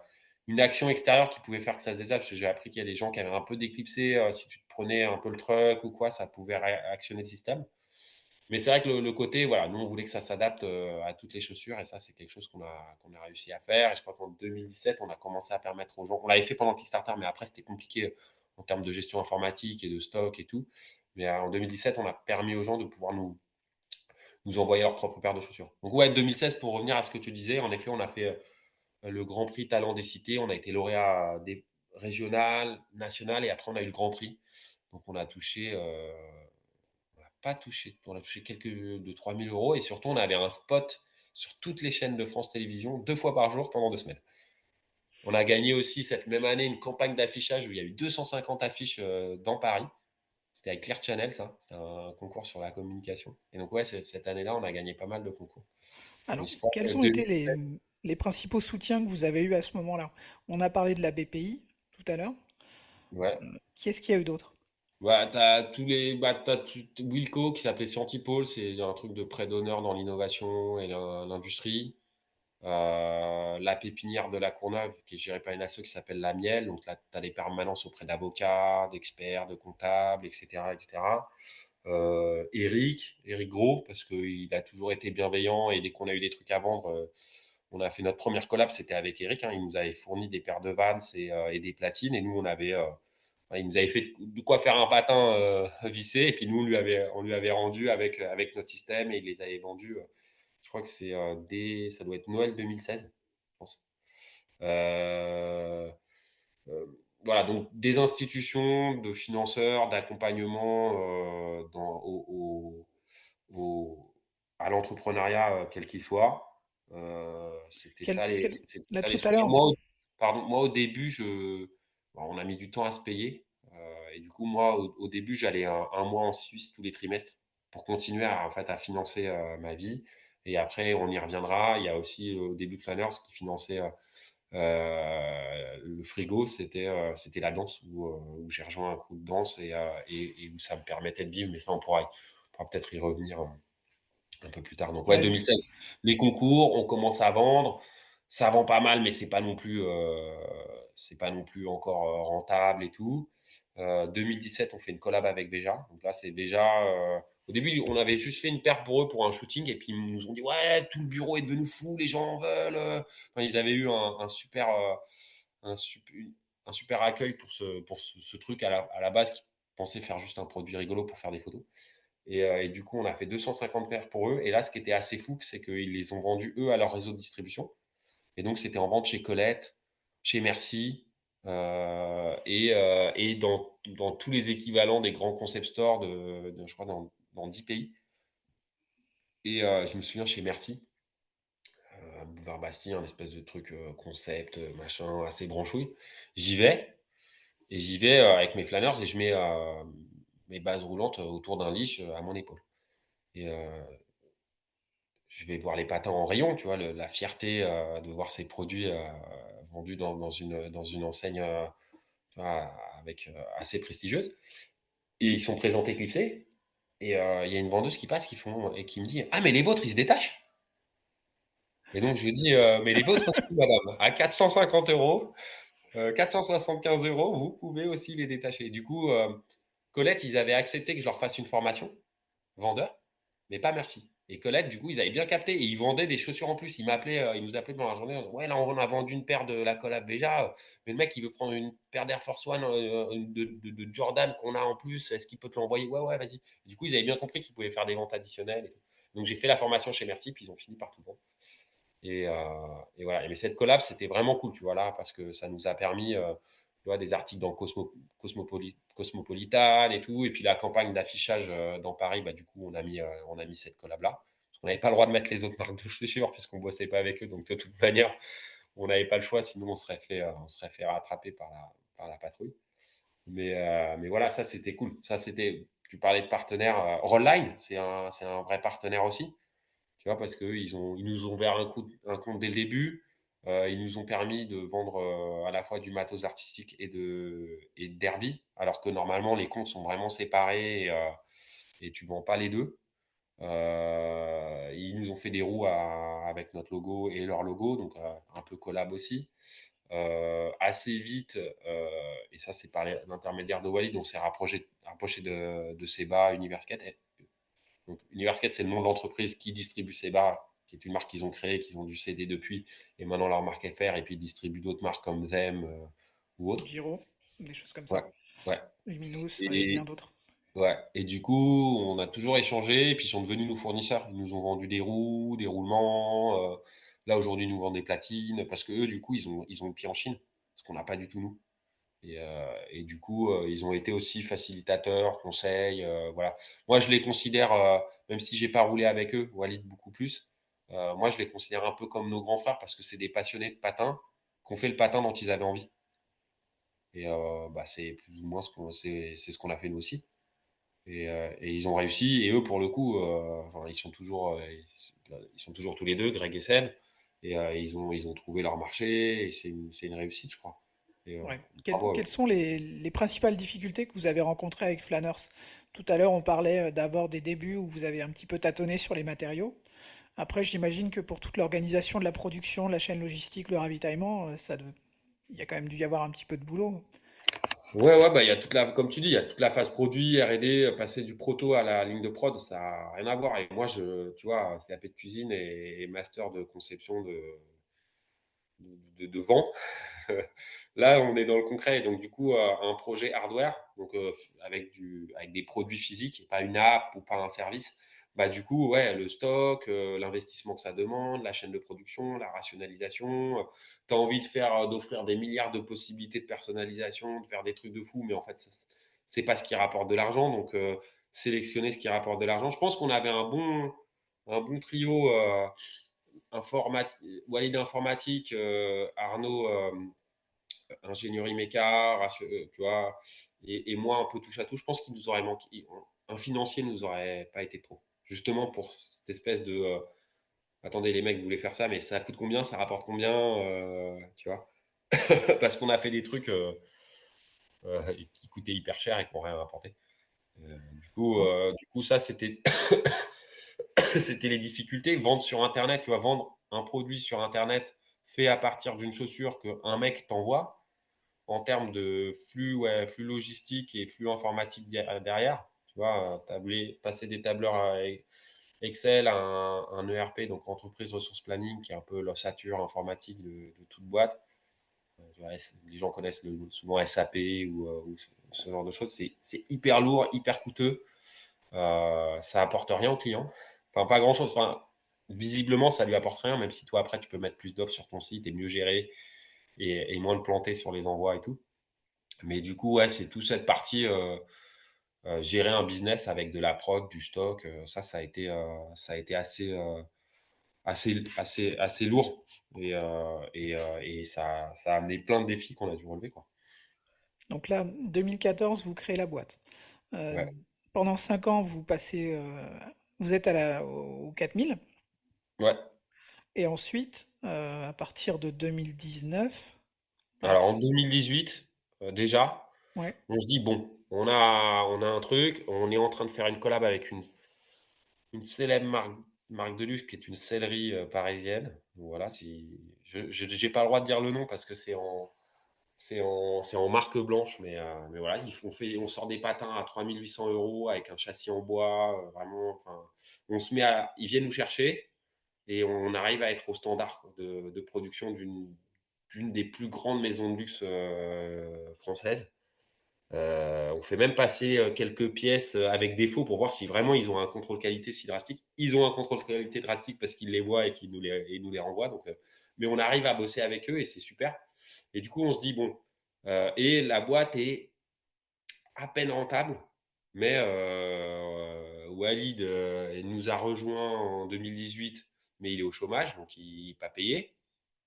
une action extérieure qui pouvait faire que ça se détache. Parce que j'ai appris qu'il y a des gens qui avaient un peu déclipsé, si tu te prenais un peu le truck ou quoi, ça pouvait actionner le système. Mais c'est vrai que le côté, voilà, nous on voulait que ça s'adapte, à toutes les chaussures et ça, c'est quelque chose qu'on a réussi à faire et je crois qu'en 2017, on a commencé à permettre aux gens, on l'avait fait pendant le Kickstarter, mais après c'était compliqué, en termes de gestion informatique et de stock et tout. Mais, en 2017, on a permis aux gens de pouvoir nous envoyer leur propre paire de chaussures. Donc ouais, 2016, pour revenir à ce que tu disais, en effet, on a fait, le Grand Prix Talent des cités. On a été lauréat des régionales, nationales et après on a eu le Grand Prix. Donc on a touché quelques de 3 000 € et surtout on avait un spot sur toutes les chaînes de France Télévisions 2 fois par jour pendant 2 semaines. On a gagné aussi cette même année une campagne d'affichage où il y a eu 250 affiches, dans Paris. C'était avec Clear Channel ça, c'était un concours sur la communication et donc ouais, cette année-là, on a gagné pas mal de concours. Mais Alors, je crois que quels ont été 2017. les principaux soutiens que vous avez eus à ce moment-là? On a parlé de la BPI tout à l'heure. Ouais. Qui est-ce qu'il y a eu d'autre? T'as tout Wilco qui s'appelait Scientipol, c'est un truc de prêt d'honneur dans l'innovation et l'industrie. La pépinière de la Courneuve, qui est gérée par une asso qui s'appelle La Miel. Donc là, tu as des permanences auprès d'avocats, d'experts, de comptables, etc., etc. Eric Gros, parce qu'il a toujours été bienveillant et dès qu'on a eu des trucs à vendre, on a fait notre première collab, c'était avec Eric, hein. Il nous avait fourni des paires de Vans et des platines et nous, il nous avait fait de quoi faire un patin vissé et puis nous, on lui avait rendu avec notre système et il les avait vendus. Je crois que ça doit être Noël 2016, je pense. Euh, voilà, donc des institutions de financeurs, d'accompagnement au- à l'entrepreneuriat, quel qu'il soit. C'était Quel- ça quel- c'était Là, ça les tout à soutiens. l'heure, Moi, au début, bon, on a mis du temps à se payer. Et du coup, moi, au début, j'allais un mois en Suisse tous les trimestres pour continuer en fait, à financer ma vie. Et après, on y reviendra. Il y a aussi au début de Flanners ce qui finançait le frigo, c'était la danse où j'ai rejoint un groupe de danse et où ça me permettait de vivre. Mais ça, on pourra peut-être y revenir un peu plus tard. Donc ouais, ouais, 2016, les concours, on commence à vendre. Ça vend pas mal, mais c'est pas non plus encore, rentable et tout. 2017, on fait une collab avec Veja. Donc là, c'est déjà, au début, on avait juste fait une paire pour eux pour un shooting et puis ils nous ont dit: «Ouais, tout le bureau est devenu fou, les gens en veulent», Enfin, ils avaient eu un sup un super accueil pour ce truc à la base qui pensait faire juste un produit rigolo pour faire des photos et du coup, on a fait 250 paires pour eux et là, ce qui était assez fou, c'est qu'ils les ont vendus, eux, à leur réseau de distribution et donc c'était en vente chez Colette, chez Merci, et dans tous les équivalents des grands concept stores de je crois dans 10 pays et je me souviens chez Merci, boulevard Bastille, un espèce de truc, concept, machin, assez branchouille. J'y vais j'y vais, avec mes flâneurs et je mets, mes bases roulantes autour d'un leash, à mon épaule et je vais voir les patins en rayon, tu vois? La fierté, de voir ces produits, vendus dans une enseigne, tu vois? Avec, assez prestigieuse et ils sont présentés clipsés et il y a une vendeuse qui passe qui me dit: «Ah mais les vôtres, ils se détachent?» et donc je lui dis: «Mais les vôtres aussi madame, à 450 €, 475 €, vous pouvez aussi les détacher». Du coup, Colette, ils avaient accepté que je leur fasse une formation vendeur, mais pas merci. Et Colette, du coup, ils avaient bien capté et ils vendaient des chaussures en plus. Ils nous appelaient pendant la journée, en disant: «Ouais, là, on a vendu une paire de la collab Veja, mais le mec, il veut prendre une paire d'Air Force One, de Jordan qu'on a en plus. Est-ce qu'il peut te l'envoyer?» «Ouais, ouais, vas-y». Du coup, ils avaient bien compris qu'ils pouvaient faire des ventes additionnelles et tout. Donc j'ai fait la formation chez Merci, puis ils ont fini par tout vendre. Et, heu et voilà. Mais cette collab, c'était vraiment cool, tu vois, là, parce que ça nous a permis, tu vois, des articles dans Cosmopolitan et tout et puis la campagne d'affichage, dans Paris, bah, du coup, on a mis cette collab-là. Parce qu'on n'avait pas le droit de mettre les autres marques de chaussures puisqu'on bossait pas avec eux, donc de toute manière, on n'avait pas le choix, sinon on serait fait rattraper par la patrouille. Mais voilà, ça, c'était cool. Ça, c'était tu parlais de partenaires, Rollline, c'est un vrai partenaire aussi. Tu vois? Parce qu'eux, ils nous ont ouvert un compte dès le début. Ils nous ont permis de vendre, à la fois du matos artistique et de derby, alors que normalement les comptes sont vraiment séparés et tu vends pas les 2. Ils nous ont fait des roues avec notre logo et leur logo, donc un peu collab aussi. Assez vite, et ça c'est par l'intermédiaire de Walid, on s'est rapproché de Seba Universkate. Donc, Universkate, c'est le nom de l'entreprise qui distribue ces bars, qui est une marque qu'ils ont créée, qu'ils ont dû céder depuis, et maintenant leur marque FR, et puis ils distribuent d'autres marques comme Them ou autres. Giro, des choses comme Ouais, ça. ouais. Luminous, et bien Et, d'autres. ouais. Et du coup, on a toujours échangé, et puis ils sont devenus nos fournisseurs. Ils nous ont vendu des roues, des roulements. Là, aujourd'hui, ils nous vendent des platines, parce que eux, du coup, ils ont le pied en Chine, ce qu'on n'a pas du tout nous. Et du coup, ils ont été aussi facilitateurs, conseils, voilà. Moi, je les considère, même si j'ai pas roulé avec eux, Walid beaucoup plus, moi, je les considère un peu comme nos grands frères parce que c'est des passionnés de patin, qui ont fait le patin dont ils avaient envie et bah, c'est plus ou moins c'est ce qu'on a fait nous aussi et ils ont réussi et eux, pour le coup, enfin, ils sont toujours tous les 2, Greg et Seb et ils ont trouvé leur marché et c'est une réussite, je crois et Ouais. bravo à eux. Quelles sont les principales difficultés que vous avez rencontrées avec Flanners? Tout à l'heure, on parlait d'abord des débuts où vous avez un petit peu tâtonné sur les matériaux. Après, j'imagine que pour toute l'organisation de la production, la chaîne logistique, le ravitaillement, il y a quand même dû y avoir un petit peu de boulot. Ouais, ouais, bah, il y a comme tu dis, il y a toute la phase produit, R&D, passer du proto à la ligne de prod, ça a rien à voir et moi tu vois, CAP de cuisine et master de conception de vent. Là, on est dans le concret, donc du coup, un projet hardware, donc avec des produits physiques, et pas une app ou pas un service. Bah, du coup, ouais, le stock, l'investissement que ça demande, la chaîne de production, la rationalisation. Tu as envie d'offrir des milliards de possibilités de personnalisation, de faire des trucs de fou, mais en fait, c'est pas ce qui rapporte de l'argent. Donc, sélectionner ce qui rapporte de l'argent. Je pense qu'on avait un bon trio, Walid informatique, Arnaud, ingénierie méca, tu vois, et moi un peu touche à tout. Je pense qu'il nous aurait manqué, un financier nous aurait pas été trop. Justement pour cette espèce de attendez, les mecs, vous voulez faire ça, mais ça coûte combien, ça rapporte combien, tu vois. Parce qu'on a fait des trucs qui coûtaient hyper cher et qui n'ont rien rapporté. Oh, Du coup, ça, c'était c'était les difficultés. Vendre sur Internet, tu vois, vendre un produit sur Internet fait à partir d'une chaussure qu'un mec t'envoie, en termes de flux, ouais, flux logistique et flux informatique derrière, tu vois, passer des tableurs Excel à un ERP, donc entreprise ressources planning, qui est un peu l'ossature informatique de toute boîte. Tu vois, les gens connaissent souvent SAP ou ce genre de choses. C'est hyper lourd, hyper coûteux. Ça apporte rien au client. Enfin, pas grand-chose. Enfin, visiblement, ça lui apporte rien, même si toi, après, tu peux mettre plus d'offres sur ton site et mieux gérer et moins te planter sur les envois et tout. Mais du coup, ouais, c'est toute cette partie, gérer un business avec de la prod, du stock, ça a été assez lourd et ça a amené plein de défis qu'on a dû relever, quoi. Donc là, 2014, vous créez la boîte. Euh, Ouais. Pendant 5 ans, vous êtes au 4000. Ouais. Et ensuite, à partir de 2019, alors, Alors en 2018, déjà, ouais, on se dit: «Bon, on a un truc, on est en train de faire une collab avec une célèbre marque de luxe qui est une sellerie, parisienne». Donc voilà, si je j'ai pas le droit de dire le nom parce que c'est en marque blanche, mais voilà, on sort des patins à 3 800 € avec un châssis en bois, vraiment, enfin, ils viennent nous chercher et on arrive à être au standard quoi, de production d'une des plus grandes maisons de luxe, françaises. On fait même passer, quelques pièces, avec défaut pour voir si vraiment ils ont un contrôle qualité si drastique. Ils ont un contrôle qualité drastique parce qu'ils les voient et qu'ils nous les renvoient, mais on arrive à bosser avec eux et c'est super et du coup, on se dit: «Bon», et la boîte est à peine rentable, mais Walid, il nous a rejoints en 2018, mais il est au chômage, donc il est pas payé.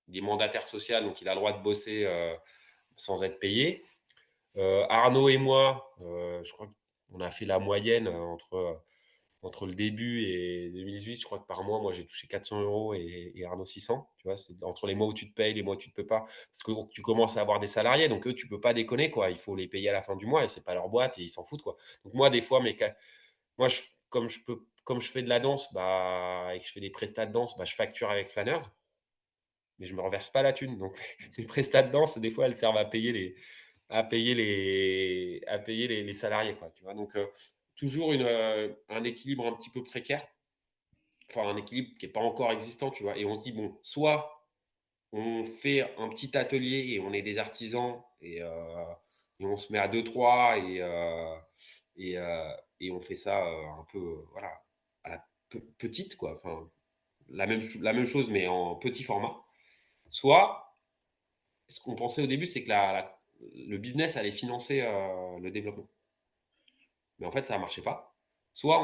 Il est mandataire social, donc il a le droit de bosser, sans être payé. Arnaud et moi, je crois qu'on a fait la moyenne, entre le début et 2018, je crois que par mois, moi, j'ai touché 400 € et Arnaud 600. Tu vois? C'est entre les mois où tu te payes, les mois où tu ne peux pas. Parce que tu commences à avoir des salariés, donc eux, tu peux pas déconner, quoi. Il faut les payer à la fin du mois et c'est pas leur boîte et ils s'en foutent, quoi. Donc moi, des fois, moi, comme je fais de la danse, bah et que je fais des prestats de danse, bah, je facture avec Flâneurs, mais je me reverse pas la thune. Donc les prestats de danse, des fois, elles servent à payer les salariés, quoi, tu vois? Donc toujours un équilibre un petit peu précaire, enfin un équilibre qui est pas encore existant, tu vois? Et on se dit: «Bon, soit on fait un petit atelier et on est des artisans et on se met à deux trois et et on fait ça, un peu, voilà, à la petite, quoi, enfin la même chose mais en petit format». Soit, ce qu'on pensait au début, c'est que le business allait financer, le développement. Mais en fait, ça ne marchait pas. Soit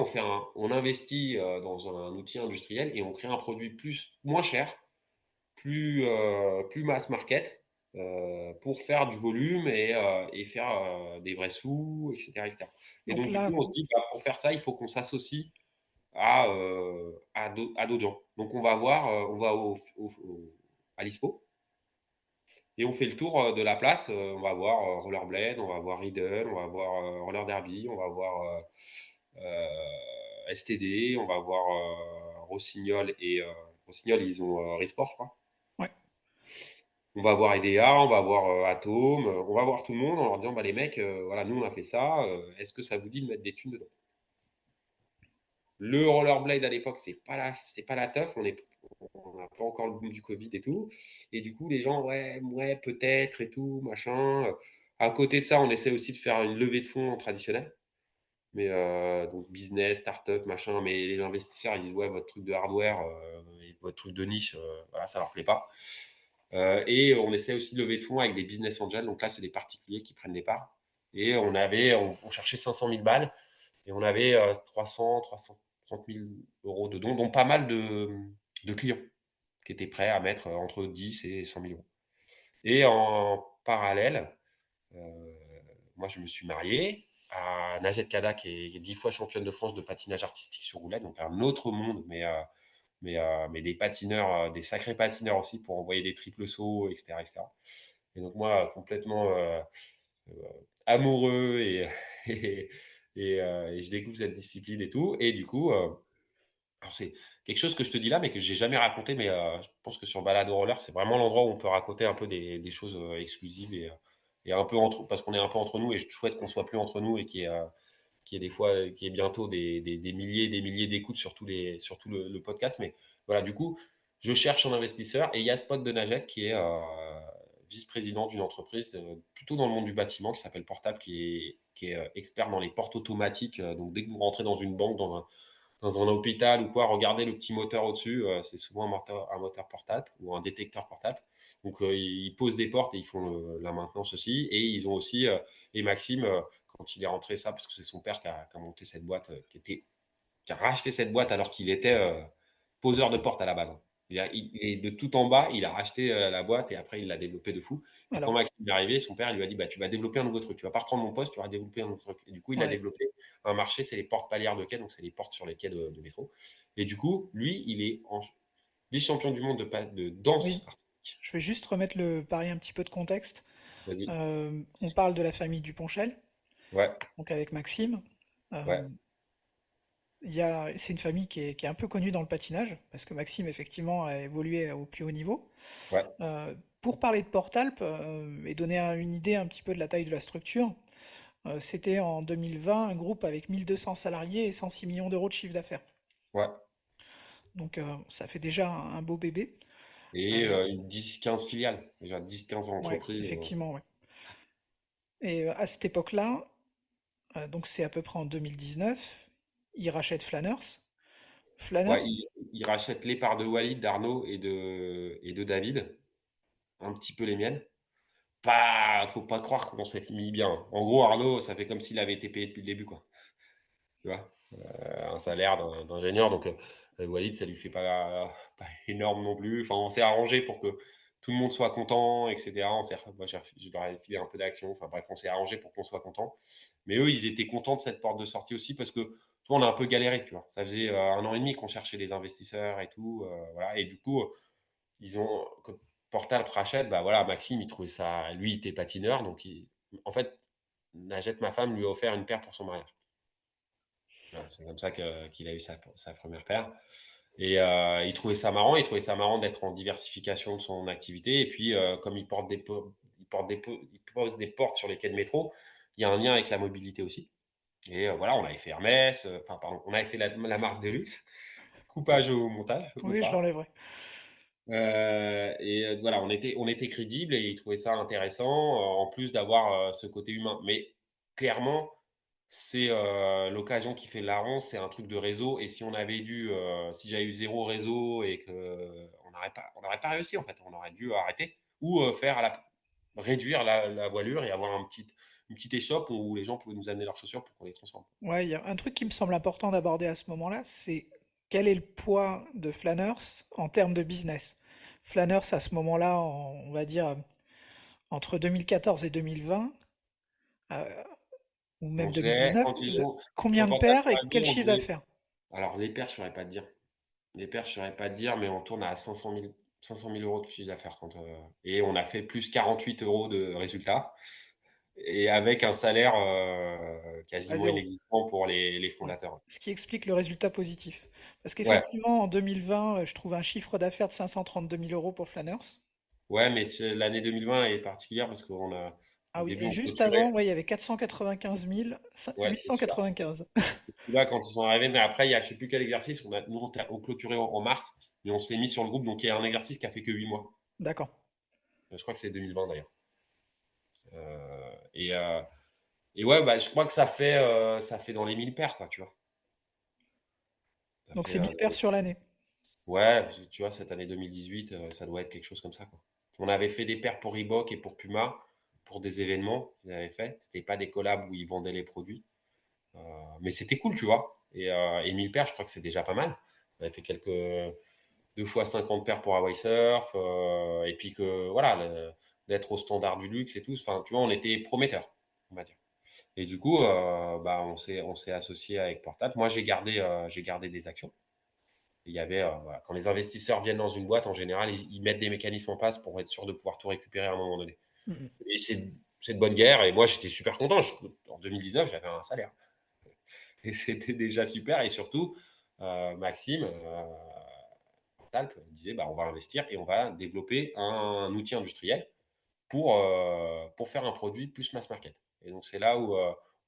on investit, dans un outil industriel et on crée un produit moins cher, plus mass market, pour faire du volume et faire, des vrais sous et cetera et donc donc du là, coup, on se dit: «Bah, pour faire ça, il faut qu'on s'associe à d'autres gens». Donc on va à l'ISPO et on fait le tour, de la place, on va voir, Rollerblade, on va voir Riddle, on va voir, Roller Derby, on va voir, STD, on va voir, Rossignol Rossignol, ils ont, Ri-Sport, je crois. ouais. On va voir EDA, on va voir, Atom, on va voir tout le monde en leur disant: «Bah, les mecs, voilà, nous on a fait ça, est-ce que ça vous dit de mettre des thunes dedans?» Le rollerblade à l'époque, c'est pas la teuf, on n'a pas encore le boom du covid et tout et du coup les gens: «Ouais, ouais, peut-être et tout, machin», à côté de ça, on essaie aussi de faire une levée de fonds traditionnelle, mais donc business, start-up, machin, mais les investisseurs, ils disent: «Ouais, votre truc de hardware, et votre truc de niche, voilà, ça leur plaît pas». Et on essaie aussi de lever de fonds avec des business angels, donc là, c'est des particuliers qui prennent des parts et on cherchait 500 000 balles et on avait, 330 000 € de dons, dont pas mal de clients qui étaient prêts à mettre, entre 10 et 100 000 € et en parallèle, heu, moi, je me suis marié à Najat Kada qui est 10 fois championne de France de patinage artistique sur roulette, donc un autre monde, mais des patineurs, des sacrés patineurs aussi pour envoyer des triples sauts et cetera et cetera et donc moi, complètement, heu, amoureux et et je découvre cette discipline et tout et du coup, Alors c'est quelque chose que je te dis là, mais que j'ai jamais raconté, mais je pense que sur Balado Roller, c'est vraiment l'endroit où on peut raconter un peu des choses, exclusives et un peu entre parce qu'on est un peu entre nous et je souhaite qu'on soit plus entre nous et qu'il y ait des fois, qu'il y ait bientôt des milliers et des milliers d'écoutes sur tout le podcast. Mais voilà, du coup, je cherche un investisseur et il y a ce pote de Najed qui est, vice-président d'une entreprise, plutôt dans le monde du bâtiment qui s'appelle Portable, qui est expert dans les portes automatiques. Donc dès que vous rentrez dans une banque, dans un hôpital ou quoi, regardez le petit moteur au-dessus, c'est souvent un moteur portable ou un détecteur portable. Donc, ils posent des portes et ils font la maintenance aussi. Et ils ont aussi, et Maxime, quand il est rentré ça, parce que c'est son père qui a monté cette boîte, qui a racheté cette boîte alors qu'il était poseur de porte à la base, hein. Il est de tout en bas, il a racheté la boîte et après il l'a développé de fou. Et quand Alors, Maxime est arrivé, son père il lui a dit bah, tu vas développer un nouveau truc, tu vas pas reprendre mon poste, tu vas développer un nouveau truc. Et du coup, il a ouais, développé un marché, c'est les portes palières de quai, donc c'est les portes sur les quais de métro. Et du coup, lui, il est vice-champion du monde de danse oui, artistique. je vais juste remettre le pari un petit peu de contexte. Vas-y. On parle de la famille Duponchel, Ouais, donc avec Maxime. Euh, ouais, c'est une famille qui est un peu connue dans le patinage, parce que Maxime, effectivement, a évolué au plus haut niveau. ouais, Pour parler de Portalp et donner une idée un petit peu de la taille de la structure, c'était en 2020 un groupe avec 1200 salariés et 106 millions d'euros de chiffre d'affaires. ouais. Donc ça fait déjà un beau bébé. Et Euh, une 10-15 filiales, déjà 10-15 ouais, entreprises. effectivement, ouais. Et à cette époque-là, donc c'est à peu près en 2019, il rachète Flanners. Ouais, Flanners, il rachète les parts de Walid, d'Arnaud et de David, un petit peu les miennes. Pas faut pas croire qu'on s'est mis bien. En gros, Arnaud, ça fait comme s'il avait été payé depuis le début, quoi. Tu vois? Un salaire d'ingénieur, donc Walid, ça lui fait pas énorme non plus. Enfin, on s'est arrangé pour que tout le monde soit content et cetera. On s'est moi, je leur ai filé un peu d'action. Enfin bref, on s'est arrangé pour qu'on soit content. Mais eux, ils étaient contents de cette porte de sortie aussi parce que, tu vois, on a un peu galéré, tu vois? Ça faisait, 1 an et demi qu'on cherchait des investisseurs et tout, voilà et du coup, ils ont quand Portal rachète, bah, voilà, Maxime, il trouvait ça lui, il était patineur, donc en fait, Najette, ma femme, lui a offert une paire pour son mariage. Voilà, c'est comme ça qu'il a eu sa 1re paire et il trouvait ça marrant d'être en diversification de son activité et puis, comme il pose des portes sur les quais de métro, il y a un lien avec la mobilité aussi et voilà, on avait fait Hermès, enfin pardon, on avait fait la marque de luxe, coupage au montage, au oui, je pas. l'enlèverai. Et voilà, on était crédibles et ils trouvaient ça intéressant, en plus d'avoir, ce côté humain. Mais clairement, c'est, l'occasion qui fait le larron, c'est un truc de réseau et si j'avais eu zéro réseau et qu'on n'aurait pas réussi en fait, on aurait dû arrêter ou, réduire la voilure et avoir une petite échoppe où les gens pouvaient nous amener leurs chaussures pour qu'on les transforme. Ouais, il y a un truc qui me semble important d'aborder à ce moment-là, c'est quel est le poids de Flanners en termes de business. Flanners, à ce moment-là, on va dire entre 2014 et 2020, euh, ou On même faisait 2019, quand ils ont combien quand de Portal paires est et arrivé, quel on chiffre faisait d'affaires? alors les paires, je saurais pas te dire. Les paires, je saurais pas te dire, mais on tourne à 500 000 € de chiffre d'affaires et on a fait plus 48 € de résultat et avec un salaire, À quasiment zéro. inexistant pour les Ouais. fondateurs. Ce qui explique le résultat positif. Parce Ouais, qu'effectivement, en 2020, je trouve un chiffre d'affaires de 532 000 euros pour Flanners. ouais, mais l'année 2020 est particulière parce Ah au oui, début, et on juste clôturait. avant, ouais, il y avait 495 Ouais, c'est celui-là. 895. C'est celui-là quand ils sont arrivés, mais après, il y a je sais plus quel exercice, nous, on clôturait en mars, mais on s'est mis sur le groupe, donc il y a un exercice qui a fait que 8 mois. D'accord. Je crois que c'est 2020 d'ailleurs. Et ouais, bah, je crois que ça fait dans les 1000 paires, quoi, tu vois? Ça Donc fait, c'est 1000 paires sur l'année. ouais, tu vois, cette année 2018, ça doit être quelque chose comme ça, quoi. On avait fait des paires pour Reebok et pour Puma, pour des événements qu'ils avaient fait. C'était pas des collabs où ils vendaient les produits, mais c'était cool, tu vois? Et 1000 paires, je crois que c'est déjà pas mal. On avait fait 2 fois 50 paires pour Hawaii Surf, et puis que voilà, d'être au standard du luxe et tout, enfin, tu vois, on était prometteurs, on va dire. Et du coup, bah, on s'est associé avec Portable. Moi, j'ai gardé des actions. Il y avait, voilà, quand les investisseurs viennent dans une boîte, en général, ils mettent des mécanismes en place pour être sûr de pouvoir tout récupérer à un moment donné. Mhm. Et c'est de bonne guerre et moi, j'étais super content. En 2019, j'avais un salaire et c'était déjà super et surtout, Maxime, Talp disait: «Bah, on va investir et on va développer un outil industriel pour faire un produit plus mass market». Et donc c'est là où,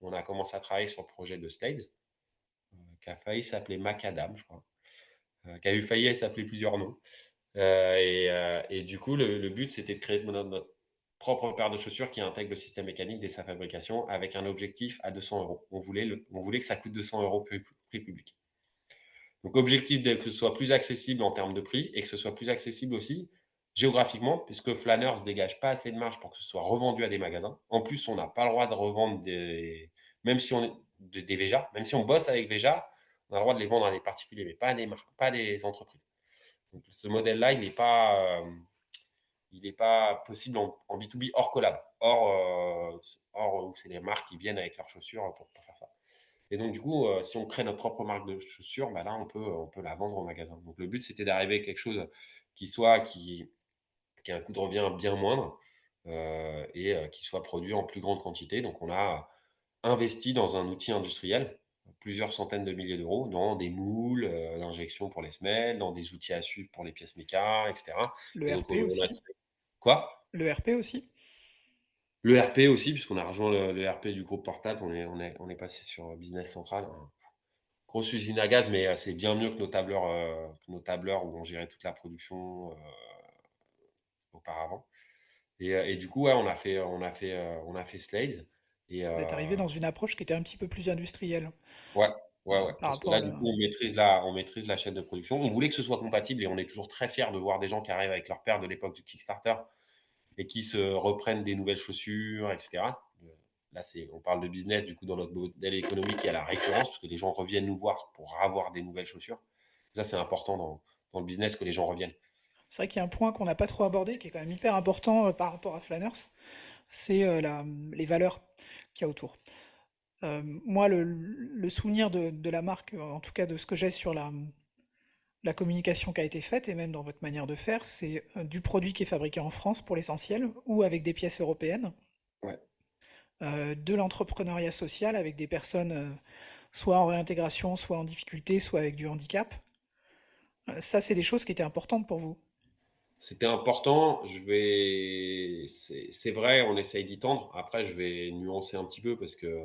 on a commencé à travailler sur le projet de Slades, qui a failli s'appeler Macadam, je crois, qui a eu failli s'appeler plusieurs noms. Et du coup, le but, c'était de créer notre propre paire de chaussures qui intègre le système mécanique dès sa fabrication avec un objectif à 200 euros. On voulait que ça coûte 200 euros prix public. Donc, objectif que ce soit plus accessible en termes de prix et que ce soit plus accessible aussi géographiquement, puisque Flanners ne dégage pas assez de marge pour que ce soit revendu à des magasins. En plus, on n'a pas le droit de revendre même si on est des Veja, même si on bosse avec Veja, on a le droit de les vendre à des particuliers, mais pas à des marques, pas à des entreprises. Donc, ce modèle-là, il n'est pas possible en B2B hors collab, hors où c'est les marques qui viennent avec leurs chaussures pour faire ça. Et donc, du coup, si on crée notre propre marque de chaussures, bah là, on peut la vendre au magasin. Donc, le but, c'était d'arriver à quelque chose qui a un coût de revient bien moindre et qui soit produit en plus grande quantité. Donc, on a investi dans un outil industriel, plusieurs centaines de milliers d'euros, dans des moules d'injection pour les semelles, dans des outils à suivre pour les pièces méca, etc. Le Et donc, RP on a aussi. quoi? Le RP aussi. Le RP aussi, puisqu'on a rejoint le RP du groupe Portable, on est passé sur Business Central. Grosse usine à gaz, mais c'est bien mieux que nos tableurs où on gérait toute la production auparavant. Et du coup, ouais, on a fait Slade. Et Vous êtes arrivé dans une approche qui était un petit peu plus industrielle ouais, ouais, ouais, par parce que rapport à là, du la... coup, on maîtrise la chaîne de production. On voulait que ce soit compatible et on est toujours très fiers de voir des gens qui arrivent avec leur paire de l'époque du Kickstarter et qui se reprennent des nouvelles chaussures, etc. Là, on parle de business, du coup, dans notre modèle économique, il y a la récurrence, parce que les gens reviennent nous voir pour avoir des nouvelles chaussures. Ça, c'est important dans le business que les gens reviennent. C'est vrai qu'il y a un point qu'on n'a pas trop abordé, qui est quand même hyper important par rapport à Flanners, c'est les valeurs qu'il y a autour. Moi, le souvenir de la marque, en tout cas de ce que j'ai sur la communication qui a été faite, et même dans votre manière de faire, c'est du produit qui est fabriqué en France pour l'essentiel, ou avec des pièces européennes, Ouais. de l'entrepreneuriat social avec des personnes soit en réintégration, soit en difficulté, soit avec du handicap. Ça, c'est des choses qui étaient importantes pour vous. C'était important. C'est vrai, on essaye d'y tendre. Après, je vais nuancer un petit peu parce que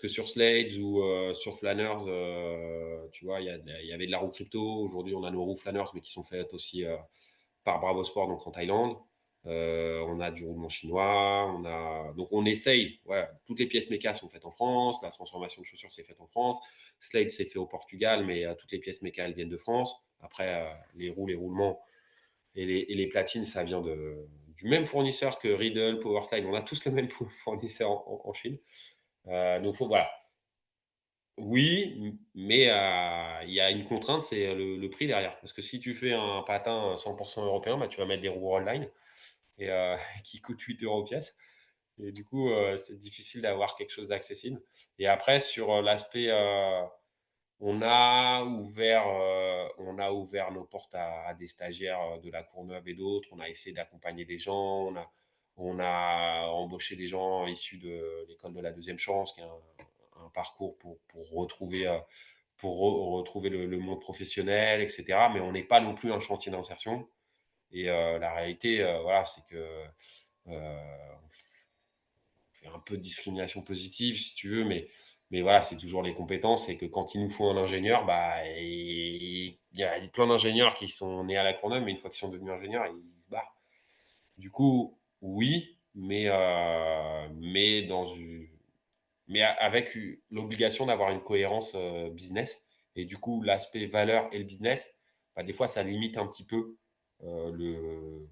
sur Slades ou sur Flanners, tu vois, il y avait de la roue crypto. Aujourd'hui, on a nos roues Flanners, mais qui sont faites aussi par Bravo Sport, donc en Thaïlande. On a du roulement chinois. Donc, on essaye. Ouais, toutes les pièces méca sont faites en France. La transformation de chaussures, c'est fait en France. Slade, c'est fait au Portugal, mais toutes les pièces méca, elles viennent de France. Après, les roues, les roulements et les platines, ça vient du même fournisseur que Riddle, Powerslide. On a tous le même fournisseur en Chine. Donc, voilà. Oui, mais il y a une contrainte, c'est le prix derrière. Parce que si tu fais un patin 100% européen, bah, tu vas mettre des roues Rollline et qui coûtent 8 euros pièce. Et du coup, c'est difficile d'avoir quelque chose d'accessible. Et après, sur l'aspect, on a ouvert nos portes à des stagiaires de la Courneuve et d'autres. On a essayé d'accompagner des gens. On a embauché des gens issus de l'école de la deuxième chance, qui est un parcours pour retrouver le monde professionnel, etc. Mais on n'est pas non plus un chantier d'insertion. Et la réalité, voilà, c'est que on fait un peu de discrimination positive, si tu veux, mais voilà, c'est toujours les compétences. Et que quand il nous faut un ingénieur, bah, il y a plein d'ingénieurs qui sont nés à la Courneuve, mais une fois qu'ils sont devenus ingénieurs, ils se barrent. Du coup, oui, mais avec l'obligation d'avoir une cohérence business. Et du coup, l'aspect valeur et le business, bah, des fois, ça limite un petit peu le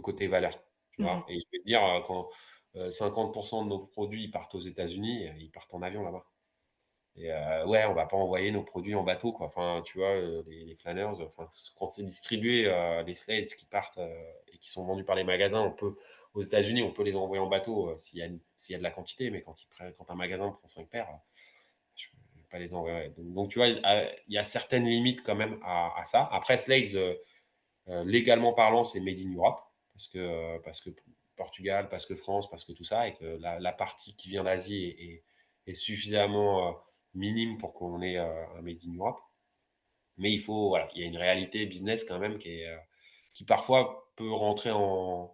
côté valeur. Tu vois. Mhm. Et je vais te dire, quand 50% de nos produits ils partent aux États-Unis, ils partent en avion là-bas. Et ouais, on va pas envoyer nos produits en bateau, quoi. Enfin, tu vois, les flâneurs, enfin, quand c'est distribué, les Slades qui partent et qui sont vendus par les magasins, aux États-Unis, on peut les envoyer en bateau s'il y a de la quantité, mais quand un magasin prend 5 paires, je ne vais pas les envoyer. Donc, tu vois, il y a certaines limites quand même à ça. Après, Slades, légalement parlant, c'est made in Europe, parce que Portugal, parce que France, parce que tout ça, et que la partie qui vient d'Asie est suffisamment minime pour qu'on ait un Made in Europe. Mais il faut, voilà, il y a une réalité business quand même qui parfois peut rentrer en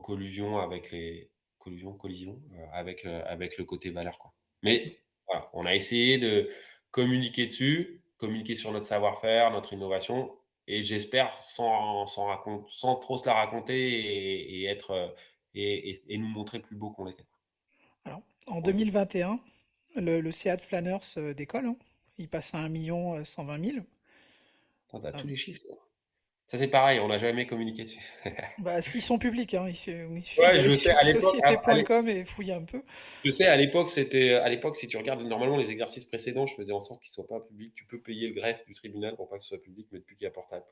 collision, avec le côté valeur, quoi. Mais voilà, on a essayé de communiquer dessus, communiquer sur notre savoir-faire, notre innovation et j'espère sans trop se la raconter et être, et nous montrer plus beau qu'on l'était. Alors, en Pour le coup. 2021, le Seat Flanners décolle, hein. Il passe à 1 120 000. Putain, tu as Euh, tous les chiffres, toi. Ça, c'est pareil, on n'a jamais communiqué dessus. Bah, s'ils sont publics, hein, il suffit Ouais, d'aller je sais, sur à l'époque, société.com et fouiller un peu. je sais, à l'époque, si tu regardes normalement les exercices précédents, je faisais en sorte qu'ils ne soient pas publics. Tu peux payer le greffe du tribunal pour pas que ce soit public, mais depuis qu'il y a portable.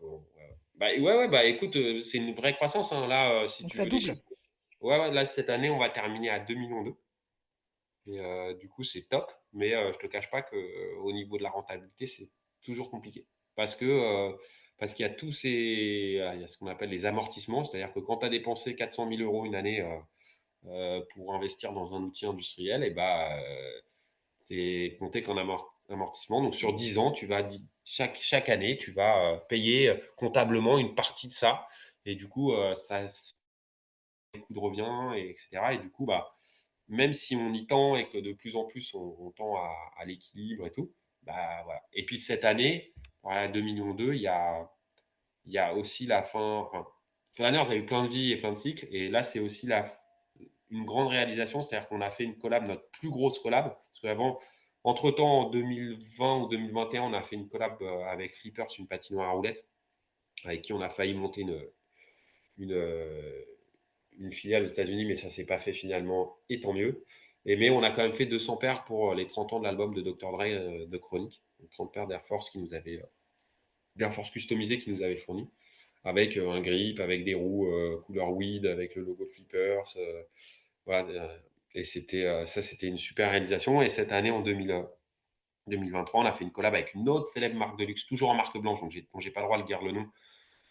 Bah, ouais, ouais, bah écoute, c'est une vraie croissance, hein, là, si Donc tu ça veux les double. chiffres. Ouais, ouais, là, cette année, on va terminer à 2,2 millions. Et du coup, c'est top. Mais je te cache pas qu'au niveau de la rentabilité, c'est toujours compliqué. Parce qu'il y a tous ces, voilà, il y a ce qu'on appelle les amortissements. C'est-à-dire que quand tu as dépensé 400 000 euros une année pour investir dans un outil industriel, et bah, c'est compté qu'en amortissement. Donc sur 10 ans, chaque année, tu vas payer comptablement une partie de ça. Et du coup, ça, les coûts de revient, etc. Et du coup, bah, même si on y tend et que de plus en plus on tend à l'équilibre et tout, bah voilà. Et puis cette année, voilà, 2,2 millions, il y a aussi la fin. Enfin, Flanners a eu plein de vies et plein de cycles. Et là, c'est aussi une grande réalisation. C'est-à-dire qu'on a fait une collab, notre plus grosse collab. Parce qu'avant, entre-temps, en 2020 ou 2021, on a fait une collab avec Flippers, une patinoire à roulettes, avec qui on a failli monter une, euh, une filiale aux États-Unis, mais ça s'est pas fait finalement, et tant mieux. Mais on a quand même fait 200 paires pour les 30 ans de l'album de Dr. Dre de Chronic. Donc 30 paires d'Air Force d'Air Force customisées qui nous avaient fourni, avec un grip, avec des roues couleur weed, avec le logo de Flippers. Voilà. Et c'était une super réalisation. Et cette année, en 2023, on a fait une collab avec une autre célèbre marque de luxe, toujours en marque blanche, dont j'ai pas le droit de dire le nom.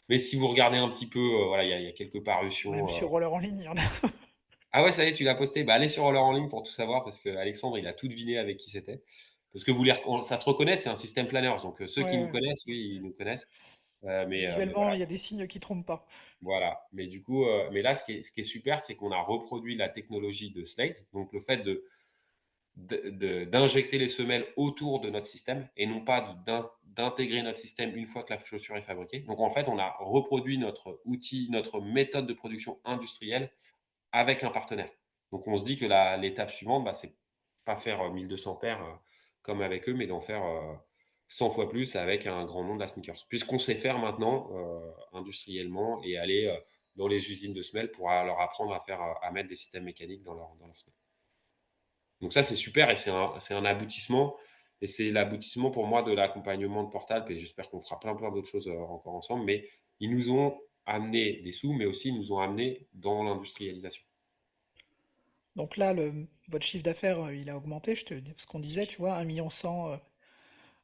Mais si vous regardez un petit peu, voilà, il y a quelques Même parutions. sur Roller en ligne, il y en a. Ah ouais, ça y est, tu l'as posté. Bah, allez sur Roller en ligne pour tout savoir parce que Alexandre, il a tout deviné avec qui c'était. Parce que ça se reconnaît, c'est un système Flanners. Donc ceux qui Ouais, nous ouais. connaissent, oui, ils nous connaissent. Mais Visuellement, voilà, il y a des signes qui trompent pas. voilà. Mais du coup, mais là, ce qui est super, c'est qu'on a reproduit la technologie de Slate. Donc le fait d'injecter les semelles autour de notre système et non pas d'intégrer notre système une fois que la chaussure est fabriquée. Donc en fait, on a reproduit notre outil, notre méthode de production industrielle avec un partenaire. Donc on se dit que l'étape suivante, bah, c'est pas faire 1200 paires comme avec eux, mais d'en faire 100 fois plus avec un grand nom de la sneakers. Puisqu'on sait faire maintenant industriellement et aller dans les usines de semelles pour leur apprendre à mettre des systèmes mécaniques dans leurs semelles. Donc ça, c'est super et c'est un aboutissement. Et c'est l'aboutissement pour moi de l'accompagnement de Portal. Et j'espère qu'on fera plein, plein d'autres choses encore ensemble. Mais ils nous ont amené des sous, mais aussi ils nous ont amené dans l'industrialisation. Donc là, votre chiffre d'affaires, il a augmenté, ce qu'on disait, tu vois, 1,1 million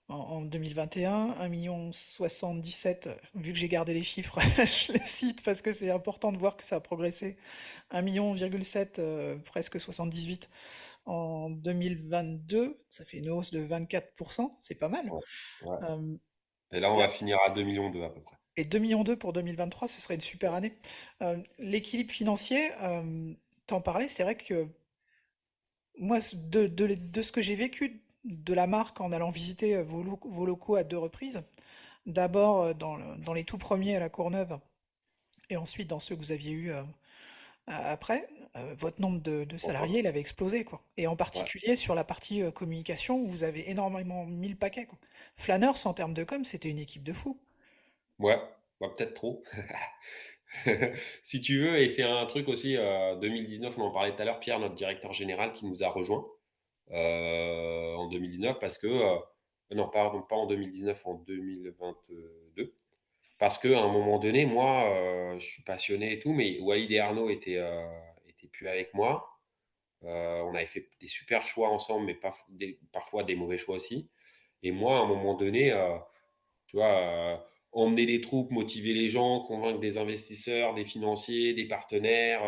en 2021, 1,77 million, vu que j'ai gardé les chiffres, je les cite parce que c'est important de voir que ça a progressé. 1,7 million, presque 78 en 2022, ça fait une hausse de 24%, c'est pas mal. Ouais, ouais. Euh, Et là, on va là- finir à 2,2 millions à peu près. et 2,2 millions pour 2023, ce serait une super année. L'équilibre financier, t'en parlais, c'est vrai que moi, de ce que j'ai vécu de la marque en allant visiter vos locaux à 2 reprises, d'abord dans les tout premiers à la Courneuve et ensuite dans ceux que vous aviez eus après, votre nombre de salariés, Encore. il avait explosé, quoi. Et en Ouais, particulier sur la partie communication où vous avez énormément mis le paquet, quoi. Flanners, en termes de com, c'était une équipe de fous. ouais, ouais, peut-être trop. Si tu veux, et c'est un truc aussi, 2019, on en parlait tout à l'heure, Pierre, notre directeur général, qui nous a rejoint en 2019 parce que, non, pardon, pas en 2019, en 2022. Parce qu'à un moment donné, moi, je suis passionné et tout, mais Walid et Arnaud étaient plus avec moi. On avait fait des super choix ensemble, mais parfois des mauvais choix aussi. Et moi, à un moment donné, tu vois, emmener les troupes, motiver les gens, convaincre des investisseurs, des financiers, des partenaires,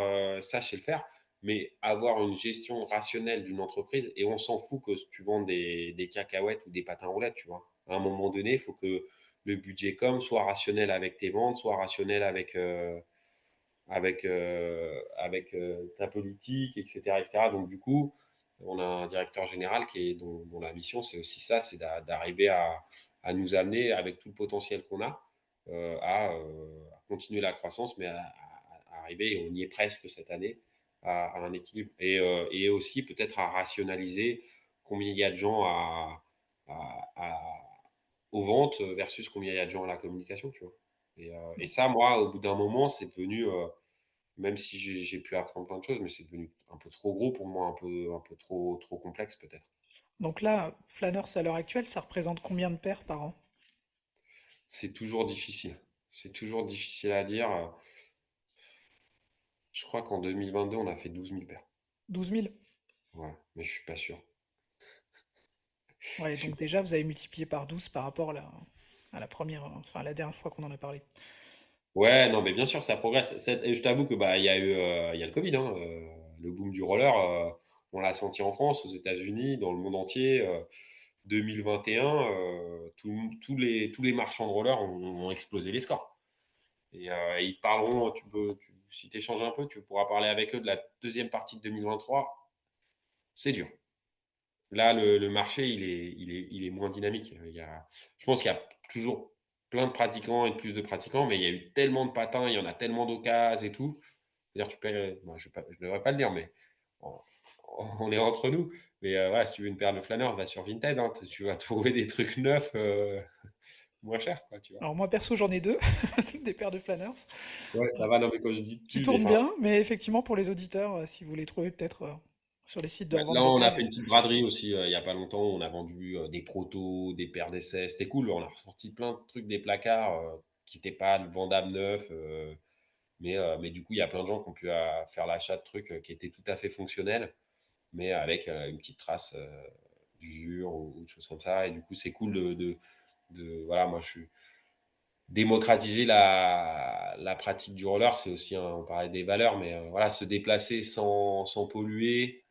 ça, je sais le faire. mais avoir une gestion rationnelle d'une entreprise et on s'en fout que tu vendes des cacahuètes ou des patins roulettes, tu vois? À un moment donné, il faut que le budget com soit rationnel avec tes ventes, soit rationnel avec ta politique et cetera. Donc du coup, on a un directeur général qui est dont la mission, c'est aussi ça, c'est d'arriver à nous amener avec tout le potentiel qu'on a, à continuer la croissance, mais à arriver, et on y est presque cette année, à un équilibre et aussi peut-être à rationaliser combien il y a de gens à aux ventes versus combien il y a de gens à la communication, tu vois? Et ça, moi, au bout d'un moment, c'est devenu, même si j'ai pu apprendre plein de choses, mais c'est devenu un peu trop gros pour moi, un peu trop complexe peut-être. Donc là, Flâneurs à l'heure actuelle, ça représente combien de paires par an? C'est toujours difficile. C'est toujours difficile à dire, je crois qu'en 2022, on a fait 12 000 paires. 12 000? Ouais, mais je suis pas sûr. Ouais, Je suis donc pas déjà, vous avez multiplié par 12 par rapport à la première, enfin, à la dernière fois qu'on en a parlé. Ouais, non, mais bien sûr, ça progresse. Et je t'avoue que, bah, il y a le covid, hein, le boom du roller, on l'a senti en France, aux États-Unis, dans le monde entier, 2021, tous les marchands de rollers ont explosé les scores ils te parleront, si tu échanges un peu, tu pourras parler avec eux de la deuxième partie de 2023. C'est dur. Là, le marché, il est moins dynamique. Je pense qu'il y a toujours plein de pratiquants et de plus de pratiquants, mais il y a eu tellement de patins, il y en a tellement d'occasions et tout. C'est-à-dire, tu paies, moi, je devrais pas le dire, mais on, on est entre nous. Mais voilà, si tu veux une paire de flâneurs, va sur Vinted, hein, tu vas trouver des trucs neufs moins chers, quoi, tu vois. Alors moi, perso, j'en ai deux, des paires de Flâneurs, Ouais, ça va. Non, mais quand je dis qui tu, mais tournent enfin, bien, mais effectivement, pour les auditeurs, si vous les trouvez peut-être sur les sites de bah, revente là, on a fait d'occasion. une petite braderie aussi, il y a pas longtemps. On a vendu, des protos, des paires d'essais. C'était cool. On a ressorti plein de trucs des placards, qui étaient pas vendables neufs, mais du coup, il y a plein de gens qui ont pu, faire l'achat de trucs, qui étaient tout à fait fonctionnels, mais avec, une petite trace, d'usure ou de choses comme ça et du coup, c'est cool voilà, moi, je suis démocratiser la pratique du roller, c'est aussi on parlait des valeurs, mais voilà, se déplacer sans polluer,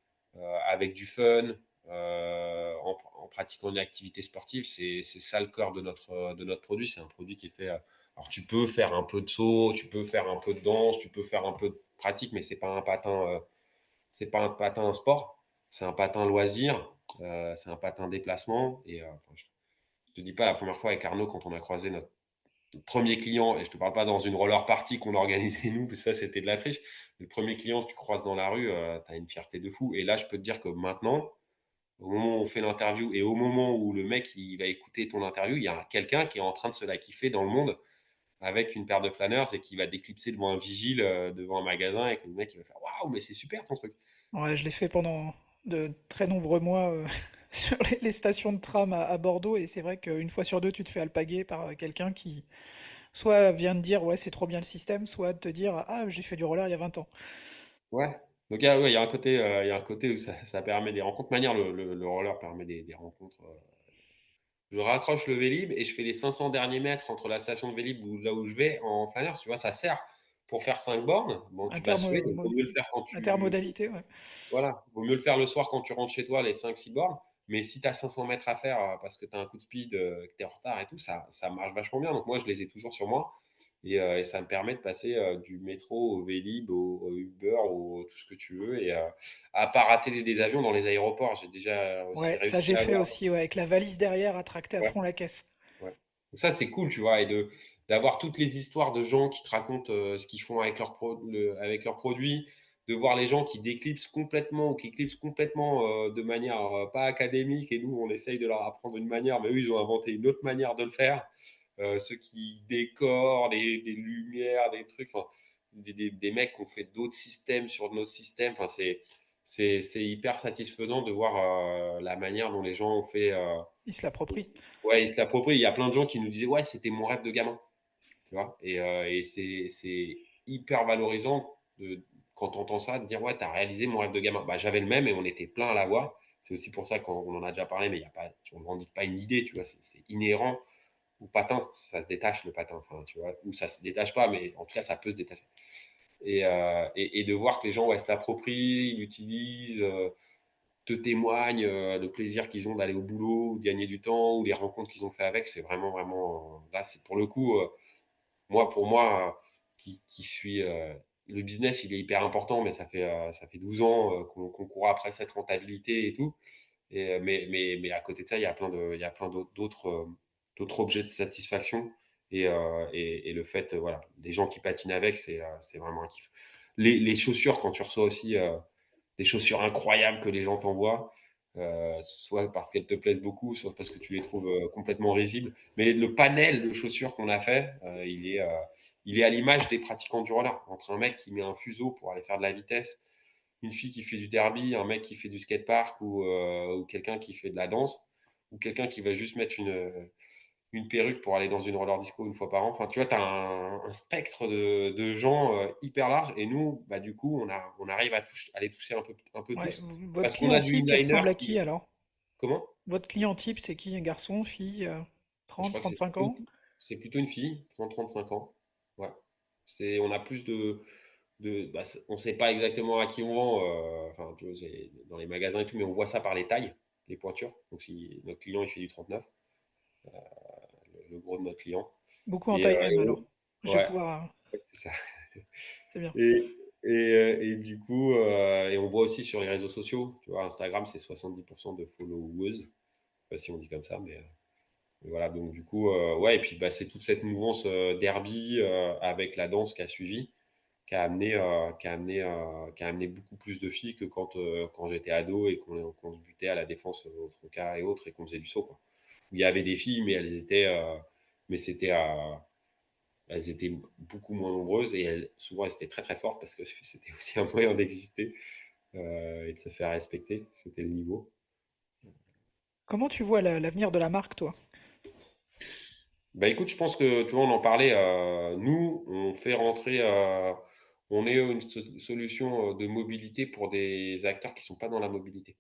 avec du fun, en pratiquant une activité sportive, c'est ça le cœur de notre produit. C'est un produit qui est fait, alors tu peux faire un peu de saut, tu peux faire un peu de danse, tu peux faire un peu de pratique, mais c'est pas un patin sport, c'est un patin loisir, c'est un patin déplacement et enfin, je te dis pas la première fois avec Arnaud quand on a croisé notre premier client, et je te parle pas dans une roller party qu'on organisait nous, parce que ça c'était de la triche. Le premier client que tu croises dans la rue, tu as une fierté de fou. Et là, je peux te dire que maintenant, au moment où on fait l'interview et au moment où le mec il va écouter ton interview, il y a quelqu'un qui est en train de se la kiffer dans le monde avec une paire de flâneurs et qui va déclipser devant un vigile, devant un magasin et que le mec il va faire waouh, mais c'est super ton truc. Ouais, je l'ai fait pendant de très nombreux mois sur les stations de tram à Bordeaux, et c'est vrai qu'une fois sur deux, tu te fais alpaguer par quelqu'un qui soit vient de dire ouais, c'est trop bien le système, soit de te dire ah, j'ai fait du roller il y a 20 ans. Ouais. Donc ouais, il y a un côté où ça permet des rencontres. De manière, le roller permet des rencontres. Je raccroche le Vélib et je fais les 500 derniers mètres entre la station de Vélib ou là où je vais en flâneur, tu vois, ça sert pour faire 5 bornes. Bon, tu vas suer, donc vaut mieux le faire quand Intermodalité, ouais. voilà, vaut mieux le faire le soir quand tu rentres chez toi, les 5-6 bornes. Mais si tu as 500 mètres à faire parce que tu as un coup de speed, que tu es en retard et tout, ça marche vachement bien. Donc moi, je les ai toujours sur moi et ça me permet de passer du métro au Vélib, au Uber, au tout ce que tu veux et à pas rater des avions dans les aéroports. J'ai déjà aussi Ouais, ça réussi j'ai à fait avoir. aussi, ouais, avec la valise derrière à tracter à Ouais. fond la caisse. Ouais. Ça, c'est cool, tu vois, et d'avoir toutes les histoires de gens qui te racontent ce qu'ils font avec leurs produits, de voir les gens qui déclipsent complètement ou qui éclipsent complètement de manière pas académique, et nous, on essaye de leur apprendre une manière, mais eux, ils ont inventé une autre manière de le faire. Ceux qui décorent, les lumières, des trucs, enfin, des mecs qui ont fait d'autres systèmes sur nos systèmes. Enfin, c'est hyper satisfaisant de voir la manière dont les gens ont fait. Il se l'approprie. Ouais, ils se l'approprient. Il y a plein de gens qui nous disaient: «Ouais, c'était mon rêve de gamin», tu vois? Et c'est hyper valorisant quand tu entends ça, de dire: «Ouais, tu as réalisé mon rêve de gamin». Bah, j'avais le même et on était plein à l'avoir. C'est aussi pour ça qu'on en a déjà parlé, mais il y a pas on ne revendique pas une idée, tu vois? C'est inhérent au patin. Ça se détache le patin, enfin, tu vois? Ou ça se détache pas, mais en tout cas, ça peut se détacher. et de voir que les gens, ouais, se l'approprient, ils l'utilisent, te témoignent le plaisir qu'ils ont d'aller au boulot, ou de gagner du temps, ou les rencontres qu'ils ont fait avec, c'est vraiment, vraiment, là, c'est pour le coup, moi, pour moi, qui suis, le business, il est hyper important, mais ça fait 12 ans qu'on court après cette rentabilité et tout. Mais à côté de ça, il y a plein d'autres objets de satisfaction. Et le fait, voilà, des gens qui patinent avec, c'est vraiment un kiff. Les chaussures, quand tu reçois aussi des chaussures incroyables que les gens t'envoient, soit parce qu'elles te plaisent beaucoup, soit parce que tu les trouves complètement risibles. Mais le panel de chaussures qu'on a fait, il est à l'image des pratiquants du roller. Entre un mec qui met un fuseau pour aller faire de la vitesse, une fille qui fait du derby, un mec qui fait du skatepark ou quelqu'un qui fait de la danse, ou quelqu'un qui va juste mettre une perruque pour aller dans une roller disco une fois par an. Enfin, tu vois, tu as un spectre de gens hyper large. Et nous, bah, du coup, on arrive à les toucher un peu Ouais, tous. votre Parce qu'on client a du type, il inliner ressemble à qui qui. alors? Comment? Votre client type, c'est qui? Un garçon, fille, Je 30, crois que 35 ans? c'est plutôt une fille, 30-35 ans. Ouais. On a plus bah, on ne sait pas exactement à qui on vend, enfin, tu vois, dans les magasins et tout, mais on voit ça par les tailles, les pointures. Donc, si notre client il fait du 39, le gros de notre client. Beaucoup en Et, taille M alors. Je vais ouais, pouvoir. ouais, c'est ça. C'est bien. Et du coup, et on voit aussi sur les réseaux sociaux, tu vois, Instagram, c'est 70% de followers. Je sais pas si on dit comme ça, mais voilà, donc du coup, ouais, et puis bah, c'est toute cette mouvance derby avec la danse qui a suivi, qui a amené beaucoup plus de filles que quand j'étais ado et qu'on se butait à la défense au Troca et autres et qu'on faisait du saut, quoi. Où il y avait des filles, mais mais elles étaient beaucoup moins nombreuses et souvent elles étaient très très fortes parce que c'était aussi un moyen d'exister et de se faire respecter. C'était le niveau. Comment tu vois l'avenir de la marque, toi? Bah écoute, je pense que tu vois, on en parlait. Nous, on est une solution de mobilité pour des acteurs qui sont pas dans la mobilité.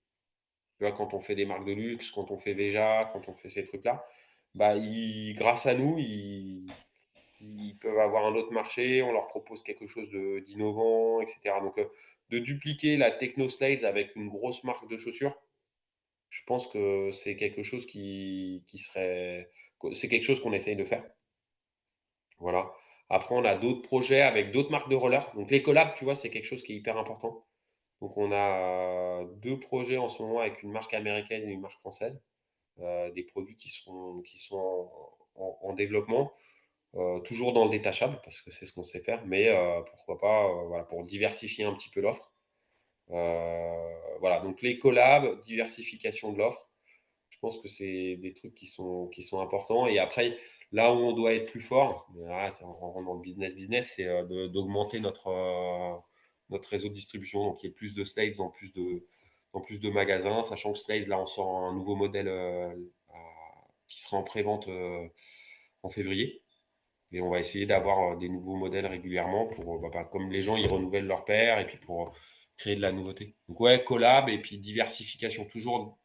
Tu vois, quand on fait des marques de luxe, quand on fait Veja, quand on fait ces trucs-là, bah grâce à nous, ils peuvent avoir un autre marché. On leur propose quelque chose d'innovant, etc. Donc, de dupliquer la Techno Slides avec une grosse marque de chaussures, je pense que c'est quelque chose c'est quelque chose qu'on essaye de faire. Voilà. Après, on a d'autres projets avec d'autres marques de rollers. Donc, les collabs, tu vois, c'est quelque chose qui est hyper important. Donc, on a deux projets en ce moment avec une marque américaine et une marque française. Des produits qui sont en développement, toujours dans le détachable, parce que c'est ce qu'on sait faire, mais pourquoi pas, voilà, pour diversifier un petit peu l'offre. Voilà, donc les collabs, diversification de l'offre, je pense que c'est des trucs qui sont importants. Et après, là où on doit être plus fort, là, on rentre dans le business, c'est d'augmenter notre réseau de distribution, donc il y ait plus de Slaves dans plus de magasins, sachant que Slaves, là, on sort un nouveau modèle qui sera en pré-vente en février. Et on va essayer d'avoir des nouveaux modèles régulièrement pour, comme les gens, ils renouvellent leur paire et puis pour créer de la nouveauté. Donc ouais, collab et puis diversification, toujours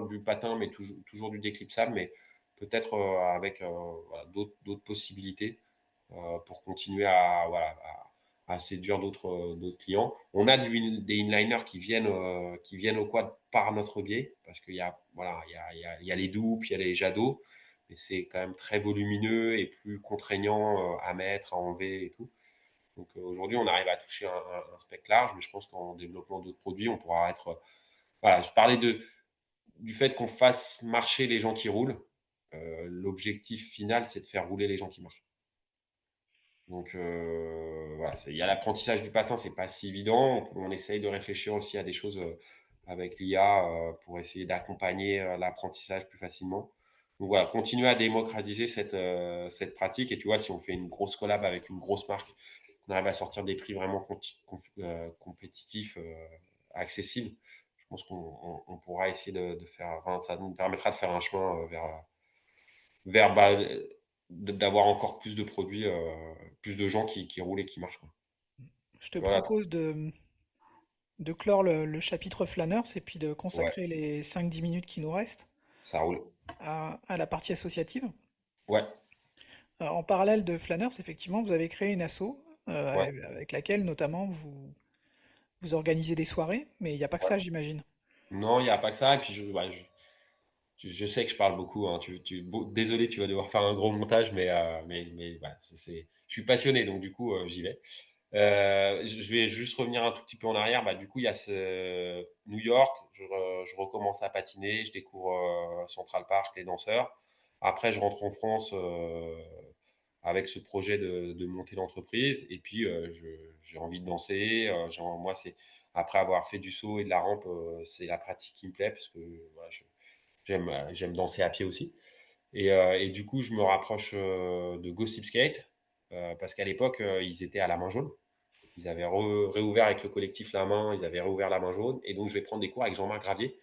du patin, mais toujours du déclipsable, mais peut-être avec voilà, d'autres possibilités pour continuer à séduire d'autres clients. On a des inliners qui viennent au quad par notre biais, parce qu'il y a, voilà, il y a les doupes, il y a les jadots, mais c'est quand même très volumineux et plus contraignant à mettre, à enlever et tout. Donc aujourd'hui, on arrive à toucher un spectre large, mais je pense qu'en développant d'autres produits, on pourra être. Voilà, je parlais du fait qu'on fasse marcher les gens qui roulent. L'objectif final, c'est de faire rouler les gens qui marchent. Donc voilà, il y a l'apprentissage du patin, c'est pas si évident. On essaye de réfléchir aussi à des choses avec l'IA pour essayer d'accompagner l'apprentissage plus facilement. Donc voilà, continuer à démocratiser cette pratique. Et tu vois, si on fait une grosse collab avec une grosse marque, qu'on arrive à sortir des prix vraiment compétitifs, accessibles, je pense qu'on pourra essayer de faire. Enfin, ça nous permettra de faire un chemin vers d'avoir encore plus de produits, plus de gens qui roulent et qui marchent, quoi. Je te Voilà, propose de clore le chapitre flâneurs et puis de ouais, consacrer les 5-10 minutes qui nous restent ça roule. à la partie associative. Ouais, En parallèle de flâneurs, effectivement, vous avez créé une asso. Ouais, avec laquelle notamment vous organisez des soirées, mais il n'y a pas que ouais. ça, j'imagine. Non, il y a pas que ça et puis je sais que je parle beaucoup, hein. Désolé, tu vas devoir faire un gros montage, mais voilà, je suis passionné, donc du coup, j'y vais. Je vais juste revenir un tout petit peu en arrière. Bah, du coup, il y a ce New York, je recommence à patiner, je découvre, Central Park, les danseurs. Après, je rentre en France, avec ce projet de monter l'entreprise et puis, j'ai envie de danser, moi, c'est après avoir fait du saut et de la rampe, c'est la pratique qui me plaît parce que, voilà, j'aime danser à pied aussi et du coup, je me rapproche, de Gossip Skate, parce qu'à l'époque, ils étaient à la main jaune. Ils avaient réouvert avec le collectif La Main, ils avaient réouvert La Main Jaune et donc je vais prendre des cours avec Jean-Marc Gravier,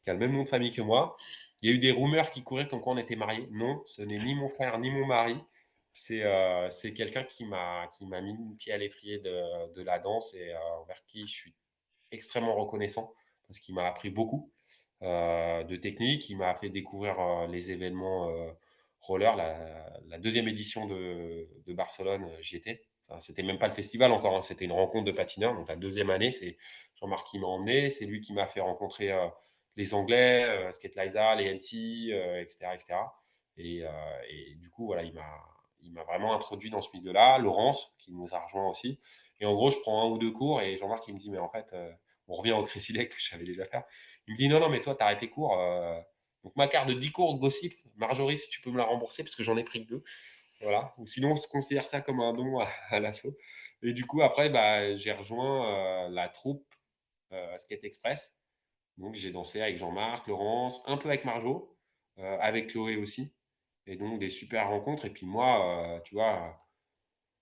qui a le même nom de famille que moi. Il y a eu des rumeurs qui couraient comme quoi on était mariés. Non, ce n'est ni mon frère ni mon mari. C'est quelqu'un qui m'a mis le pied à l'étrier de la danse et envers qui je suis extrêmement reconnaissant parce qu'il m'a appris beaucoup de techniques. Il m'a fait découvrir les événements roller. La deuxième édition de Barcelone, j'y étais. Enfin, c'était même pas le festival encore, hein, c'était une rencontre de patineurs. Donc la deuxième année, c'est Jean-Marc qui m'a emmené. C'est lui qui m'a fait rencontrer les Anglais, Skate Liza, les NC, etc., etc. Et, cetera, et du coup, voilà, il m'a vraiment introduit dans ce milieu-là. Laurence, qui nous a rejoint aussi. Et en gros, je prends un ou deux cours et Jean-Marc, il me dit, mais en fait, on revient au Crésilec que je savais déjà faire. Il me dit, non, non, mais toi, tu as arrêté cours. Donc, ma carte de 10 cours de Gossip, Marjorie, si tu peux me la rembourser, parce que j'en ai pris que deux. Voilà. Ou sinon, on se considère ça comme un don à l'assaut. Et du coup, après, bah, j'ai rejoint la troupe Skate Express. Donc, j'ai dansé avec Jean-Marc, Laurence, un peu avec Marjo, avec Chloé aussi. Et donc, des super rencontres. Et puis moi, tu vois,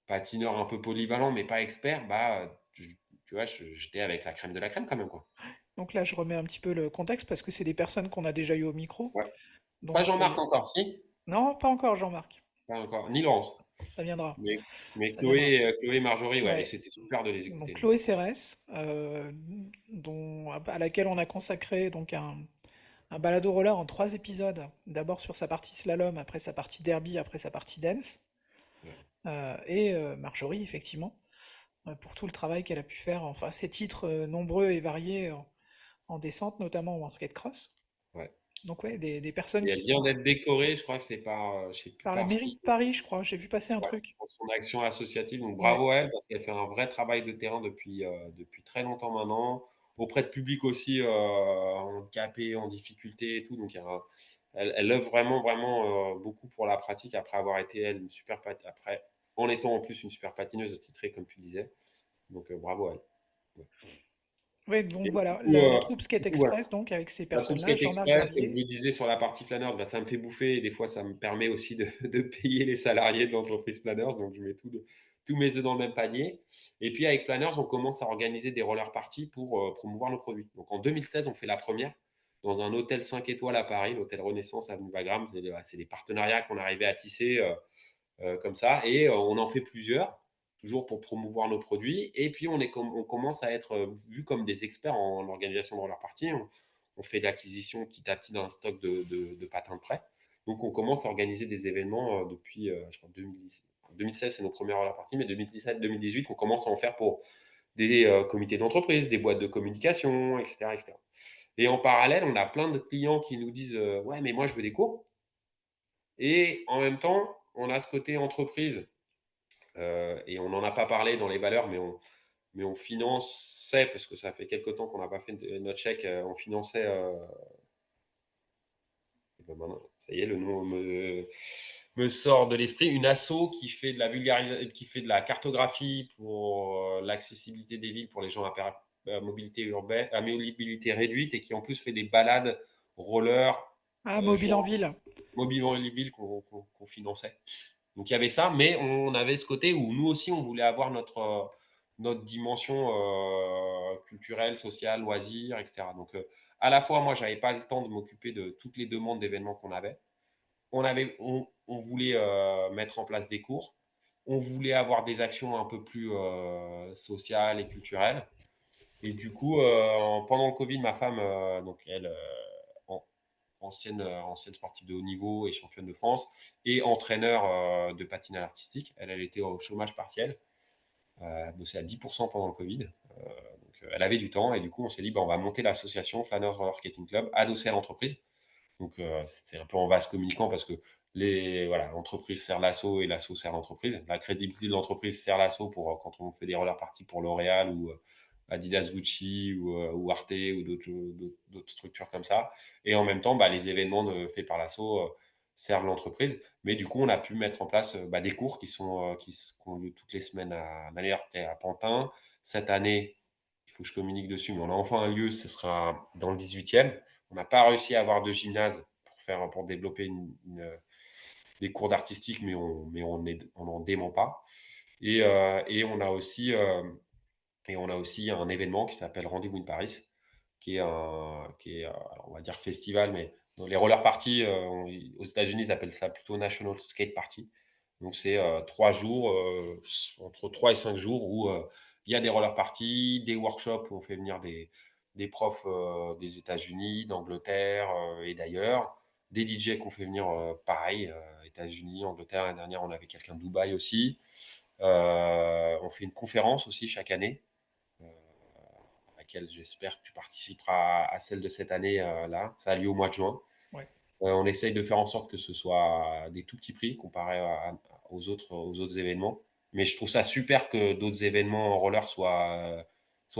patineur un peu polyvalent, mais pas expert, bah, tu vois, j'étais avec la crème de la crème quand même, quoi. Donc là, je remets un petit peu le contexte parce que c'est des personnes qu'on a déjà eu au micro. Ouais. Pas Donc, Jean-Marc encore, si? non, pas encore, Jean-Marc. Pas encore, ni Laurence. Ça viendra. Mais Ça viendra. Chloé et Marjorie, ouais, et Ouais. c'était super de les Donc écouter. Chloé Cérès, à laquelle on a consacré donc un balado roller en 3 épisodes. D'abord sur sa partie slalom, après sa partie derby, après sa partie dance. Ouais, Marjorie, effectivement, pour tout le travail qu'elle a pu faire, enfin ses titres nombreux et variés en descente notamment ou en skate cross. ouais. Donc ouais, des personnes Et qui elle vient sont d'être décorée, je crois que c'est par, je sais plus par la par mairie de qui, Paris, je crois. J'ai vu passer un ouais, truc. pour son action associative. Donc Ouais. bravo à elle, parce qu'elle fait un vrai travail de terrain depuis très longtemps maintenant, auprès de public aussi handicapé, en difficulté et tout. Donc elle œuvre vraiment, vraiment beaucoup pour la pratique après avoir été elle une super après en étant en plus une super patineuse titrée comme tu disais. Donc bravo à elle. Ouais. Ouais, donc Et voilà, du coup, la troupe Skate voilà. Express, donc avec ces La troupe personnes-là, Skate Jean-Marc Express, comme je Gravier. le disais sur la partie Flanners, bah, ça me fait bouffer et des fois ça me permet aussi de payer les salariés de l'entreprise Flanners, donc je mets tous mes œufs dans le même panier. Et puis avec Flanners, on commence à organiser des roller parties pour promouvoir nos produits. Donc en 2016, on fait la première dans un hôtel 5 étoiles à Paris, l'hôtel Renaissance avenue Wagram. C'est des partenariats qu'on arrivait à tisser comme ça. Et on en fait plusieurs, toujours pour promouvoir nos produits. Et puis, on commence à être vu comme des experts en organisation de roller party. On fait l'acquisition petit à petit d'un stock de patins de prêt. Donc, on commence à organiser des événements depuis, je crois, 2010. 2016, c'est nos premières roller parties, mais 2017-2018, on commence à en faire pour des comités d'entreprise, des boîtes de communication, etc., etc. Et en parallèle, on a plein de clients qui nous disent ouais, mais moi, je veux des cours. Et en même temps, on a ce côté entreprise et on n'en a pas parlé dans les valeurs, mais on finançait, parce que ça fait quelques temps qu'on n'a pas fait notre chèque, on finançait, et ben maintenant, ça y est, le nom me sort de l'esprit, une asso qui fait de la qui fait de la cartographie pour l'accessibilité des villes pour les gens à mobilité urbaine, à mobilité réduite et qui en plus fait des balades roller, Ah, Mobile en genre ville. mobile en ville qu'on finançait. Donc il y avait ça, mais on avait ce côté où nous aussi, on voulait avoir notre dimension culturelle, sociale, loisirs, etc. Donc à la fois, moi, j'avais pas le temps de m'occuper de toutes les demandes d'événements qu'on avait. On voulait mettre en place des cours. On voulait avoir des actions un peu plus sociales et culturelles. Et du coup, pendant le Covid, ma femme, donc elle, ancienne sportive de haut niveau et championne de France, et entraîneur de patinage artistique. Elle était au chômage partiel. Elle bossait à 10% pendant le Covid. Donc, elle avait du temps et du coup, on s'est dit: «Bah, on va monter l'association Flâneurs Roller Skating Club adossée à l'entreprise». Donc, c'est un peu en vase communicant parce que l'entreprise sert l'asso et l'asso sert l'entreprise. La crédibilité de l'entreprise sert l'asso pour, quand on fait des rollers parties pour L'Oréal ou, Adidas, Gucci ou Arte ou d'autres structures comme ça. Et en même temps, bah, les événements faits par l'asso, servent l'entreprise. Mais du coup, on a pu mettre en place, des cours qui ont lieu toutes les semaines l'année dernière, c'était à Pantin. Cette année, il faut que je communique dessus, mais on a enfin un lieu, ce sera dans le 18e. On n'a pas réussi à avoir de gymnase pour développer des cours d'artistique, mais on n'en dément pas. Et on a aussi un événement qui s'appelle Rendez-vous in Paris, alors on va dire festival, mais dans les roller parties, aux États-Unis, ils appellent ça plutôt National Skate Party. Donc c'est 3 jours, entre 3 et 5 jours où il y a des roller parties, des workshops où on fait venir des profs des États-Unis, d'Angleterre et d'ailleurs, des DJ qu'on fait venir pareil, États-Unis, Angleterre. L'année dernière, on avait quelqu'un de Dubaï aussi. On fait une conférence aussi chaque année à laquelle j'espère que tu participeras à celle de cette année là. Ça a lieu au mois de juin. Ouais. On essaye de faire en sorte que ce soit des tout petits prix comparé aux autres événements. Mais je trouve ça super que d'autres événements en roller soient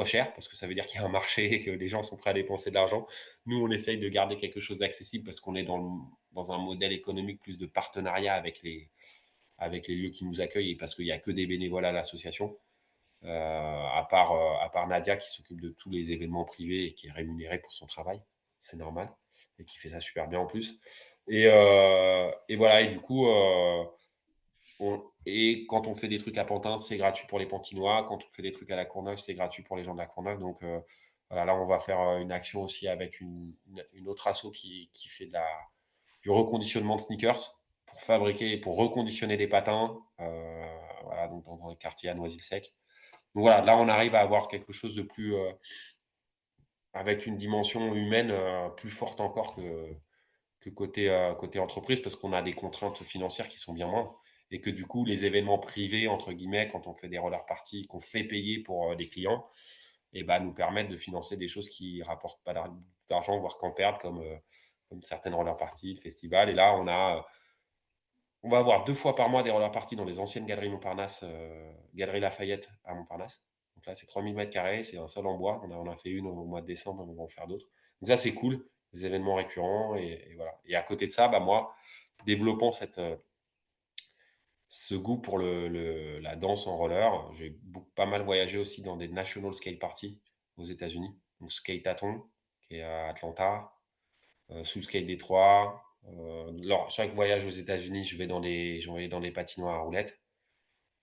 chers parce que ça veut dire qu'il y a un marché et que les gens sont prêts à dépenser de l'argent. Nous, on essaye de garder quelque chose d'accessible parce qu'on est dans un modèle économique plus de partenariat avec les lieux qui nous accueillent et parce qu'il n'y a que des bénévoles à l'association. À part Nadia qui s'occupe de tous les événements privés et qui est rémunérée pour son travail, c'est normal, et qui fait ça super bien en plus. Et voilà, et du coup, et quand on fait des trucs à Pantin, c'est gratuit pour les Pantinois. Quand on fait des trucs à la Courneuve, c'est gratuit pour les gens de la Courneuve. Donc voilà, là, on va faire une action aussi avec une autre asso qui fait du reconditionnement de sneakers pour reconditionner des patins, voilà, donc dans le quartier à Noisy-le-Sec. Donc voilà, là, on arrive à avoir quelque chose de plus, avec une dimension humaine plus forte encore que côté entreprise, parce qu'on a des contraintes financières qui sont bien moindres. Et que du coup, les événements privés, entre guillemets, quand on fait des roller parties, qu'on fait payer pour des clients, et ben, nous permettent de financer des choses qui rapportent pas d'argent, voire qu'en perdent, comme certaines roller parties, le festival. Et là, on va avoir 2 fois par mois des roller parties dans les anciennes galeries Montparnasse, Galerie Lafayette à Montparnasse. Donc là, c'est 3000 m², c'est un sol en bois. On a fait une au mois de décembre, on va en faire d'autres. Donc là, c'est cool, des événements récurrents et voilà. Et à côté de ça, bah, moi, développant ce goût pour la danse en roller, j'ai pas mal voyagé aussi dans des National Skate Party aux États-Unis. Donc Skateathon, qui est à Atlanta, Soul Skate Détroit. Chaque voyage aux États-Unis, je vais dans des patinoires à roulettes.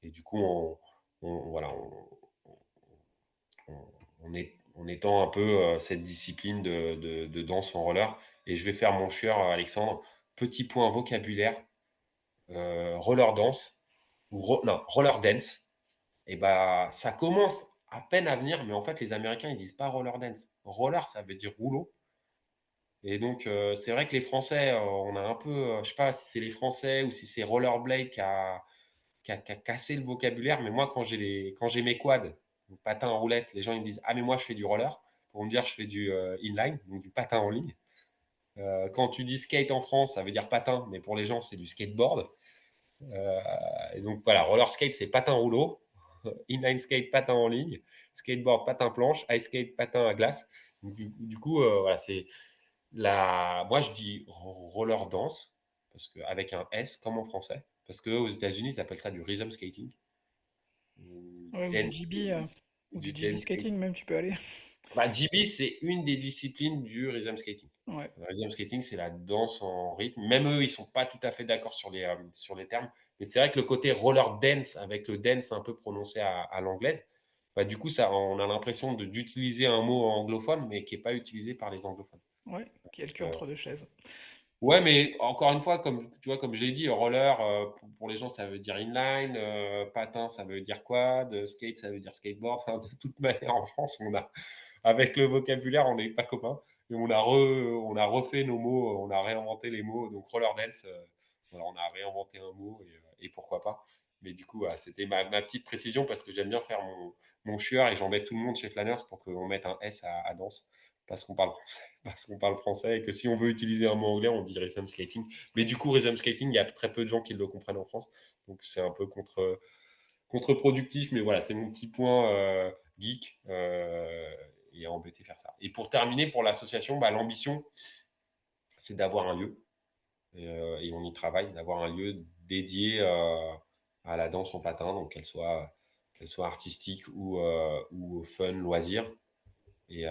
Et du coup, voilà, on, on étend un peu cette discipline de danse en roller. Et je vais faire mon cher Alexandre. Petit point vocabulaire, roller dance, non, roller dance. Et bah, ça commence à peine à venir, mais en fait, les Américains, ils disent pas roller dance. Roller, ça veut dire rouleau. Et donc, c'est vrai que les Français, on a un peu, je sais pas si c'est les Français ou si c'est Rollerblade qui a cassé le vocabulaire. Mais moi, quand j'ai mes quads, donc patins en roulette, les gens ils me disent: «Ah mais moi je fais du roller», pour me dire je fais du, inline, donc du patin en ligne. Quand tu dis skate en France, ça veut dire patin, mais pour les gens, c'est du skateboard. Heu et donc voilà, roller skate, c'est patin rouleau, inline skate, patin en ligne, skateboard, patin planche, ice skate, patin à glace. Donc du coup, voilà, c'est moi, je dis roller dance, parce que, avec un S comme en français, parce qu'aux États-Unis, ils appellent ça du rhythm skating, ou Ouais, ou du du GB dance skating skating. même, tu peux aller. Bah, JB, c'est une des disciplines du rhythm skating. Ouais. Le rhythm skating, c'est la danse en rythme. Même eux, ils sont pas tout à fait d'accord sur les termes. Mais c'est vrai que le côté roller dance, avec le dance un peu prononcé à l'anglaise, bah, du coup, on a l'impression d'utiliser un mot anglophone, mais qui est pas utilisé par les anglophones. Ouais, qui est le cul Euh, entre deux chaises. Ouais, mais encore une fois, comme tu vois, comme je l'ai dit, roller, pour les gens, ça veut dire inline, patin, ça veut dire quad, skate, ça veut dire skateboard. Enfin, de toute manière, en France, avec le vocabulaire, on n'est pas copains. Et on a refait nos mots, on a réinventé les mots. Donc roller dance, voilà, on a réinventé un mot et pourquoi pas. Mais du coup, voilà, c'était ma petite précision parce que j'aime bien faire mon chieur et j'embête tout le monde chez Flanners pour qu'on mette un S à danse parce qu'on parle français, parce qu'on parle français et que si on veut utiliser un mot anglais, on dit rhythm skating. Mais du coup, rhythm skating, il y a très peu de gens qui le comprennent en France, donc c'est un peu contre-productif, mais voilà, c'est mon petit point geek et embêté faire ça. Et pour terminer, pour l'association, bah, l'ambition, c'est d'avoir un lieu et on y travaille, d'avoir un lieu dédié à la danse en patin, donc qu'elle soit artistique ou fun, loisir. Et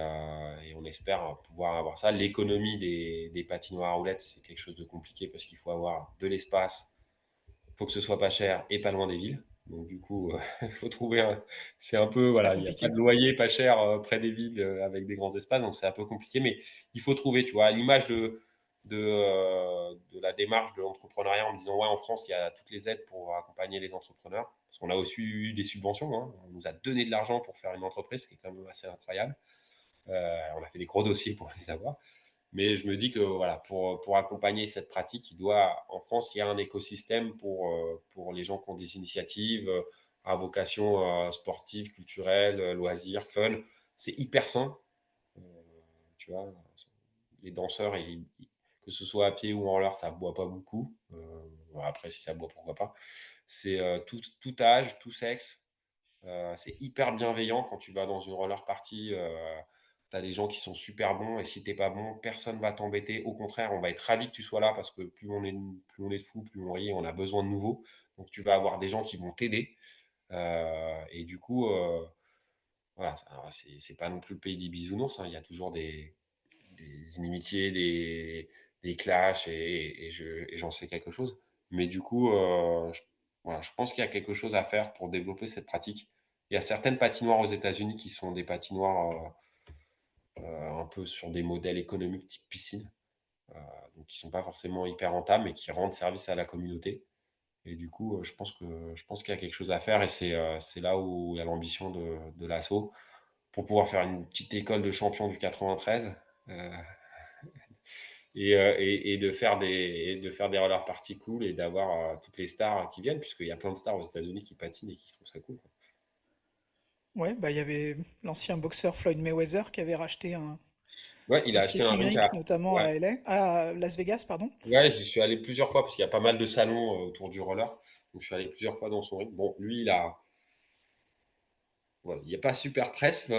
on espère pouvoir avoir ça. L'économie des patinoires à roulettes, c'est quelque chose de compliqué parce qu'il faut avoir de l'espace, il faut que ce soit pas cher et pas loin des villes. Donc du coup, il faut trouver un. C'est un peu, C'est voilà, il n'y a pas compliqué. de loyer pas cher près des villes avec des grands espaces, donc c'est un peu compliqué, mais il faut trouver, tu vois, à l'image de la démarche de l'entrepreneuriat en me disant, ouais, en France, il y a toutes les aides pour accompagner les entrepreneurs, parce qu'on a aussi eu des subventions, hein. On nous a donné de l'argent pour faire une entreprise, ce qui est quand même assez incroyable. On a fait des gros dossiers pour les avoir. Mais je me dis que voilà, pour accompagner cette pratique, en France, il y a un écosystème pour les gens qui ont des initiatives à vocation sportive, culturelle, loisirs, fun. C'est hyper sain. Euh, Tu vois, les danseurs, que ce soit à pied ou en l'air, ça ne boit pas beaucoup. Après, si ça boit, pourquoi pas. C'est tout âge, tout sexe. C'est hyper bienveillant quand tu vas dans une roller party. Tu as des gens qui sont super bons et si t'es pas bon, personne va t'embêter. Au contraire, on va être ravi que tu sois là parce que plus on est de fous, plus on rit, on a besoin de nouveaux. Donc tu vas avoir des gens qui vont t'aider. Et du coup, voilà, c'est pas non plus le pays des bisounours, hein. Il y a toujours des inimitiés, des clashs et j'en sais quelque chose. Mais du coup, voilà, je pense qu'il y a quelque chose à faire pour développer cette pratique. Il y a certaines patinoires aux États-Unis qui sont des patinoires un peu sur des modèles économiques type piscine, euh, donc qui sont pas forcément hyper rentables, mais qui rendent service à la communauté. Et du coup, je pense qu'il y a quelque chose à faire et c'est là où il y a l'ambition de l'asso pour pouvoir faire une petite école de champions du 93. euh, et de faire des roller parties cool et d'avoir toutes les stars qui viennent, puisqu'il y a plein de stars aux États-Unis qui patinent et qui trouvent ça cool, quoi. Ouais, bah il y avait l'ancien boxeur Floyd Mayweather qui avait racheté Ouais, il un a acheté un skating rink rink, notamment ouais, à à Las Vegas, pardon. ouais, j'y suis allé plusieurs fois parce qu'il y a pas mal de salons autour du roller. Donc je suis allé plusieurs fois dans son rink. Bon, lui, voilà, il n'y a pas super presse,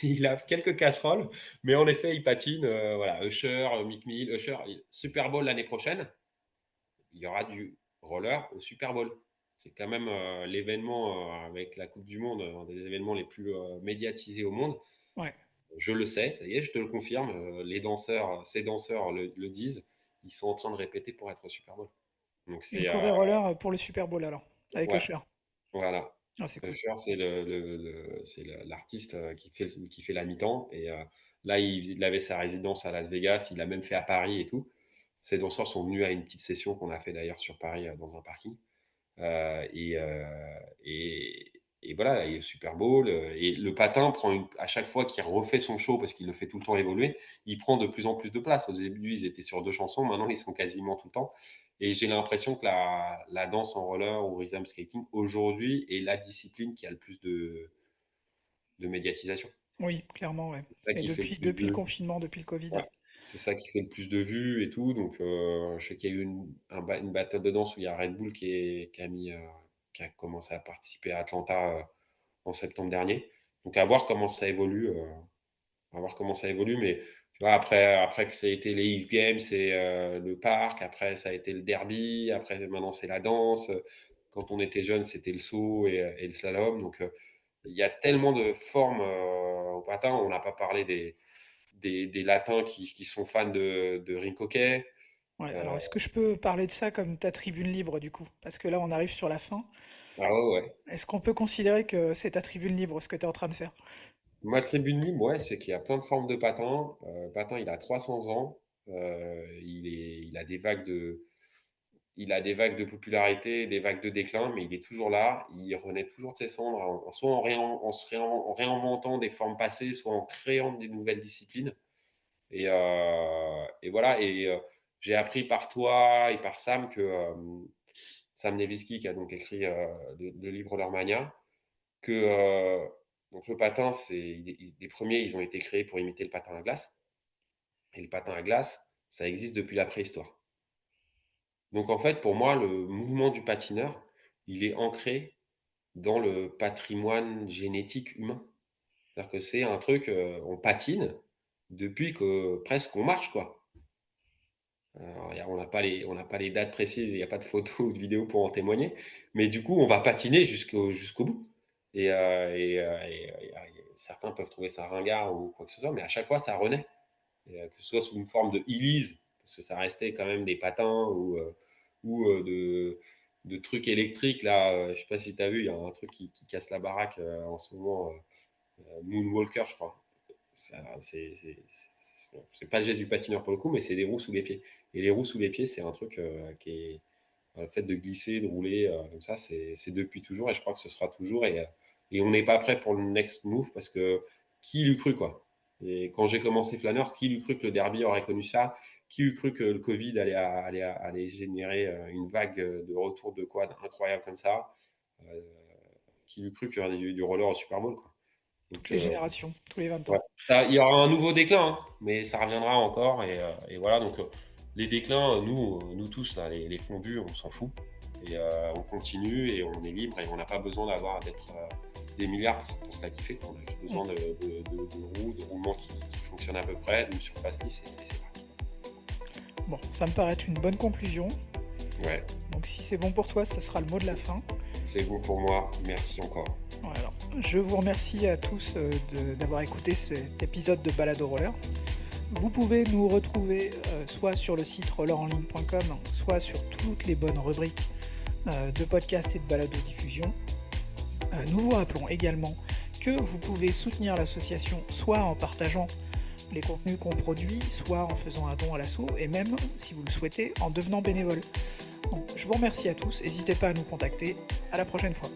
il a quelques casseroles, mais en effet, il patine. Voilà, Usher, Mick Mill, Usher, Super Bowl l'année prochaine. Il y aura du roller au Super Bowl. C'est quand même l'événement avec la Coupe du Monde, un des événements les plus médiatisés au monde. Ouais. Je le sais, ça y est, je te le confirme. Ces danseurs le disent. Ils sont en train de répéter pour être au Super Bowl. Donc Une c'est choré roller pour le Super Bowl alors, avec ouais, Usher. voilà. Ah, c'est cool. Usher, c'est l'artiste qui fait la mi-temps. Et là, il avait sa résidence à Las Vegas. Il l'a même fait à Paris et tout. Ces danseurs sont venus à une petite session qu'on a fait d'ailleurs sur Paris dans un parking. Et voilà, et Super Bowl. Et le patin à chaque fois qu'il refait son show, parce qu'il le fait tout le temps évoluer, il prend de plus en plus de place. Au début, ils étaient sur deux chansons, maintenant ils sont quasiment tout le temps. Et j'ai l'impression que la danse en roller ou rhythm skating, aujourd'hui, est la discipline qui a le plus de médiatisation. Oui, clairement, ouais. C'est ça Et qui fait le plus depuis le de. confinement, depuis le Covid. Ouais, c'est ça qui fait le plus de vues et tout. Donc, je sais qu'il y a eu une battle de danse où il y a Red Bull qui a commencé à participer à Atlanta en septembre dernier. Donc, à voir comment ça évolue. À voir comment ça évolue. Mais tu vois, après que ça a été les X Games, c'est le parc. Après, ça a été le derby. Après, maintenant, c'est la danse. Quand on était jeune, c'était le saut et le slalom. Donc, il y a tellement de formes au patin. On n'a pas parlé des latins qui sont fans de rink hockey. Ouais, Euh, alors est-ce que je peux parler de ça comme ta tribune libre du coup? Parce que là, on arrive sur la fin. ah ouais, ouais. Est-ce qu'on peut considérer que c'est ta tribune libre, ce que tu es en train de faire? Ma tribune libre, ouais, c'est qu'il y a plein de formes de patins. Patin, il a 300 ans. Il a des vagues de popularité, des vagues de déclin, mais il est toujours là. Il renaît toujours de ses cendres, soit en réinventant des formes passées, soit en créant des nouvelles disciplines. Et voilà. Et j'ai appris par toi et par Sam que Sam Neviski qui a donc écrit le livre Roller Mania, que donc le patin, les premiers, ils ont été créés pour imiter le patin à glace. Et le patin à glace, ça existe depuis la préhistoire. Donc en fait, pour moi, le mouvement du patineur, il est ancré dans le patrimoine génétique humain. C'est-à-dire que c'est un truc, on patine depuis que presque on marche, quoi. Alors, on n'a pas les dates précises, il n'y a pas de photos ou de vidéos pour en témoigner, mais du coup, on va patiner jusqu'au bout. Certains peuvent trouver ça ringard ou quoi que ce soit, mais à chaque fois, ça renaît. Que ce soit sous une forme de Heelys, parce que ça restait quand même des patins ou de trucs électriques. Là, je ne sais pas si tu as vu, il y a un truc qui casse la baraque en ce moment, Moonwalker, je crois. C'est pas le geste du patineur pour le coup, mais c'est des roues sous les pieds. Et les roues sous les pieds, c'est un truc qui est le fait de glisser, de rouler comme ça, c'est depuis toujours et je crois que ce sera toujours. Et on n'est pas prêt pour le next move parce que qui l'eût cru, quoi. Et quand j'ai commencé Flanners, qui l'eût cru que le derby aurait connu ça? Qui l'eût cru que le Covid allait générer une vague de retour de quad incroyable comme ça? Euh, qui l'eût cru qu'il y aurait du roller au Super Bowl, quoi. Toutes Donc, les générations, tous les 20 ouais. ans. Il y aura un nouveau déclin, hein, mais ça reviendra encore. Et voilà, donc les déclins, nous tous, là, les fondus, on s'en fout. Et on continue et on est libre et on n'a pas besoin d'être des milliards pour se la kiffer. On a juste besoin de roues, de roulements qui fonctionnent à peu près, d'une surface lisse et c'est parti. Bon, ça me paraît être une bonne conclusion. Ouais, Donc si c'est bon pour toi, ce sera le mot de la fin. c'est bon pour moi. Merci encore. Voilà. Je vous remercie à tous d'avoir écouté cet épisode de Balado Roller. Vous pouvez nous retrouver soit sur le site rollerenligne.com, soit sur toutes les bonnes rubriques de podcasts et de balado-diffusion. Nous vous rappelons également que vous pouvez soutenir l'association soit en partageant les contenus qu'on produit, soit en faisant un don à l'asso, et même, si vous le souhaitez, en devenant bénévole. Donc, je vous remercie à tous, n'hésitez pas à nous contacter, à la prochaine fois.